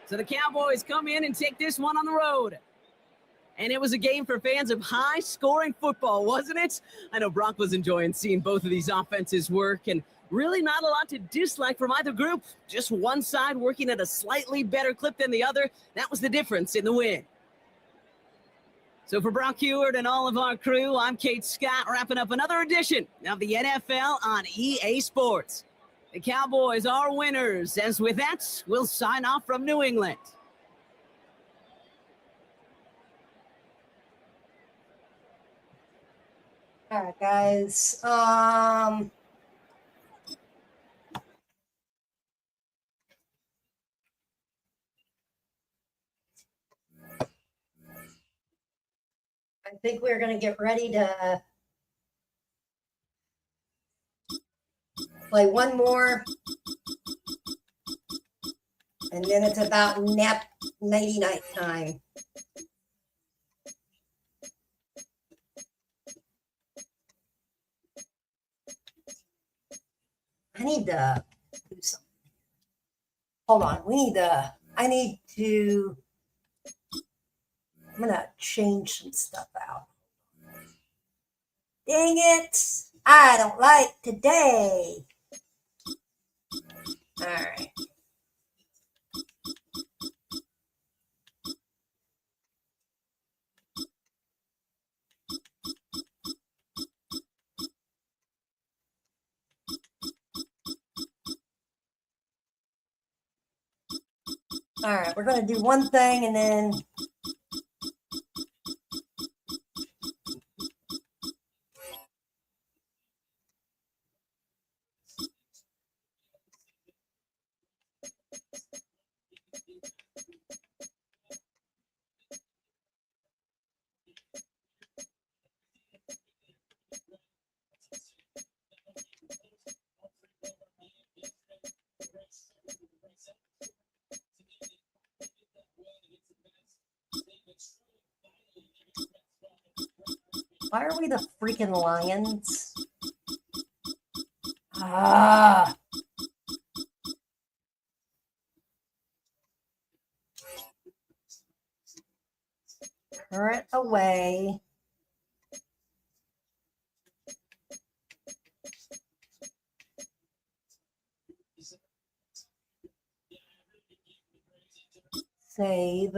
Speaker 3: So the Cowboys come in and take this one on the road. And it was a game for fans of high-scoring football, wasn't it? I know Brock was enjoying seeing both of these offenses work, and really not a lot to dislike from either group. Just one side working at a slightly better clip than the other. That was the difference in the win. So for Brock Heward and all of our crew, I'm Kate Scott, wrapping up another edition of the NFL on EA Sports. The Cowboys are winners, as with that, we'll sign off from New England.
Speaker 1: All right, guys. I think we're going to get ready to play one more. And then it's about nighty night time. I need to do something. Hold on. I'm going to change some stuff out. Dang it. I don't like today. All right. All right, we're going to do one thing and then why are we the freaking Lions? Ah. Current away. Save.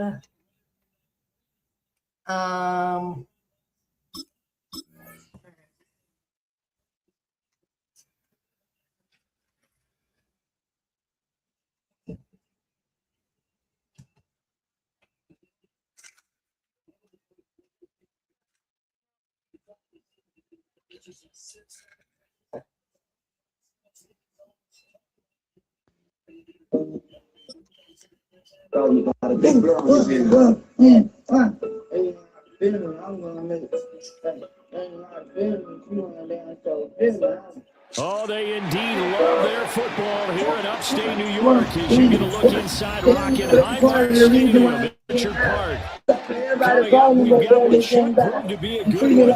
Speaker 7: Oh, they indeed love their football here in upstate New York. As you get a look inside Rocket Highmark Stadium at Richard Park. Coming up, we've got what should prove to be a good one.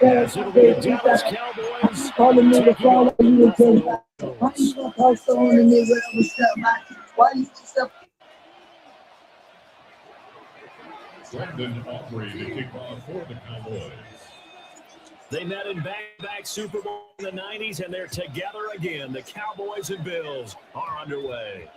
Speaker 7: As it'll be the Dallas Cowboys taking on the Buffalo Bills.
Speaker 5: Brandon Aubrey to kick off for the Cowboys.
Speaker 7: They met in back-to-back Super Bowl in the 90s, and they're together again. The Cowboys and Bills are underway.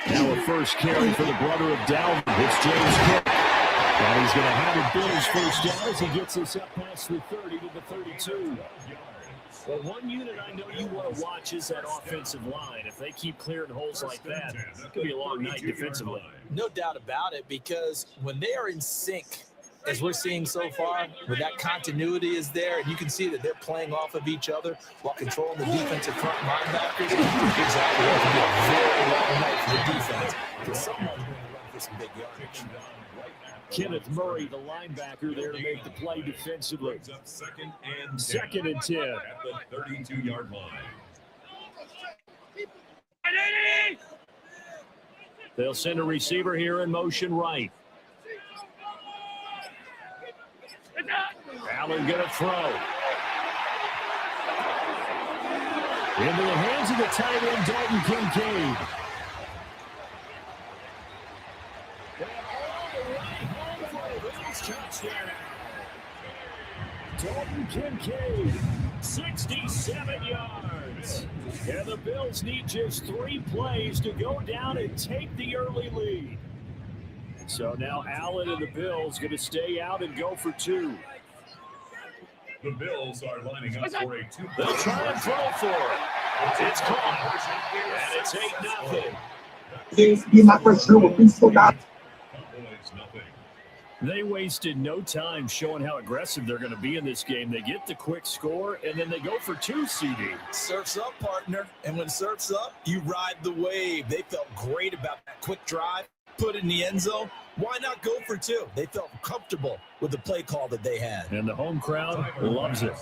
Speaker 7: Now a first carry for the brother of Dalvin. It's James Cook. And he's going to have a Bills first down as he gets this up past the 30 to the 32. Well, one unit I know you want to watch is that offensive line. If they keep clearing holes like that, it could be a long night defensively.
Speaker 12: No doubt about it, because when they are in sync, as we're seeing so far, when that continuity is there, and you can see that they're playing off of each other while controlling the defensive front linebackers, exactly what can be a very long night for the defense. Because someone's going to run for some big yardage.
Speaker 7: Kenneth Murray, the linebacker, there to make the play defensively. Second and 10.
Speaker 5: At the 32-yard line.
Speaker 7: They'll send a receiver here in motion right. Allen going to throw. Into the hands of the tight end, Dalton Kincaid. Dalton Kincaid, 67 yards. And the Bills need just 3 plays to go down and take the early lead. So now Allen and the Bills going to stay out and go for 2.
Speaker 5: The Bills are lining up for a 2-point.
Speaker 7: They'll try and throw for it. It's caught. And it's 8-0. They wasted no time showing how aggressive they're going to be in this game. They get the quick score, and then they go for 2, CD.
Speaker 12: Surf's up, partner. And when surf's up, you ride the wave. They felt great about that quick drive, put it in the end zone. Why not go for 2? They felt comfortable with the play call that they had.
Speaker 7: And the home crowd loves it.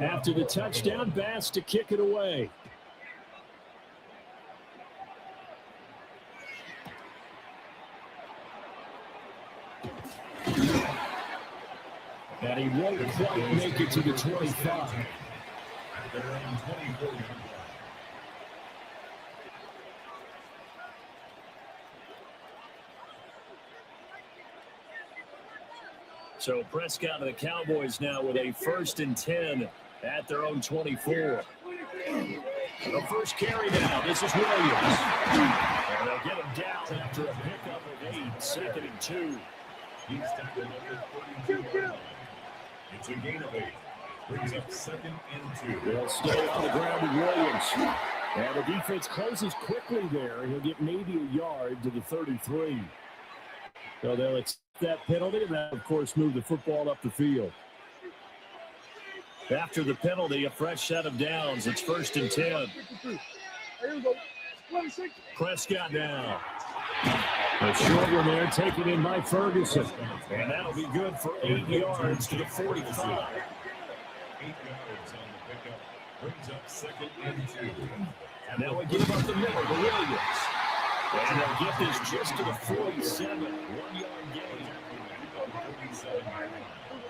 Speaker 7: After the touchdown, Bass to kick it away. And he won't quite make it to the 25. So Prescott and the Cowboys now with a 1st and 10 at their own 24. The first carry now. This is Williams. And they'll get him down after a pickup of 8, 2nd and 2.
Speaker 5: He's tackled number 32. It's a gain of 8. Brings up 2nd and 2.
Speaker 7: They'll stay on the ground with Williams. And the defense closes quickly there. He'll get maybe a yard to the 33. So they'll accept that penalty, and that, of course, move the football up the field. After the penalty, a fresh set of downs. It's 1st and 10. Prescott now. A short one there, taken in by Ferguson. And that'll be good for 8 yards to the 45.
Speaker 5: 8 yards on the pickup. Brings up 2nd and 2.
Speaker 7: And now we give up the middle to Williams. And they'll get this just to the 47. 1-yard gain.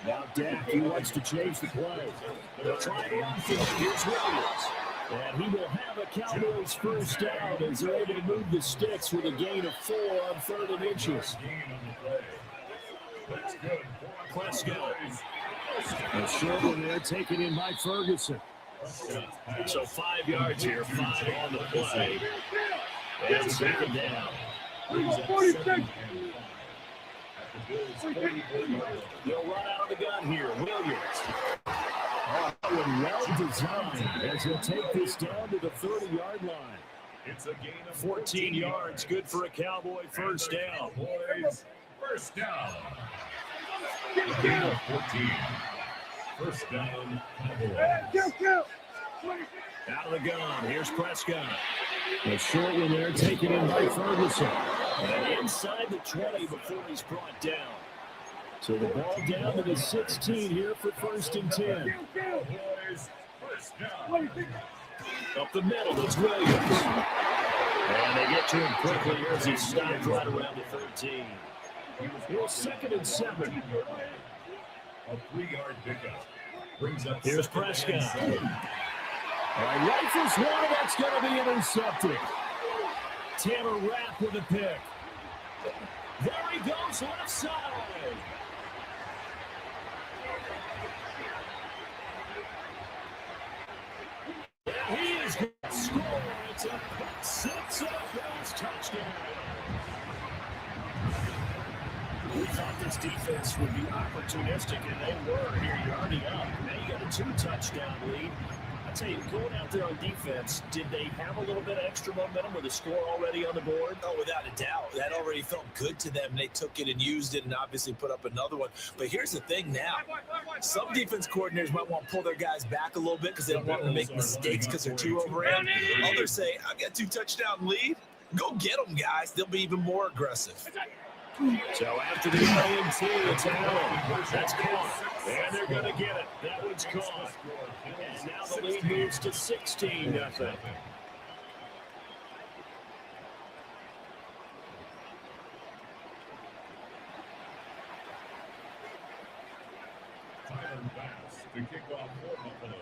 Speaker 7: Now Dak, he wants to change the play. They'll try it downfield. Here's Williams. And he will have a Cowboys first down as they're able to move the sticks with a gain of 4 on 3rd and inches.
Speaker 5: That's good.
Speaker 7: Prescott. A short one there taken in by Ferguson. So 5 yards here, 5 on the play. And 2nd down. They'll run out of the gun here. Williams. Well designed as he'll take this down to the 30-yard line.
Speaker 5: It's a gain of
Speaker 7: 14 yards, good for a Cowboy first down.
Speaker 5: Cowboys first down. Gain of 14. First down, Cowboys.
Speaker 7: Out of the gun, here's Prescott. A short one there, taken in by Ferguson. And inside the 20 before he's brought down. So the ball down to the 16 here for 1st and 10. Up the middle, it's Williams. And they get to him quickly here as he stopped right around the 13. Here's 2nd and 7.
Speaker 5: A 3-yard pickup. Brings up
Speaker 7: here's Prescott. Rifles one, that's going to be intercepted. Taylor Rapp with a pick. There he goes, left side. He is going to score. It's a pick 6 and a touchdown. We thought this defense would be opportunistic, and they were. Here, you're already up. Now you got a 2-touchdown lead. I'll tell you, going out there on defense, did they have a little bit of extra momentum with the score already on the board?
Speaker 12: Oh, without a doubt. That already felt good to them. They took it and used it and obviously put up another one. But here's the thing now. Some defense coordinators might want to pull their guys back a little bit because they don't want them to make mistakes because they're too overran. Others say, I've got 2-touchdown lead. Go get them, guys. They'll be even more aggressive.
Speaker 7: So after the INT, it's Allen. That's caught. And they're going to get it. That one's caught. And now the lead moves to 16-0.
Speaker 5: Tyler Bass to kick off for Buffalo.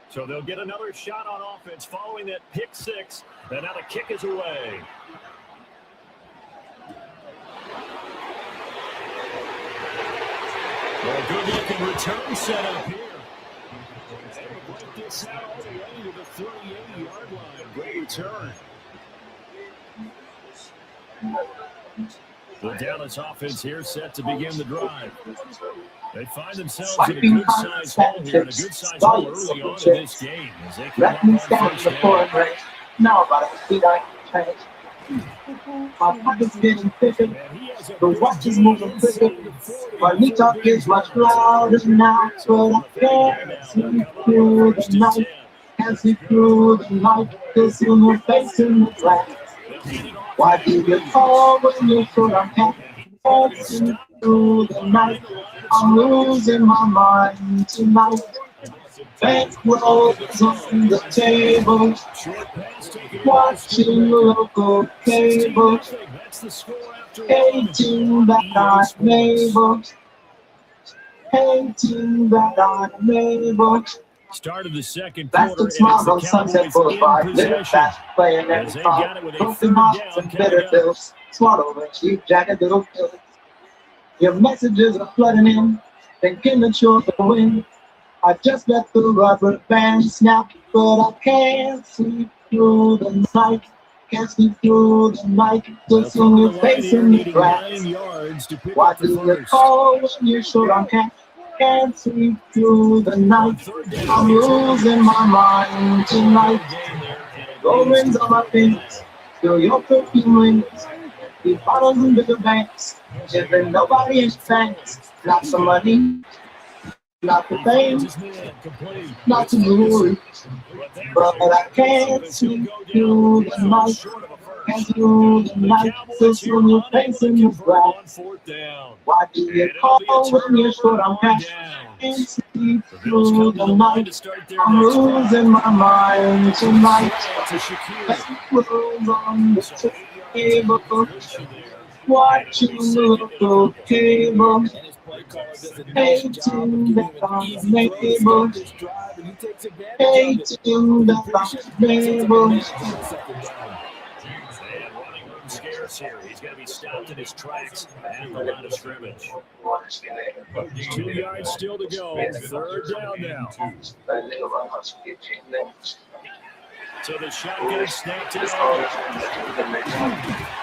Speaker 7: So they'll get another shot on offense following that pick 6. And now the kick is away. Well, good-looking return setup here. They will break this out all the way to the 38-yard line. Great return. The Dallas offense here set to begin the drive. They find themselves in a good-sized hole here, and a good-sized hole early on in this game as they come up on first down.
Speaker 14: Now about a speed I can change. My pocket's getting thicker. The watch is moving quicker. My knee talk is much louder now, but I can't see through the night. Can't see through the night. Still see your face in the glass. Why do you call when you're sure I can't see through the night? I'm losing my mind tonight. Bankrolls on the table, watching local cable, 18 that I'm able, 18 that I'm able.
Speaker 7: Start of the second
Speaker 14: That's
Speaker 7: quarter,
Speaker 14: the smile on Sunset Boulevard, living fast, playing every ball, broken hearts and bitter bills, swallow a cheap jacket, little pills. Your messages are flooding in, thinking that you're the win. I just let the rubber band snap, but I can't sleep through the night. Can't sleep through the night. Just in your face in the glass. Why do you call when you're sure I can't sleep through the night? I'm losing my mind tonight. Gold rings on my fingers, still your perfume rings. Keep bottles in bigger banks, giving nobody any thanks. Not some money. Not the fame, not the glory, but I can't see through the night. Can't see through the night, still see your face in the grass. Why do you call when you're short on cash? Can't see through the night. I'm losing my mind tonight. Bankrolls on the table, watching local cable. 18 that I'm able, 18 that I'm able.
Speaker 7: Scarce here. He's going to be stopped in his tracks at the line of scrimmage. 2 yards still to go. Third down now. So the shotgun snap to the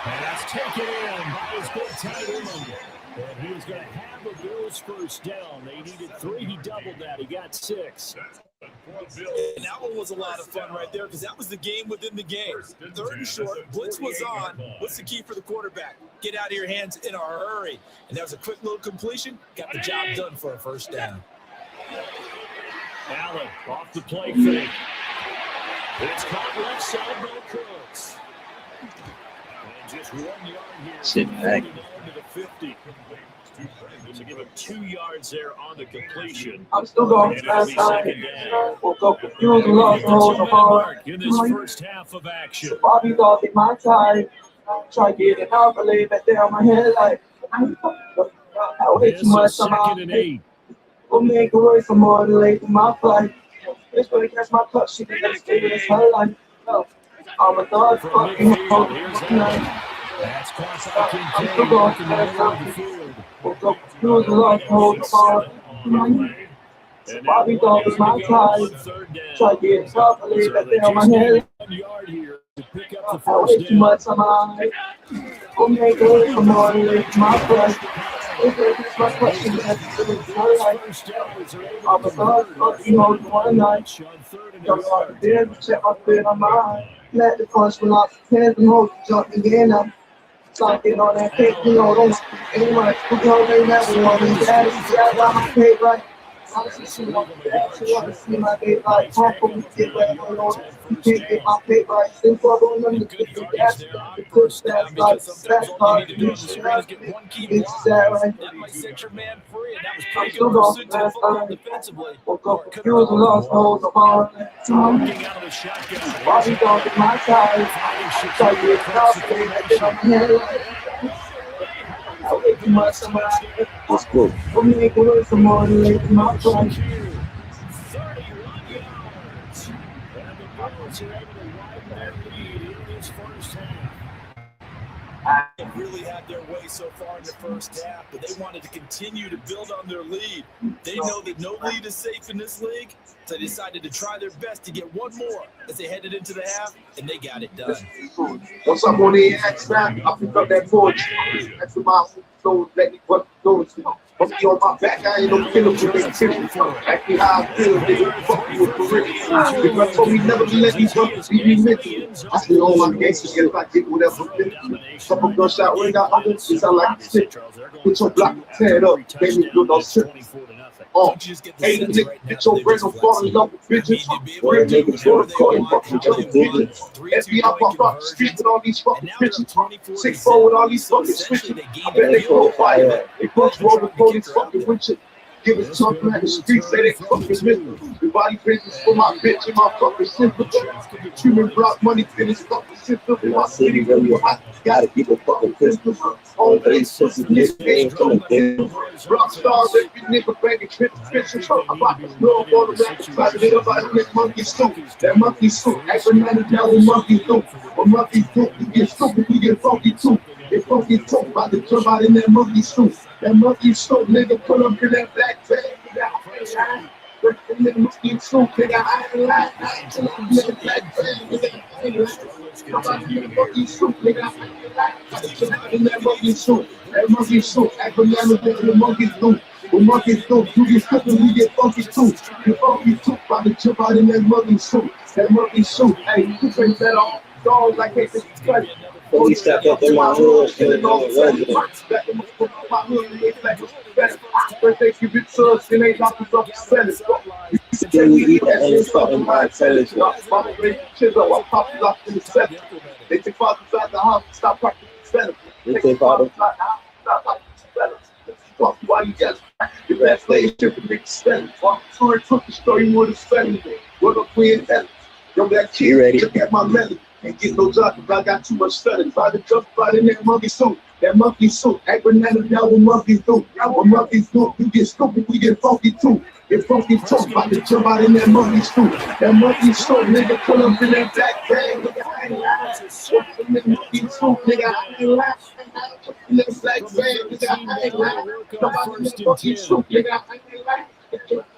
Speaker 7: pass taken in by his big tight end. And he was going to have a Bills first down. They needed 3. He doubled that. He got 6.
Speaker 8: And that one was a lot of fun right there because that was the game within the game. Third and short, blitz was on. What's the key for the quarterback? Get out of your hands in a hurry. And that was a quick little completion. Got the job done for a first down.
Speaker 7: Allen off the play fake. It's caught left side by Cooks. And just 1 yard here.
Speaker 9: Sit back.
Speaker 7: To the 50. So give him 2 yards there on the completion.
Speaker 14: I'm still going fast side. Woke up confused and lost the whole heart.
Speaker 7: In this first half of action.
Speaker 14: So Bobby thought in my time. Try getting out, but lay back there on my head like I way too much somehow. We'll make it worse for more than late in my flight. It's gonna catch my touch, she can just stay with her life. I'm a dog fucking hope.
Speaker 7: That's
Speaker 14: I'm still going fast side. Woke up confused and lost the whole heart. Bobby thought was my time. Try getting out, but lay back there on my head. I way too much somehow. We'll make it worse for more than late in my flight. My question is, I'm a dog, fucking hold one night. Jump off the bed, check my fit on mine. Let the punch run off the head and hold the jump again up. Something on that cake, you know, don't speak anyway. We go, they never want me daddy. Yeah, I got my cake right. She want to see my baby like home get where I'm going. You can't get my paper right. Since I'm going to get the gas, the push that's like that's hard to do. It's sad, right? I'm still going fast, woke up confused and lost hold of all. Bobby don't get my side. Try to get confident, I think I'm here. I way too much somebody. Let's go. We'll make it worse for more than late in my flight.
Speaker 7: 31 yards. And the Bills are able to widen their lead in this first half.
Speaker 8: They really had their way so far in the first half, but they wanted to continue to build on their lead. They know that no lead is safe in this league, so they decided to try their best to get one more as they headed into the half, and they got it done.
Speaker 14: What's up on the X, man? I pick up that board. That's my so let me what goes. Put me on my back, I ain't no killer for big tips. Act me how I feel, nigga. Fuck you with the rich. If I told me never to let these fuckers beat me mental, I still on my gangsters if I get whatever. Couple gunshot ring out, others, it sound like a stick. Put your block, tear it up, baby, do no shit. Hey, nigga, get your brain on fall in love with bitches. Real niggas go to court and fuck with your bitches. FBI pop up the street with all these fucking bitches. 6'4" with all these fucking switches. I bet they go fire. They both roll with police fucking with you. Give us something at the streets, say they fucking miss. The body business for my bitch and my fucking sister. Human block money finish fucking sister. In my city, really hot. Gotta keep a fucking pistol. All day, pussy, nigga. Rock stars, every nigga banging bitches. I'm about to blow up all the rap. Try to hit up out of that monkey suit. That monkey suit. Every man is down with monkey do. What monkeys do, you get stupid, you get funky too. Get funky too. About to jump out in that monkey suit. That monkey suit, nigga, pull up in that black bag. Nigga, in that monkey suit, nigga, I ain't lying. I ain't lying. That black bag, nigga, I ain't lying. I'm out in that monkey suit, nigga, I ain't lying. I jump out in that monkey suit. That monkey suit, act banana, nigga, the monkeys do. What monkeys do, you get stupid, you get funky too. Get funky too, about to jump out in that monkey suit. That monkey suit, hey, you take that off. Dog like they just cut it.
Speaker 6: We step up in my hood, and
Speaker 14: first they give it to us, then they lock us up to sell it. They take fathers out the house and stop practicing selling. They take fathers out the house and stop practicing selling. Fuck why you guys your best slave ship and make spend. Story took the story would have spent. What up, Queen Heaven? Yo, that kid, ready? Look at my melody. Ain't get no job because I got too much studying. By the jump right in that monkey suit. That monkey suit. Act banana down with monkeys do. What monkeys do, you get stupid, we get funky too. Get funky too. By the jump out in that monkey suit. That monkey suit, nigga, pull up in that black bag. Nigga, I ain't lying. In that monkey suit, nigga, I ain't lying. In that black bag, nigga, I ain't lying. Nobody in that monkey suit, nigga, I ain't lying.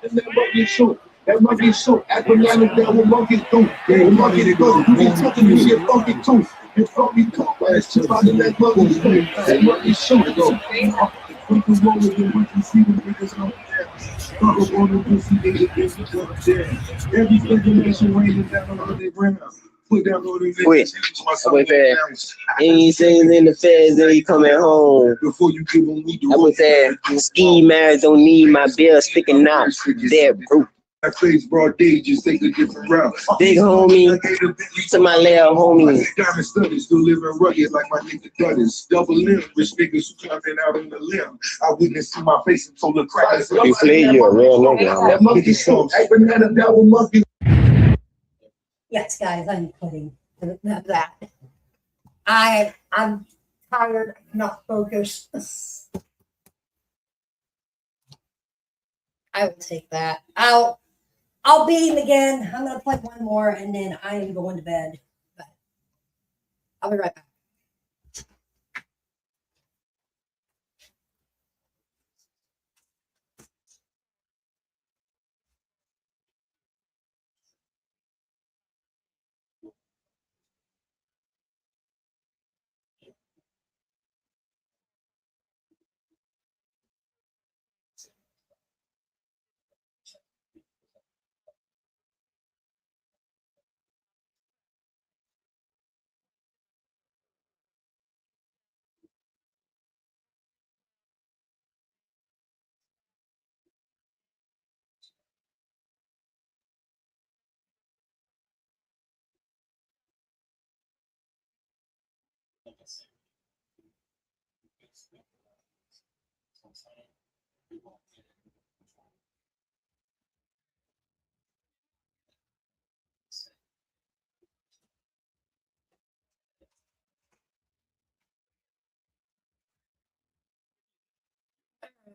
Speaker 14: In that monkey suit. That monkey suit, act banana down with monkeys do. What monkeys do, you get talking, you get funky too. You funky too, let's jump out in that monkey suit. That monkey suit, go. We can roll with them, we can see them niggas on there. Talk up on the pussy, niggas, bitches up there. Every speculation raining down on their ground. Put down on the niggas.
Speaker 6: Ain't saying in the feds that he coming home.
Speaker 14: Before you give them, we do.
Speaker 6: I was there. Ski mares don't need my bill sticking out. They're broke.
Speaker 14: I face broad day, just take a different route.
Speaker 6: Big homie to my little homie.
Speaker 14: Diamond studies, still living rugged like my nigga Dutters. Double limb, rich niggas who climbing out in the limb. I witnessed see my face until the crack.
Speaker 6: You play you a real nigga.
Speaker 14: That monkey suit, I banana down with monkey.
Speaker 1: Yes, guys, I'm putting that. I'm tired, not focused. I will take that. I'll beat him again. I'm gonna play one more and then I am going to bed. But I'll be right back.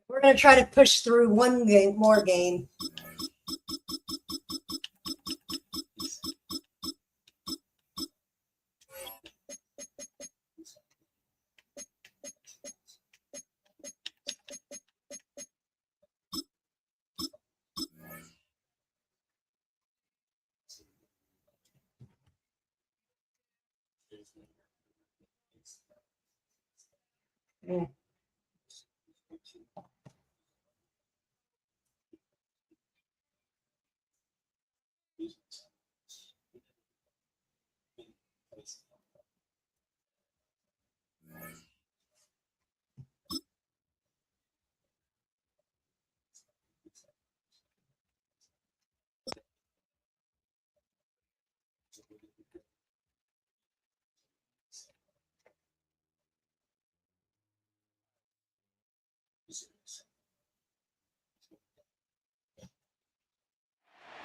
Speaker 1: We're going to try to push through one more game. Mm.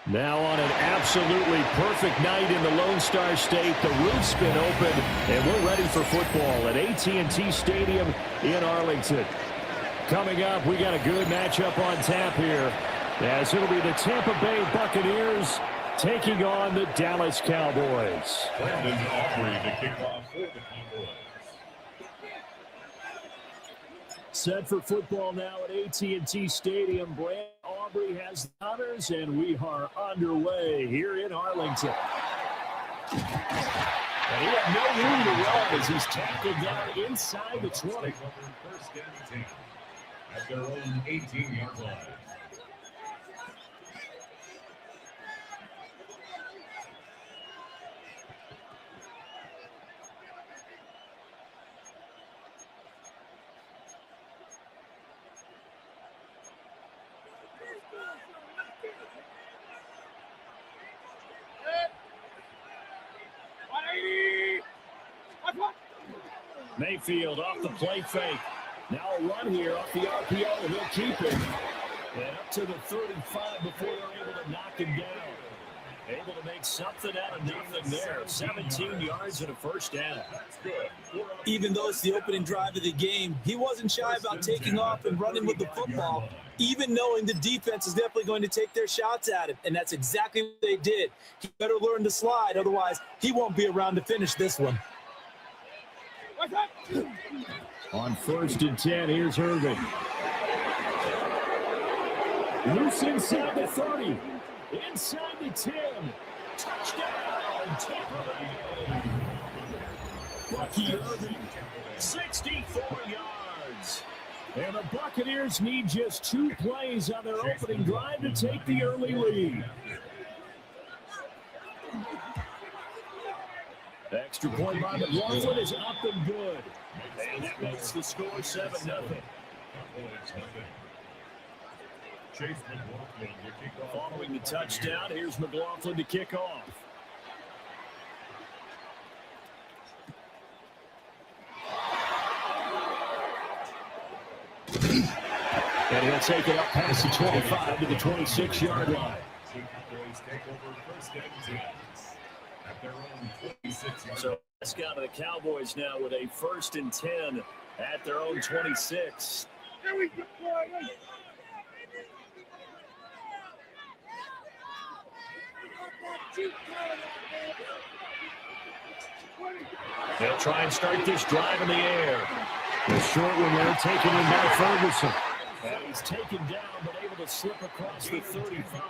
Speaker 7: Now on an absolutely perfect night in the Lone Star State, the roof's been opened, and we're ready for football at AT&T Stadium in Arlington. Coming up, we got a good matchup on tap here, as it'll be the Tampa Bay Buccaneers taking on the Dallas Cowboys.
Speaker 5: Brandon Aubrey to kick off for the Cowboys.
Speaker 7: Set for football now at AT&T Stadium. Brandon Aubrey has the honors, and we are underway here in Arlington. And he had no room to run as he's tackled down inside the 20.
Speaker 5: First and 10 at their own 18-yard line.
Speaker 7: Mayfield off the play fake. Now a run here off the RPO, and he'll keep it. And up to the 35 before they're able to knock him down. Able to make something out of nothing there. 17 yards and a first down.
Speaker 8: Even though it's the opening drive of the game, he wasn't shy about taking off and running with the football, even knowing the defense is definitely going to take their shots at him. And that's exactly what they did. He better learn to slide, otherwise he won't be around to finish this one.
Speaker 7: On first and 10, here's Irvin. Loose inside the 30. Inside the 10. Touchdown, Tampa Bay. Bucky Irvin, 64 yards. And the Buccaneers need just 2 plays on their opening drive to take the early lead. Extra point by McLaughlin is up and good. And that makes the score 7-0. Following the touchdown, here's McLaughlin to kick off. And he'll take it up past the 25 to the 26-yard line. So let's go to the Cowboys now with a first and 10 at their own 26. They'll try and start this drive in the air. The short one there taken in by Ferguson. And he's taken down but able to slip across the 35.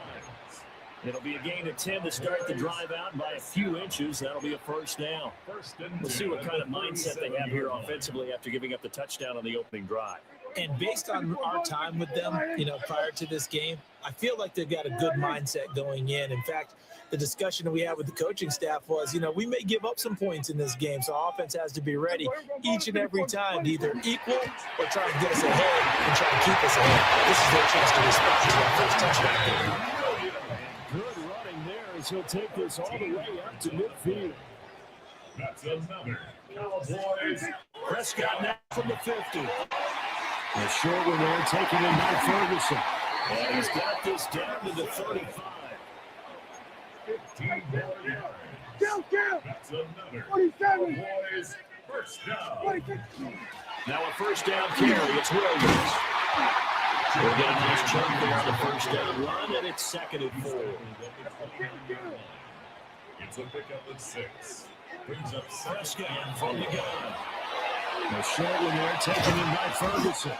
Speaker 7: It'll be a gain of 10 to start the drive out by a few inches. That'll be a first down. We'll see what kind of mindset they have here offensively after giving up the touchdown on the opening drive.
Speaker 8: And based on our time with them, prior to this game, I feel like they've got a good mindset going in. In fact, the discussion that we had with the coaching staff was, we may give up some points in this game, so our offense has to be ready each and every time to either equal or try to get us ahead and try to keep us ahead. This is their chance to respond to that first touchdown.
Speaker 7: Good running there as he'll take this all the way up to midfield.
Speaker 5: That's another Cowboys.
Speaker 7: Prescott now from the 50. The short one there taken in by Ferguson. And he's got this down to the 35.
Speaker 5: 15 more yards. That's another
Speaker 2: 47.
Speaker 5: Cowboys first down.
Speaker 7: Now a first down carry. It's Williams. We'll get a nice chunk there on the first down run, and it's 2nd and 4.
Speaker 5: It's a pickup at 6. Brings up
Speaker 7: Prescott from the gun. The short one there taken in by Ferguson.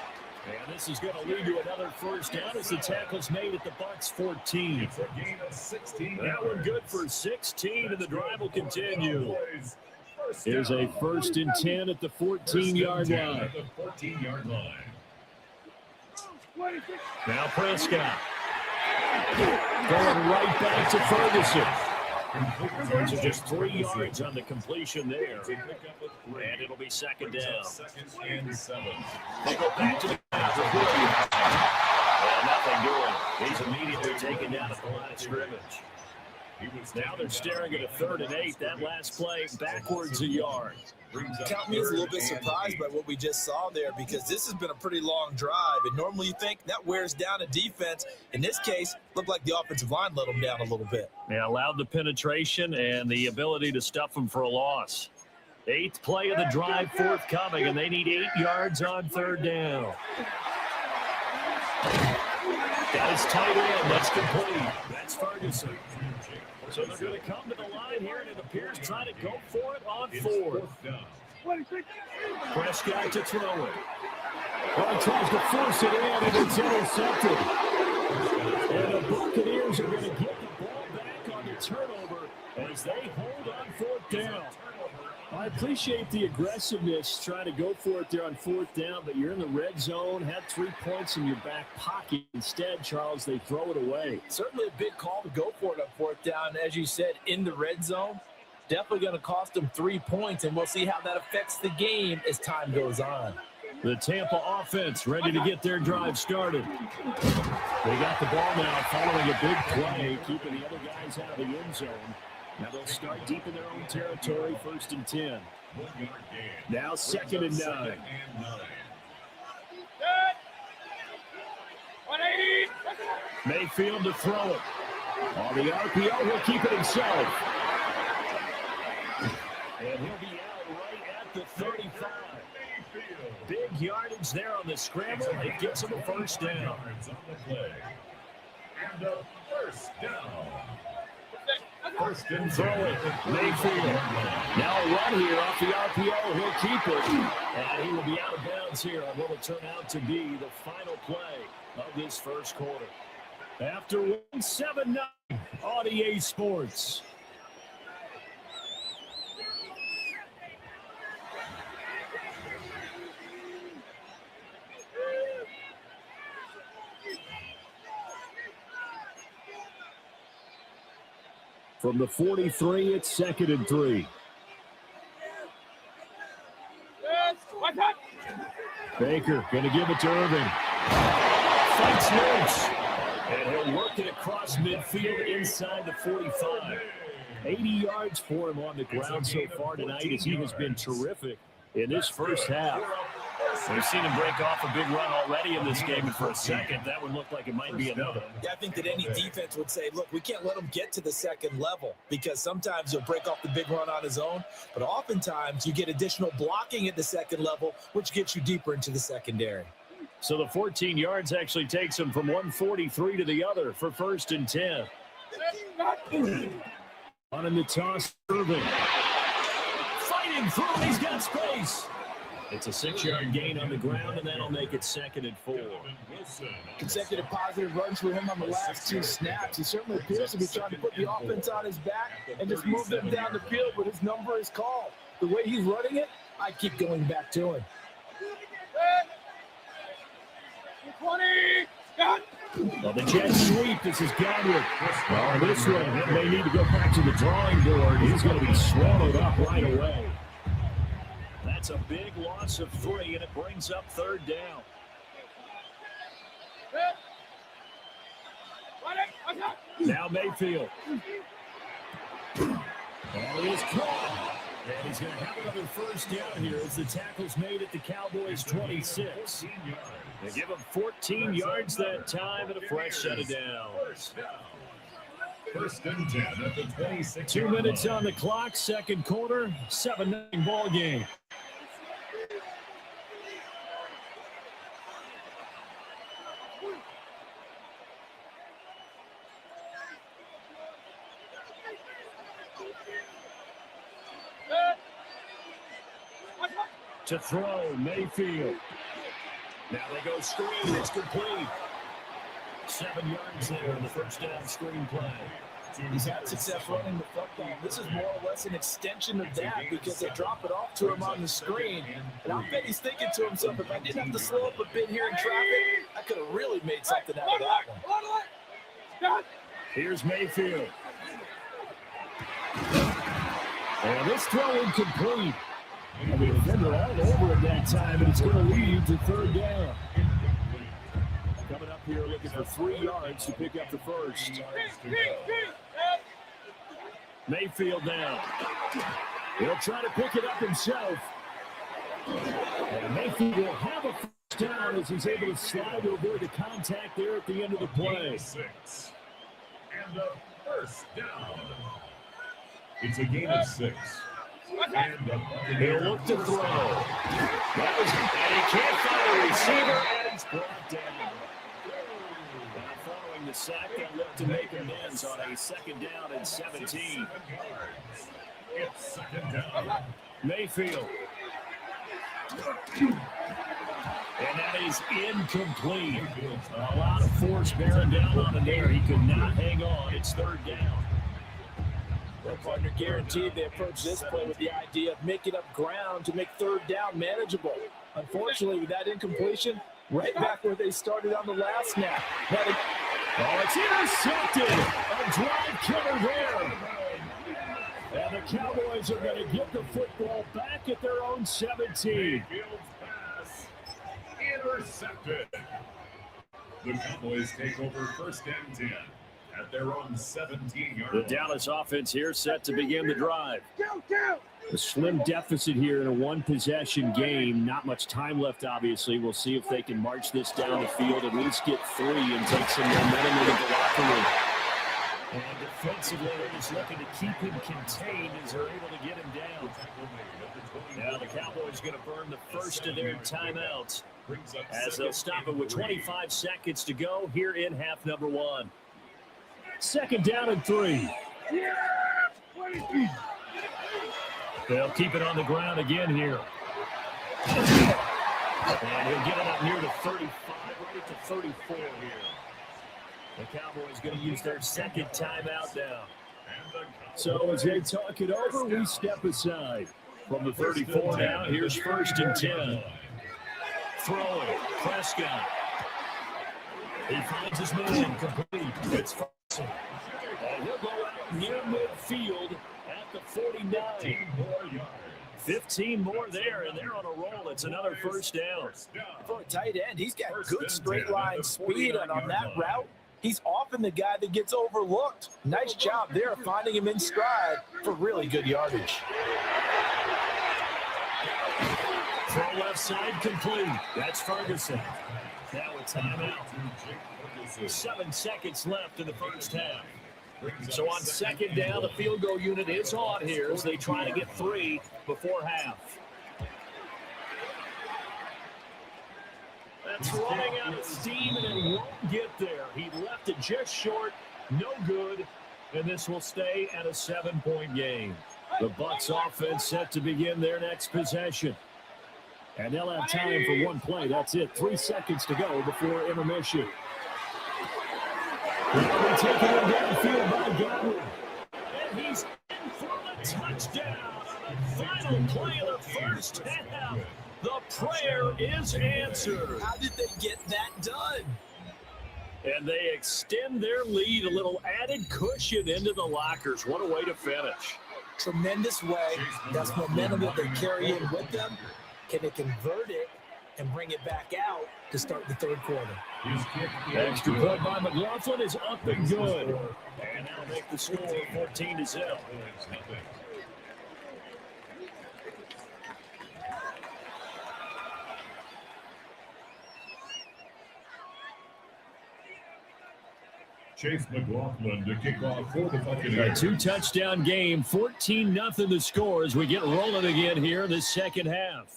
Speaker 7: And this is going to lead to another first down as the tackle's made at the Bucs 14.
Speaker 5: It's a gain of 16.
Speaker 7: That one good for 16, and the drive will continue. Here's a 1st and 10 at the 14-yard line. Now Prescott. Going right back to Ferguson. So just 3 yards on the completion there. And it'll be 2nd down.
Speaker 5: 2nd and 7.
Speaker 7: They go back to the well, nothing doing. He's immediately taken down at the line of scrimmage. Now they're staring at a 3rd and 8. That last play backwards a yard.
Speaker 12: Count me as a little bit surprised by what we just saw there, because this has been a pretty long drive, and normally you think that wears down a defense. In this case, looked like the offensive line let them down a little bit.
Speaker 7: Yeah, allowed the penetration and the ability to stuff them for a loss. 8th play of the drive forthcoming, and they need 8 yards on 3rd down. Got his tight end. That's complete. That's Ferguson. So they're going to come to the line here, and it appears trying to go for it on 4th. Prescott to throw it. Well, he tries to force it in, and it's intercepted. And the Buccaneers are going to get the ball back on the turnover as they hold on 4th down. I appreciate the aggressiveness trying to go for it there on 4th down, but you're in the red zone, had 3 points in your back pocket. Instead, Charles, they throw it away.
Speaker 12: Certainly a big call to go for it on 4th down. As you said, in the red zone, definitely going to cost them 3 points, and we'll see how that affects the game as time goes on.
Speaker 7: The Tampa offense ready to get their drive started. They got the ball now following a big play, keeping the other guys out of the end zone. Now they'll start deep in their own territory, 1st and 10. Now 2nd and 9. Mayfield to throw it. On the RPO, he'll keep it himself. And he'll be out right at the 35. Big yardage there on the scramble. It gets him a 1st down.
Speaker 5: And a 1st down.
Speaker 7: 1st and throw it. Mayfield. Now a run here off the RPO. He'll keep it. And he will be out of bounds here on what will turn out to be the final play of this 1st quarter. After 7-9 on EA Sports. From the 43, it's 2nd and 3. Baker going to give it to Irving. Fights loose. And he'll work it across midfield inside the 45. 80 yards for him on the ground so far tonight, as he has been terrific in this 1st half. We've seen him break off a big run already in this game, and for a second, that would look like it might be another.
Speaker 12: Yeah, I think that any defense would say, look, we can't let him get to the 2nd level, because sometimes he'll break off the big run on his own, but oftentimes you get additional blocking at the 2nd level, which gets you deeper into the secondary.
Speaker 7: So the 14 yards actually takes him from 143 to the other for 1st and 10. On in the toss, Irving. Fighting through, he's got space. It's a 6-yard gain on the ground, and that'll make it 2nd and 4.
Speaker 12: Consecutive positive runs for him on the last 2 snaps. He certainly appears to be trying to put the offense on his back and just move them down the field, but his number is called. The way he's running it, I keep going back to him.
Speaker 2: 20.
Speaker 7: Well, the jet sweep, this is Godwin. Well, this one, they need to go back to the drawing board. He's going to be swallowed up right away. That's a big loss of 3, and it brings up 3rd down. Now Mayfield. Ball is caught. And he's going to have another 1st down here as the tackle's made at the Cowboys' 26. They give him 14 yards that time and a fresh set of downs.
Speaker 5: 1st and 10 at the 26.
Speaker 7: 2 minutes on the clock, 2nd quarter, 7-9 ball game. To throw, Mayfield. Now they go screen, it's complete. 7 yards there in the 1st down screen play.
Speaker 8: He's had success running the football. This is more or less an extension of that because they drop it off to him on the screen. And I bet he's thinking to himself, if I didn't have to slow up a bit here in traffic, I could have really made something out of that one.
Speaker 7: Here's Mayfield. And this throw incomplete. And the defender all over it that time, and it's going to lead to third down. Coming up here looking for 3 yards to pick up the first. Mayfield down. He'll try to pick it up himself. And Mayfield will have a first down as he's able to slide to avoid the contact there at the end of the play.
Speaker 5: 6. And a first down. It's a gain of 6.
Speaker 7: He'll look to throw. And he can't find a receiver, and it's brought down. Following the sack, they look to make amends on a second down and 17.
Speaker 5: It's second down.
Speaker 7: Mayfield. And that is incomplete. A lot of force bearing down on him there. He could not hang on. It's third down.
Speaker 8: Their partner guaranteed they approach this play with the idea of making up ground to make third down manageable. Unfortunately, with that incompletion, right back where they started on the last snap.
Speaker 7: Oh, it's intercepted. A drive killer there. And the Cowboys are going to get the football back at their own 17.
Speaker 5: Mayfield's pass intercepted. The Cowboys take over first and 10. At their own 17-yard line.
Speaker 7: The Dallas offense here set to begin the drive. A slim deficit here in a one-possession game. Not much time left, obviously. We'll see if they can march this down the field, at least get 3 and take some momentum into the locker room. And defensively, they're just looking to keep him contained as they're able to get him down. Now the Cowboys going to burn the first of their timeouts as they'll stop it with 25 seconds to go here in half number 1. Second down and 3. They'll keep it on the ground again here. And he'll get it up near the 35, right to 34 here. The Cowboys going to use their second timeout now. So as they talk it over, we step aside. From the 34 now, here's first and 10. Throwing, Prescott. He finds his man complete. It's and he'll go out near midfield at the 49. 15 more there, and they're on a roll. It's another first down.
Speaker 8: For a tight end, he's got good straight line speed, and on that route, he's often the guy that gets overlooked. Nice job there finding him in stride for really good yardage.
Speaker 7: Throw left side complete. That's Ferguson. Now a timeout. 7 seconds left in the first half. So on second down, the field goal unit is on here as they try to get 3 before half. That's running out of steam, and it won't get there. He left it just short, no good, and this will stay at a 7-point game. The Bucs offense set to begin their next possession. And they'll have time for one play. That's it. 3 seconds to go before intermission. They'll be taking him downfield by Godwin. And he's in for the touchdown on the final play of the first half. The prayer is answered.
Speaker 8: How did they get that done?
Speaker 7: And they extend their lead, a little added cushion into the lockers. What a way to finish.
Speaker 8: Tremendous way. That's momentum that they carry in with them. Can they convert it and bring it back out to start the third quarter?
Speaker 7: Extra point by McLaughlin is up and good. And that'll make the score 14-0.
Speaker 5: Chase McLaughlin to kick off for the Buccaneers.
Speaker 7: A 2-touchdown game, 14-0 the score as we get rolling again here in the second half.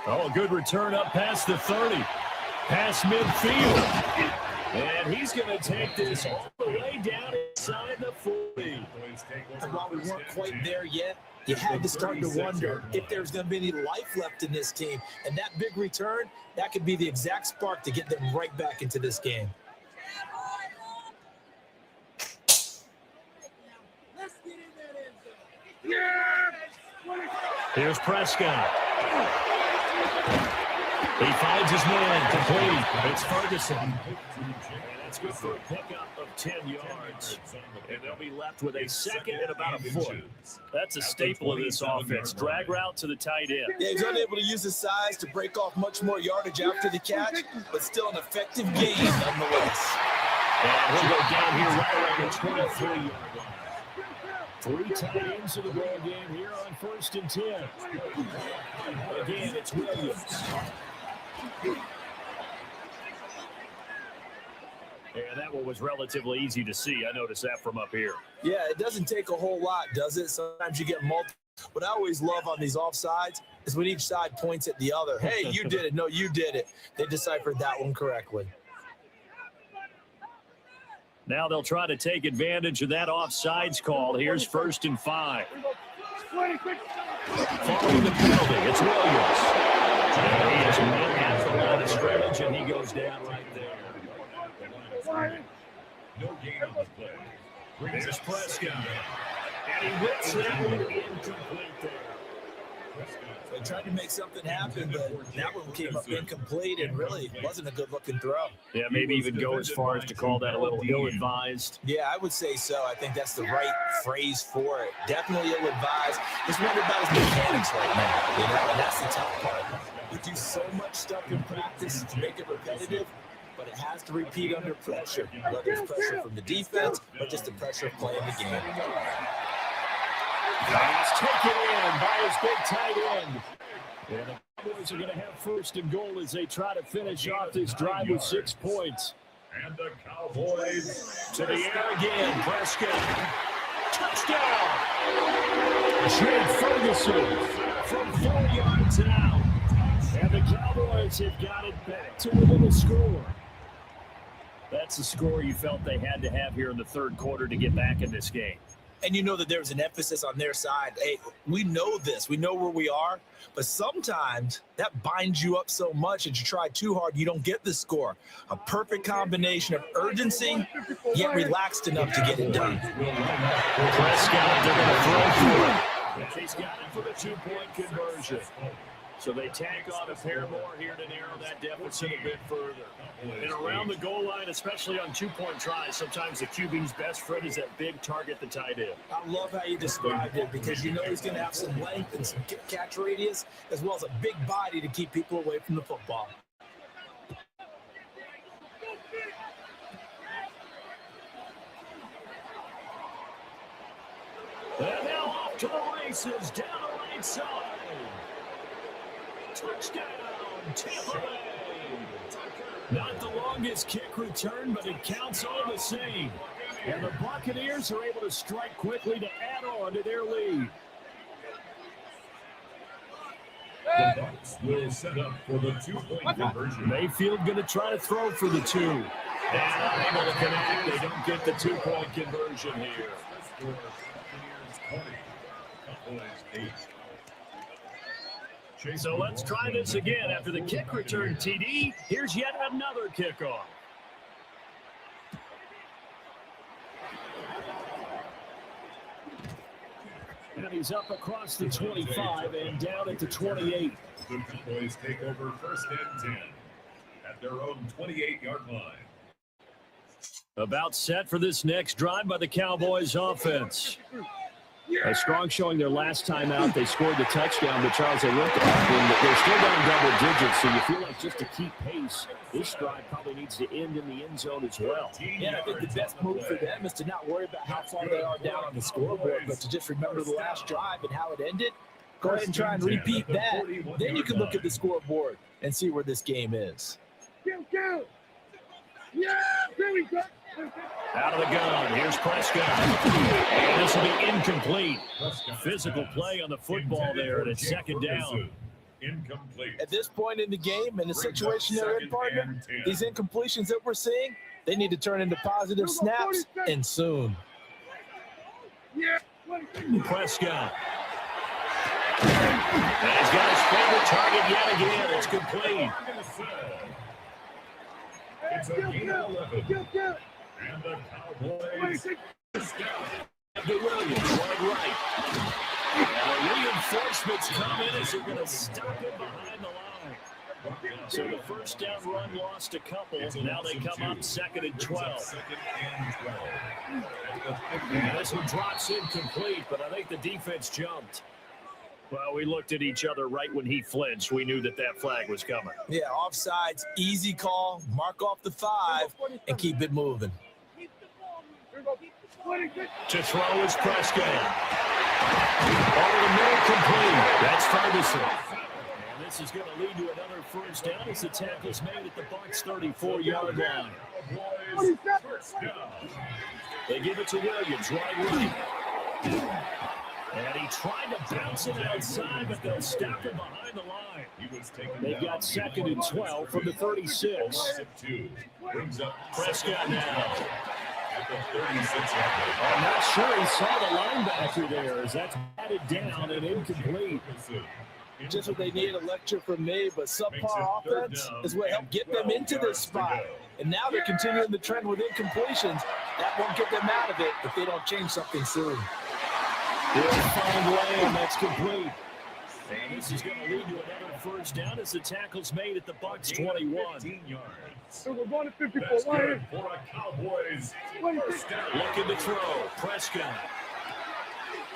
Speaker 7: Oh, a good return up past the 30. Past midfield. And he's going to take this all the way down at inside the 40.
Speaker 12: And while we weren't quite there yet, you had to start to wonder if there's going to be any life left in this team. And that big return, that could be the exact spark to get them right back into this game.
Speaker 7: Here's Prescott. He finds his man complete. It's Ferguson. And that's good for a pickup of 10 yards. And they'll be left with a second and about a foot. That's a staple of this offense. Drag route to the tight end.
Speaker 12: Yeah, he's unable to use his size to break off much more yardage after the catch, but still an effective gain nonetheless.
Speaker 7: And he'll go down here right around the 23-yard line. 3 tight ends in the ball game here on 1st and 10. Again, it's Williams. And that one was relatively easy to see. I noticed that from up here.
Speaker 12: Yeah, it doesn't take a whole lot, does it? Sometimes you get multiple. What I always love on these offsides is when each side points at the other. Hey, you did it. No, you did it. They deciphered that one correctly.
Speaker 7: Now they'll try to take advantage of that offsides call. Here's 1st and 5. Following the penalty, it's Williams. And he is met at the line of scrimmage, and he goes down right there.
Speaker 5: No gain on the play.
Speaker 7: There's Prescott. And he whips that one incomplete there.
Speaker 12: They tried to make something happen, but that one came up incomplete and really wasn't a good-looking throw.
Speaker 7: Yeah, maybe even go as far as to call that a little ill-advised.
Speaker 12: Yeah, I would say so. I think that's the right phrase for it. Definitely ill-advised. Just wonder about his mechanics right now, and that's the tough part. You do so much stuff in practice to make it repetitive, but it has to repeat under pressure, whether it's pressure from the defense or just the pressure of playing the game.
Speaker 7: He's taken in by his big tight end. And the Cowboys are going to have 1st and goal as they try to finish off this drive with 6 points.
Speaker 5: And the Cowboys
Speaker 7: to the air again. Prescott. Touchdown. Jake Ferguson from 4 yards out. And the Cowboys have got it back to within a score. That's the score you felt they had to have here in the 3rd quarter to get back in this game.
Speaker 12: And you know that there was an emphasis on their side. Hey, we know this. We know where we are. But sometimes that binds you up so much that you try too hard, you don't get the score. A perfect combination of urgency, yet relaxed enough to get it done.
Speaker 7: Prescott, they're going to throw for it. He's got it for the 2-point conversion. So they tack on a pair more here to narrow that deficit a bit further. And around the goal line, especially on 2-point tries, sometimes the QB's best friend is that big target, the tight end.
Speaker 12: I love how you described it because you know he's going to have some length and some catch radius as well as a big body to keep people away from the football.
Speaker 7: And now off to the races, down the right side. Touchdown, Tampa Bay. Not the longest kick return, but it counts all the same. And the Buccaneers are able to strike quickly to add on to their lead.
Speaker 5: The Bucs will set up for the 2-point conversion.
Speaker 7: Mayfield going to try to throw for the 2. And unable to connect. They don't get the 2-point conversion here. So let's try this again. After the kick return TD, here's yet another kickoff. And he's up across the 25 and down at the 28.
Speaker 5: The Cowboys take over 1st and 10 at their own 28-yard line.
Speaker 7: About set for this next drive by the Cowboys offense. A strong showing their last time out. They scored the touchdown, but Charles, they went and they're still down double digits, so you feel like just to keep pace, this drive probably needs to end in the end zone as well.
Speaker 12: Yeah, I think the best move for them is to not worry about how far they are down on the scoreboard, but to just remember the last drive and how it ended. Go ahead and try and repeat that. Then you can look at the scoreboard and see where this game is.
Speaker 2: Yeah, there we go.
Speaker 7: Out of the gun, here's Prescott. And this will be incomplete. Physical play on the football there, and it's 2nd down.
Speaker 5: Incomplete.
Speaker 12: At this point in the game, in the situation they're in, partner, these incompletions that we're seeing, they need to turn into positive snaps, and soon.
Speaker 7: Prescott. And he's got his favorite target yet again. It's complete.
Speaker 5: It's a gain of 11. And the Cowboys.
Speaker 7: To Williams, right. And the reinforcements come in as they're going to stop him behind the line. So the first down run lost a couple. Now they come up 2nd and 12. And this one drops incomplete, but I think the defense jumped. Well, we looked at each other right when he flinched. We knew that flag was coming.
Speaker 12: Yeah, offsides, easy call, mark off the 5, and keep it moving.
Speaker 7: To throw is Prescott. Over the middle, complete. That's Ferguson. And this is going to lead to another first down as the tackle's made at the Bucs 34-yard line. They give it to Williams, right. And he tried to bounce it outside, but they'll stop him behind the line. They've got 2nd and 12 from the 36. Prescott now. I'm not sure he saw the linebacker there as that's batted down and incomplete.
Speaker 12: Just what they need, a lecture from me, but subpar offense is what helped get them into this spot. And now they're continuing the trend with incompletions. That won't get them out of it if they don't change something soon.
Speaker 7: They'll find Lamb, that's complete. And this is going to lead to another first down as the tackle's made at the Bucs 21.
Speaker 2: So we're going to 54.
Speaker 5: For a Cowboys first down.
Speaker 7: Looking to throw. Prescott.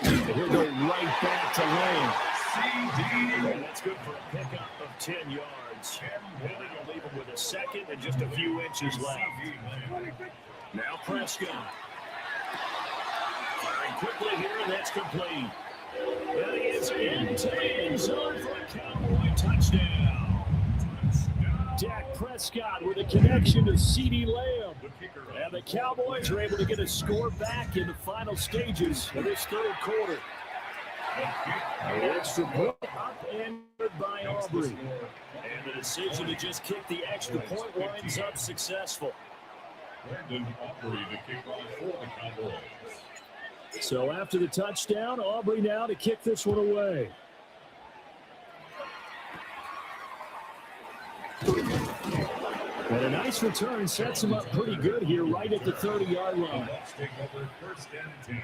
Speaker 7: He'll go right back to Lamb. And that's good for a pickup of 10 yards. And it'll leave him with a second and just a few inches left. Now Prescott. Firing quickly here, and that's complete. And he is into the end zone for a Cowboy touchdown. Dak Prescott with a connection to CeeDee Lamb. And the Cowboys are able to get a score back in the final stages of this third quarter. The extra point up and by Aubrey. And the decision to just kick the extra point winds up successful.
Speaker 5: Brandon Aubrey to kick off for the Cowboys.
Speaker 7: So after the touchdown, Aubrey now to kick this one away. And a nice return sets him up pretty good here right at the 30-yard line.
Speaker 5: Take over 1st and 10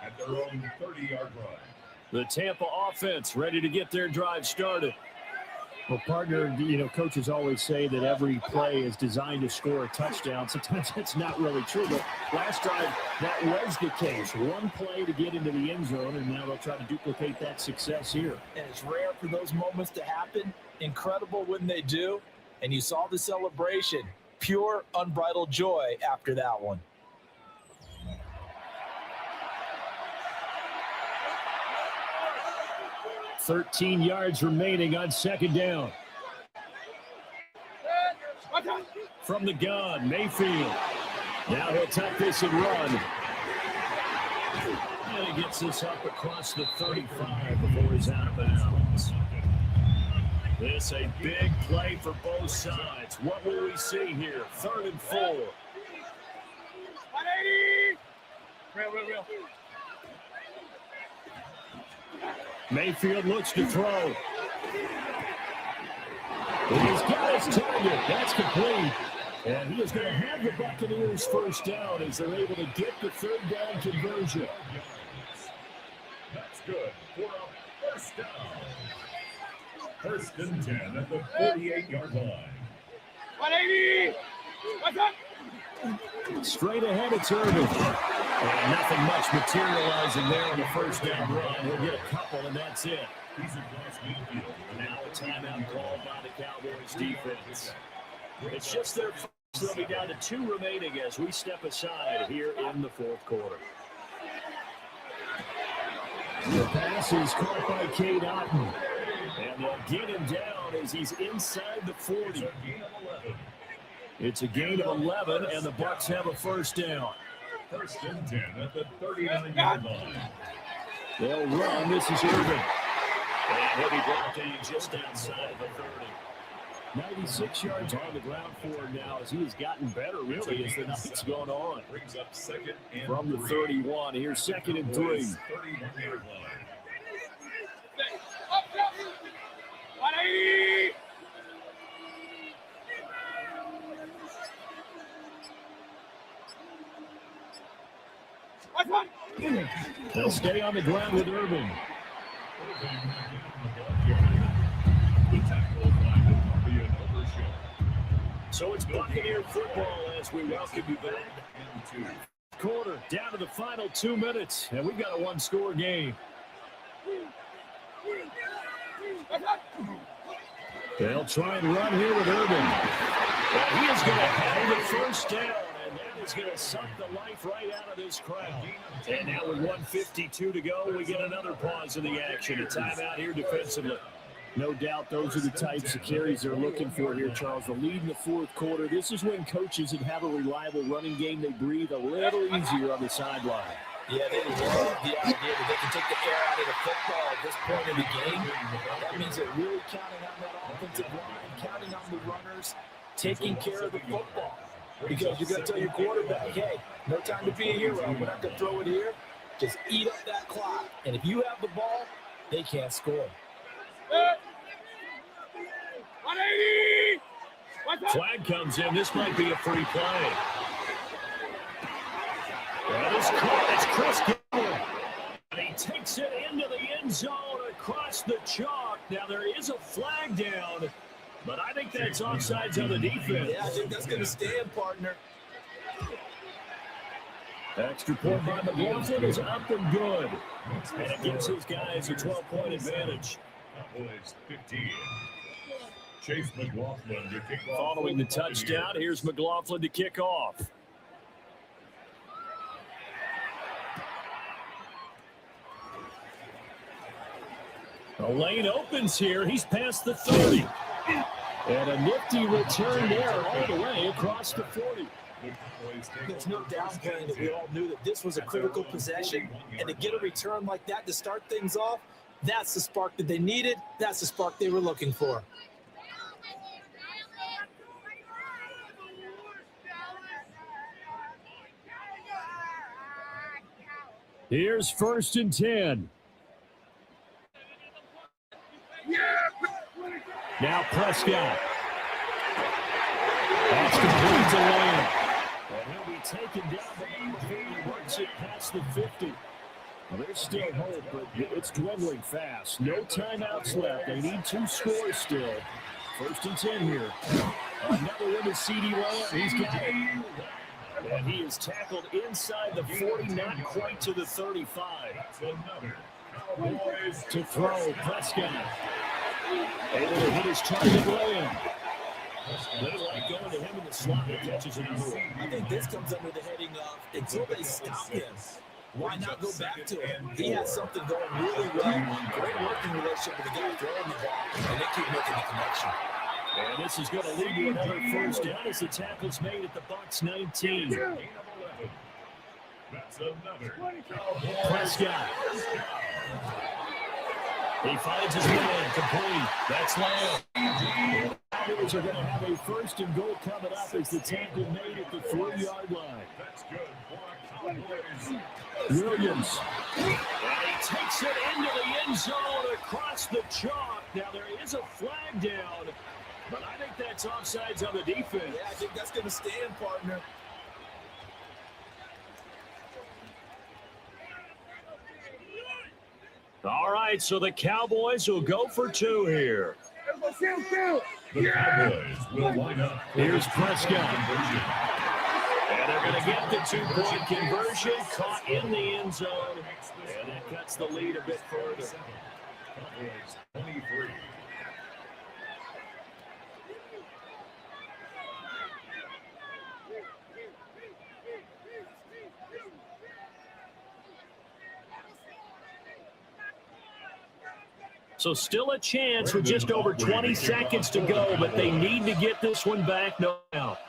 Speaker 5: at their own 30-yard line.
Speaker 7: The Tampa offense ready to get their drive started. Well, partner, coaches always say that every play is designed to score a touchdown. Sometimes that's not really true, but last drive, that was the case. One play to get into the end zone, and now they'll try to duplicate that success here.
Speaker 12: And it's rare for those moments to happen. Incredible when they do. And you saw the celebration. Pure, unbridled joy after that one.
Speaker 7: $13 yards remaining on 2nd down. From the gun, Mayfield. Now he'll tuck this and run. And he gets this up across the 35 before he's out of bounds. This a big play for both sides. What will we see here? 3rd and 4.
Speaker 2: 180. Real.
Speaker 7: Mayfield looks to throw. And he's got his target. That's complete. And he is going to have the Buccaneers first down as they're able to get the 3rd down conversion.
Speaker 5: That's good for a first down. 1st and 10 at the 48-yard line.
Speaker 2: 180. What's up?
Speaker 7: Straight ahead, it's Irvin. And nothing much materializing there on the first down run. We'll get a couple, and that's it.
Speaker 5: He's across midfield.
Speaker 7: Now a timeout called by the Cowboys defense. It's just their first. They'll be down to 2 remaining as we step aside here in the 4th quarter. The pass is caught by Cade Otton. And they'll get him down as he's inside the 40. It's a gain of 11, and the Bucs have a first down.
Speaker 5: 1st and 10 at the 39-yard line.
Speaker 7: They'll run. This is Irvin. And he'll be brought in just outside the 30. 96 yards on the ground for him now as he has gotten better, really, as the night's gone on.
Speaker 5: Brings up second and
Speaker 7: From the 31, here's second and 3.
Speaker 5: 31-yard line.
Speaker 7: They'll stay on the ground with Urban. So it's Buccaneer football as we welcome you back into quarter, down to the final 2 minutes, and we've got a one-score game. They'll try and run here with Urban. And he is going to have the first down, and that is going to suck the life right out of this crowd. And now with 1:52 to go, we get another pause in the action. A timeout here defensively. No doubt those are the types of carries they're looking for here, Charles. The lead in the fourth quarter. This is when coaches that have a reliable running game, they breathe a little easier on the sideline.
Speaker 12: Yeah, they love the idea that they can take the air out of the football at this point in the game. That means they're really counting on that offensive line, counting on the runners, taking care of the football. Because you're going to tell your quarterback, hey, no time to be a hero. We're not going to throw it here. Just eat up that clock. And if you have the ball, they can't score.
Speaker 7: Flag comes in. This might be a free play. That is caught. It's Chris Gilmore. And he takes it into the end zone across the chalk. Now there is a flag down, but I think that's offsides on the defense.
Speaker 12: Yeah, I think that's going to stand, partner.
Speaker 7: Extra point by McLaughlin is up and good. And it gives his guys a 12-point advantage.
Speaker 5: Cowboys 15. Chase McLaughlin to kick off.
Speaker 7: Following the touchdown, here's McLaughlin to kick off. The lane opens here. He's past the 30. And a nifty return there all the way across the 40.
Speaker 12: There's no downplaying that we all knew that this was a critical possession. And to get a return like that to start things off, that's the spark that they needed. That's the spark they were looking for.
Speaker 7: Here's first and 10. Now Prescott. That's complete to Lamb. And he'll be taken down before he works it past the 50. Well, there's still hope, but it's dwindling fast. No timeouts left. They need 2 scores still. First and 10 here. Another one to C.D. Lamb. He's got it. And he is tackled inside the 40, not quite to the 35. To throw, Prescott. Able to hit his target Lamb. They like going to him in the slot that catches it.
Speaker 12: I think this comes under the heading of, until they stop him, why not go back to him? He has something going really well. Great working relationship with the guy throwing the ball, and they keep making the connection.
Speaker 7: And this is going to lead to another first down as the tackle's made at the Bucs 19.
Speaker 5: That's another.
Speaker 7: Prescott. He finds his man complete. That's Lamb. The Cowboys are going to have a first and goal coming up as the tackle made at the 3-yard line.
Speaker 5: That's good.
Speaker 7: Williams. And he takes it into the end zone across the chalk. Now there is a flag down, but I think that's offsides on the defense.
Speaker 12: Yeah, I think that's going to stand, partner.
Speaker 7: All right, so the Cowboys will go for 2 here.
Speaker 5: The Cowboys will line up.
Speaker 7: Here's Prescott. And they're going to get the 2-point conversion, caught in the end zone. And that cuts the lead a bit further.
Speaker 5: Cowboys 23.
Speaker 7: So still a chance with just over 20 seconds to go, but they need to get this one back now.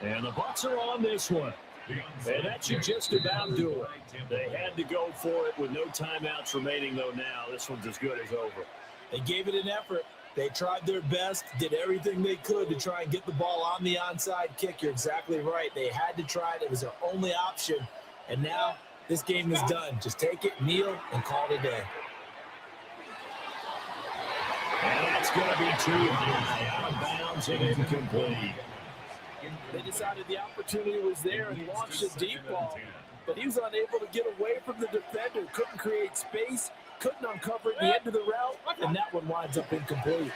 Speaker 7: And the Bucs are on this one. And that should just about do it. They had to go for it with no timeouts remaining, though now. This one's as good as over.
Speaker 12: They gave it an effort. They tried their best, did everything they could to try and get the ball on the onside kick. You're exactly right. They had to try it. It was their only option. And now this game is done. Just take it, kneel, and call it a day.
Speaker 7: And that's going to be too high, out of bounds and incomplete.
Speaker 12: They decided the opportunity was there and launched a deep ball, but he was unable to get away from the defender, couldn't create space, couldn't uncover it at the end of the route, and that one winds up incomplete.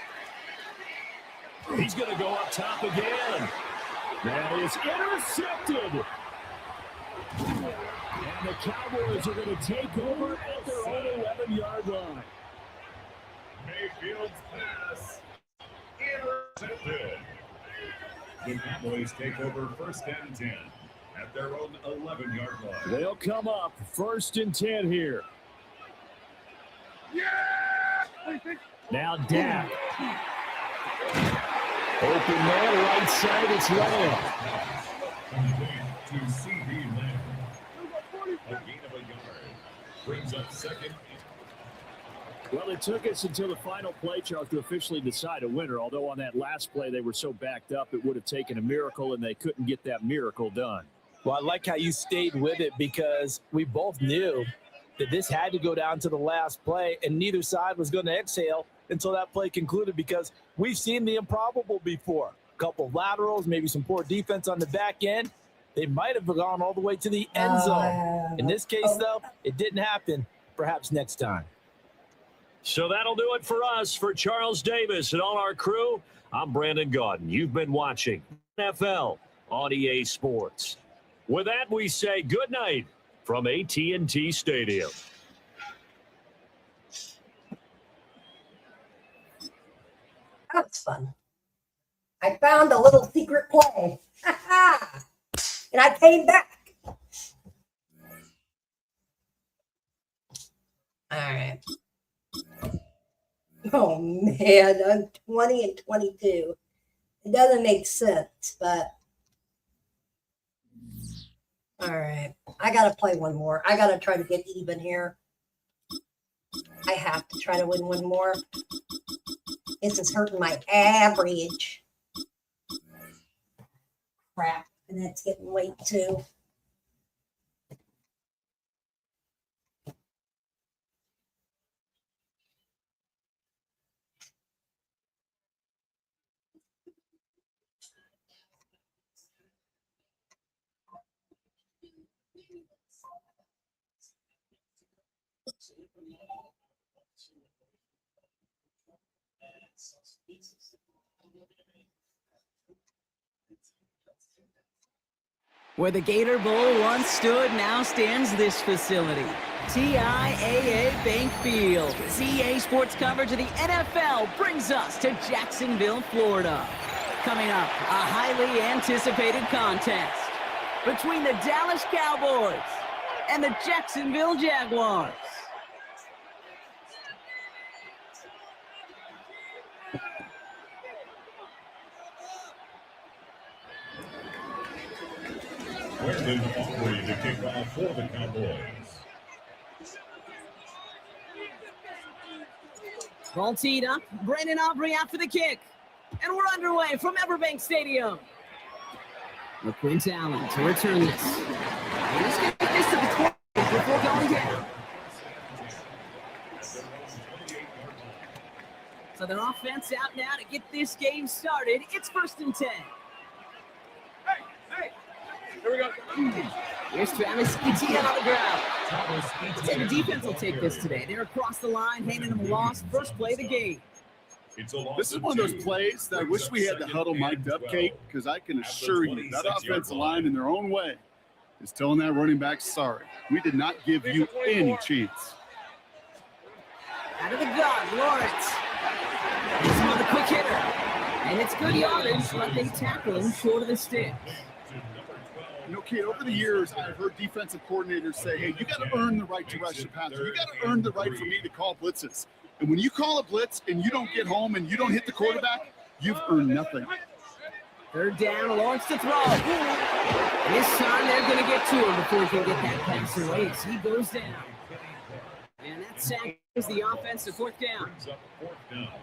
Speaker 7: He's going to go up top again. That is intercepted. And the Cowboys are going to take over at their own 11-yard line.
Speaker 5: Mayfield's pass intercepted. The Cowboys take over first and 10 at their own 11-yard line.
Speaker 7: They'll come up first and 10 here. Now Dak. Open man, right side, it's Lamb.
Speaker 5: To C.D. Lamb. A gain of a yard. Brings up second.
Speaker 7: Well, it took us until the final play, Charles, to officially decide a winner, although on that last play they were so backed up it would have taken a miracle, and they couldn't get that miracle done.
Speaker 12: Well, I like how you stayed with it because we both knew that this had to go down to the last play, and neither side was going to exhale until that play concluded because we've seen the improbable before. A couple of laterals, maybe some poor defense on the back end. They might have gone all the way to the end zone. In this case, though, it didn't happen. Perhaps next time.
Speaker 7: So that'll do it for us. For Charles Davis and all our crew, I'm Brandon Gaudin. You've been watching NFL on EA Sports. With that, we say good night from AT&T Stadium.
Speaker 1: That was fun. I found a little secret play. And I came back. All right. Oh, man. I'm 20 and 22. It doesn't make sense, but all right. I got to play one more. I got to try to get even here. I have to try to win one more. This is hurting my average. Crap. And that's getting late, too.
Speaker 3: Where the Gator Bowl once stood, now stands this facility. TIAA Bank Field. EA Sports coverage of the NFL brings us to Jacksonville, Florida. Coming up, a highly anticipated contest between the Dallas Cowboys and the Jacksonville Jaguars.
Speaker 5: Brandon Aubrey to kick off for the Cowboys.
Speaker 3: Ball teed up. Brandon Aubrey out for the kick. And we're underway from Everbank Stadium. Quint Allen to return this. He's going to get this to the 20 before going down. So their offense out now to get this game started. It's 1st and 10.
Speaker 2: Here we go.
Speaker 3: Here's Travis Etienne on the ground. I'd say the defense will take this today. They're across the line, handing them a loss. First play of the game.
Speaker 4: This is one of those plays that I wish we had the huddle mic'd up, Kate, because I can assure you that offensive line in their own way is telling that running back, sorry, we did not give you any chance.
Speaker 3: Out of the gun, Lawrence. He's another quick hitter. And it's good yardage, but they tackle him short of the stick.
Speaker 4: You know, Kate, over the years, I've heard defensive coordinators say, hey, you got to earn the right to rush the passer. You got to earn the right for me to call blitzes. And when you call a blitz and you don't get home and you don't hit the quarterback, you've earned nothing.
Speaker 3: Third down, Lawrence to throw. And this time they're going to get to him before he can get that pass away. So he goes down. And that sack is the offensive fourth down.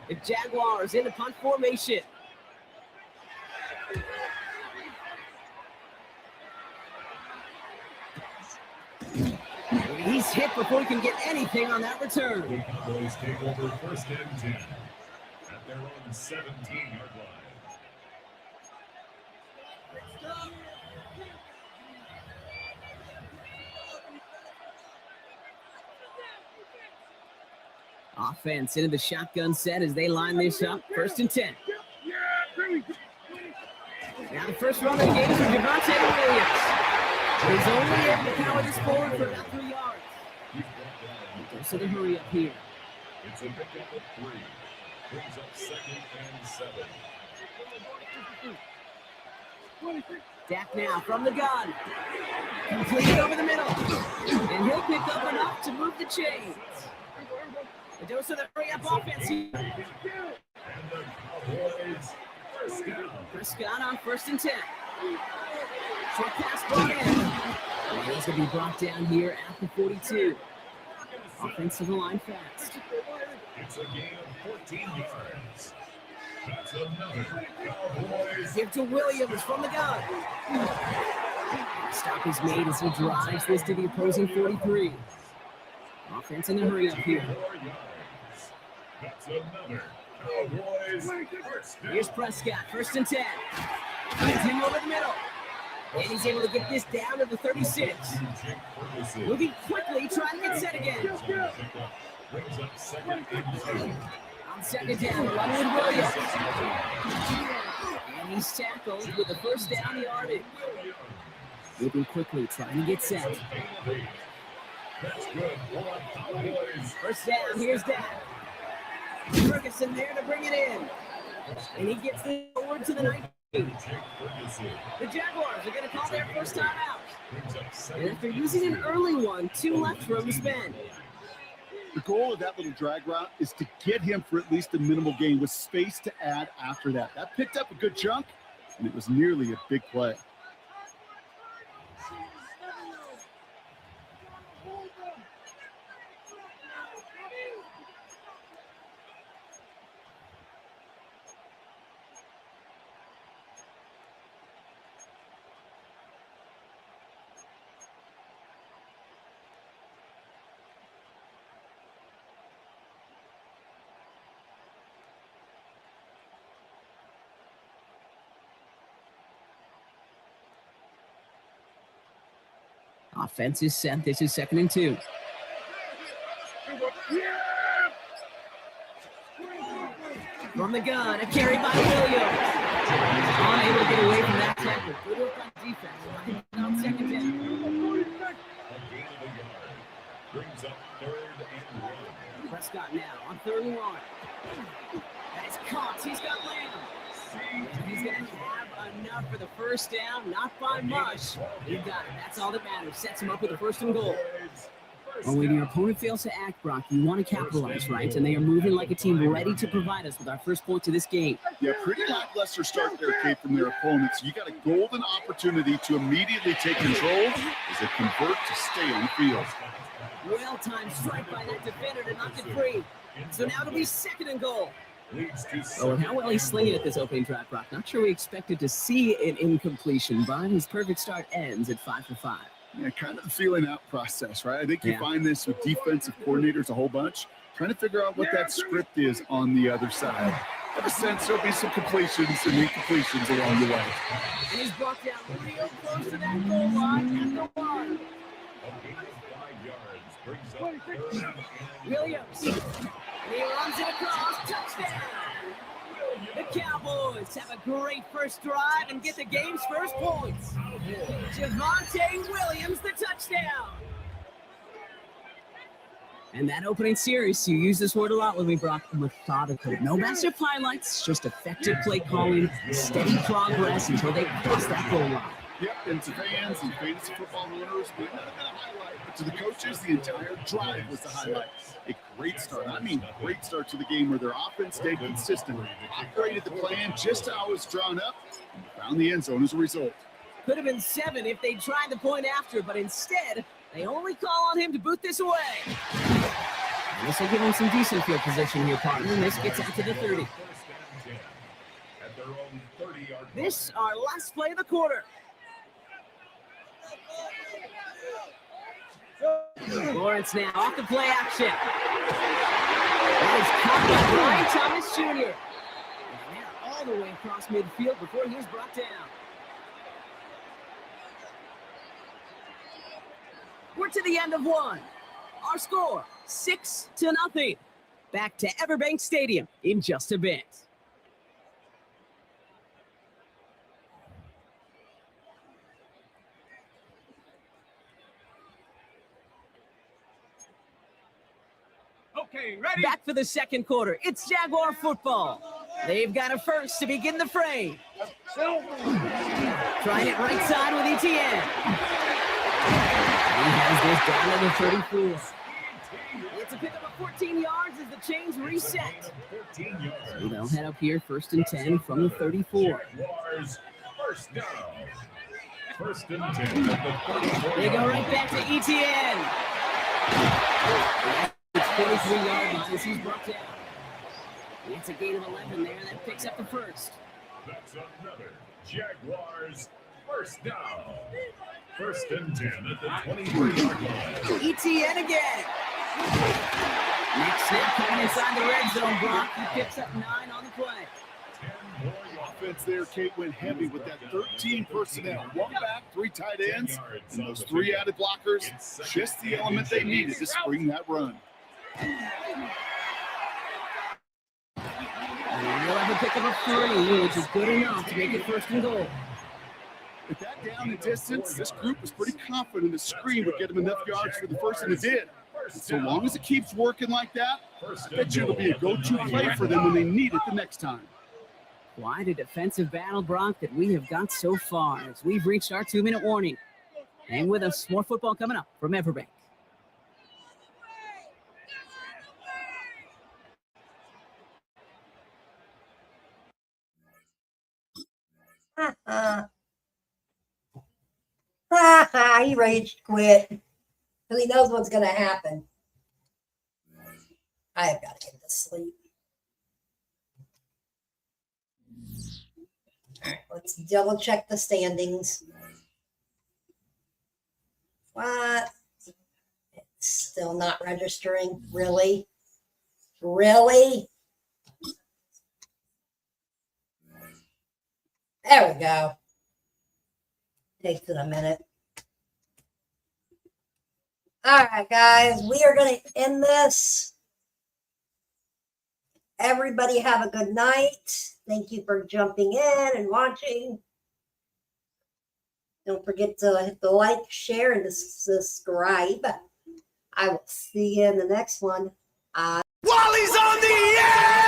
Speaker 3: The Jaguars in the punt formation. He's hit before he can get anything on that return.
Speaker 5: The Cowboys take over first and 10 at their own 17-yard line.
Speaker 3: Offense into the shotgun set as they line this up. First and 10. Now the first run of the game is from Javonte Williams. He's only able to power this forward for about 3 yards. So they hurry up here.
Speaker 5: It's a pickup of 3. Brings up second and 7.
Speaker 3: Dak now from the gun. Completed over the middle. And he'll pick up enough to move the chains. The dose of the hurry-up offense here.
Speaker 5: And the Cowboys first down.
Speaker 3: Prescott on first and 10. Short pass brought in. And he's going to be brought down here at the 42. Offensive line fast.
Speaker 5: It's a gain of 14 yards. That's another Cowboys.
Speaker 3: Give to Williams from the gun. Stop is made as he drives this to the opposing 43. Offense in the hurry up here.
Speaker 5: That's another Cowboys first down.
Speaker 3: Here's Prescott, first and 10. Finds him over the middle. And he's able to get this down to the 36. Moving quickly, trying to get set again. On second down, running with Williams. And he's tackled with the first down yardage. Moving quickly, trying to get set.
Speaker 5: That's good.
Speaker 3: First down, here's Dak. Ferguson there to bring it in. And he gets it forward to the 19. The Jaguars are going to call their first time out. And if they're using an early one, 2 left for him to spend.
Speaker 4: The goal of that little drag route is to get him for at least a minimal gain with space to add after that. That picked up a good chunk, and it was nearly a big play.
Speaker 3: Offense is set. This is second and 2. From the gun, a carry by Williams. Unable to get away from that tackle. Good work on defense. On second down.
Speaker 5: Brings up third and 1.
Speaker 3: Prescott now on third and 1. That is caught. He's got Lamb. He's going to have enough for the first down. Not by much. He got it. That's all that matters. Sets him up with a first and goal. Well, when your opponent fails to act, Brock, you want to capitalize, right? And they are moving like a team ready to provide us with our first point to this game.
Speaker 4: Yeah, pretty lackluster start there, Kate, from their opponents. You got a golden opportunity to immediately take control as they convert to stay on the field.
Speaker 3: Well-timed strike by that defender to knock it free. So now it'll be second and goal. Oh, and how well he's slinging at this opening drive, Brock. Not sure we expected to see an incompletion, but his perfect start ends at 5 for 5.
Speaker 4: Yeah, kind of the feeling out process, right? I think you find this with defensive coordinators a whole bunch, trying to figure out what that script is on the other side. I have a sense there'll be some completions and incompletions along the way.
Speaker 3: And he's brought down real close to that goal line at the 1. Williams. He runs it across. Touchdown. The Cowboys have a great first drive and get the game's first points. Javonte Williams, the touchdown. And that opening series, you use this word a lot when we brought methodical. No massive highlights, just effective play calling, steady progress until they cross that goal line.
Speaker 4: Yep, and to fans and fantasy football owners, we might have been a highlight, but to the coaches, the entire drive was the highlight. A great start. I mean, great start to the game where their offense stayed consistent, operated the plan just how it was drawn up, and found the end zone as a result.
Speaker 3: Could have been 7 if they tried the point after, but instead, they only call on him to boot this away. This will give him some decent field position here, partner. This gets out to the 30. This our last play of the quarter. Lawrence now off the play action. That is caught by Brian Thomas Jr. And they're all the way across midfield before he's brought down. We're to the end of one. Our score, 6-0. Back to Everbank Stadium in just a bit.
Speaker 2: Okay, ready?
Speaker 3: Back for the second quarter. It's Jaguar football. They've got a first to begin the fray. Trying it right side with Etienne. He has this down to the 34. It's a pickup of 14 yards as the chains reset. So they'll head up here, 1st and 10 from the 34.
Speaker 5: First down. 1st and 10 at the 34.
Speaker 3: They go right back to Etienne. It's 43-yard line as he's brought down. It's a gain of 11 there. That picks up the first.
Speaker 5: That's another Jaguars first down. 1st and 10 at the 23-yard line.
Speaker 3: Etienne again. Next snap coming inside the red zone, Brock. He picks up 9 on the play.
Speaker 4: Offense there, Kate, went heavy with that 13 personnel. 1 back, 3 tight ends, and those 3 added blockers. Just the element they needed to spring that run.
Speaker 3: We'll have a pickup of 3, which is good enough to make it 1st and goal.
Speaker 4: With that down and distance, this group was pretty confident the screen would get them enough yards for the first, and it did. And so long as it keeps working like that, I bet you it'll be a go-to play for them when they need it the next time.
Speaker 3: Quite a defensive battle, Brock, that we have got so far as we've reached our 2-minute warning. Hang with us, more football coming up from Everbank.
Speaker 1: He rage quit. Because he knows what's going to happen. I have got to get to sleep. All right, let's double check the standings. What? It's still not registering. Really? Really? There we go. Takes it a minute. All right, guys, we are going to end this. Everybody have a good night. Thank you for jumping in and watching. Don't forget to hit the like, share, and subscribe. I will see you in the next one.
Speaker 2: Wally's on the air!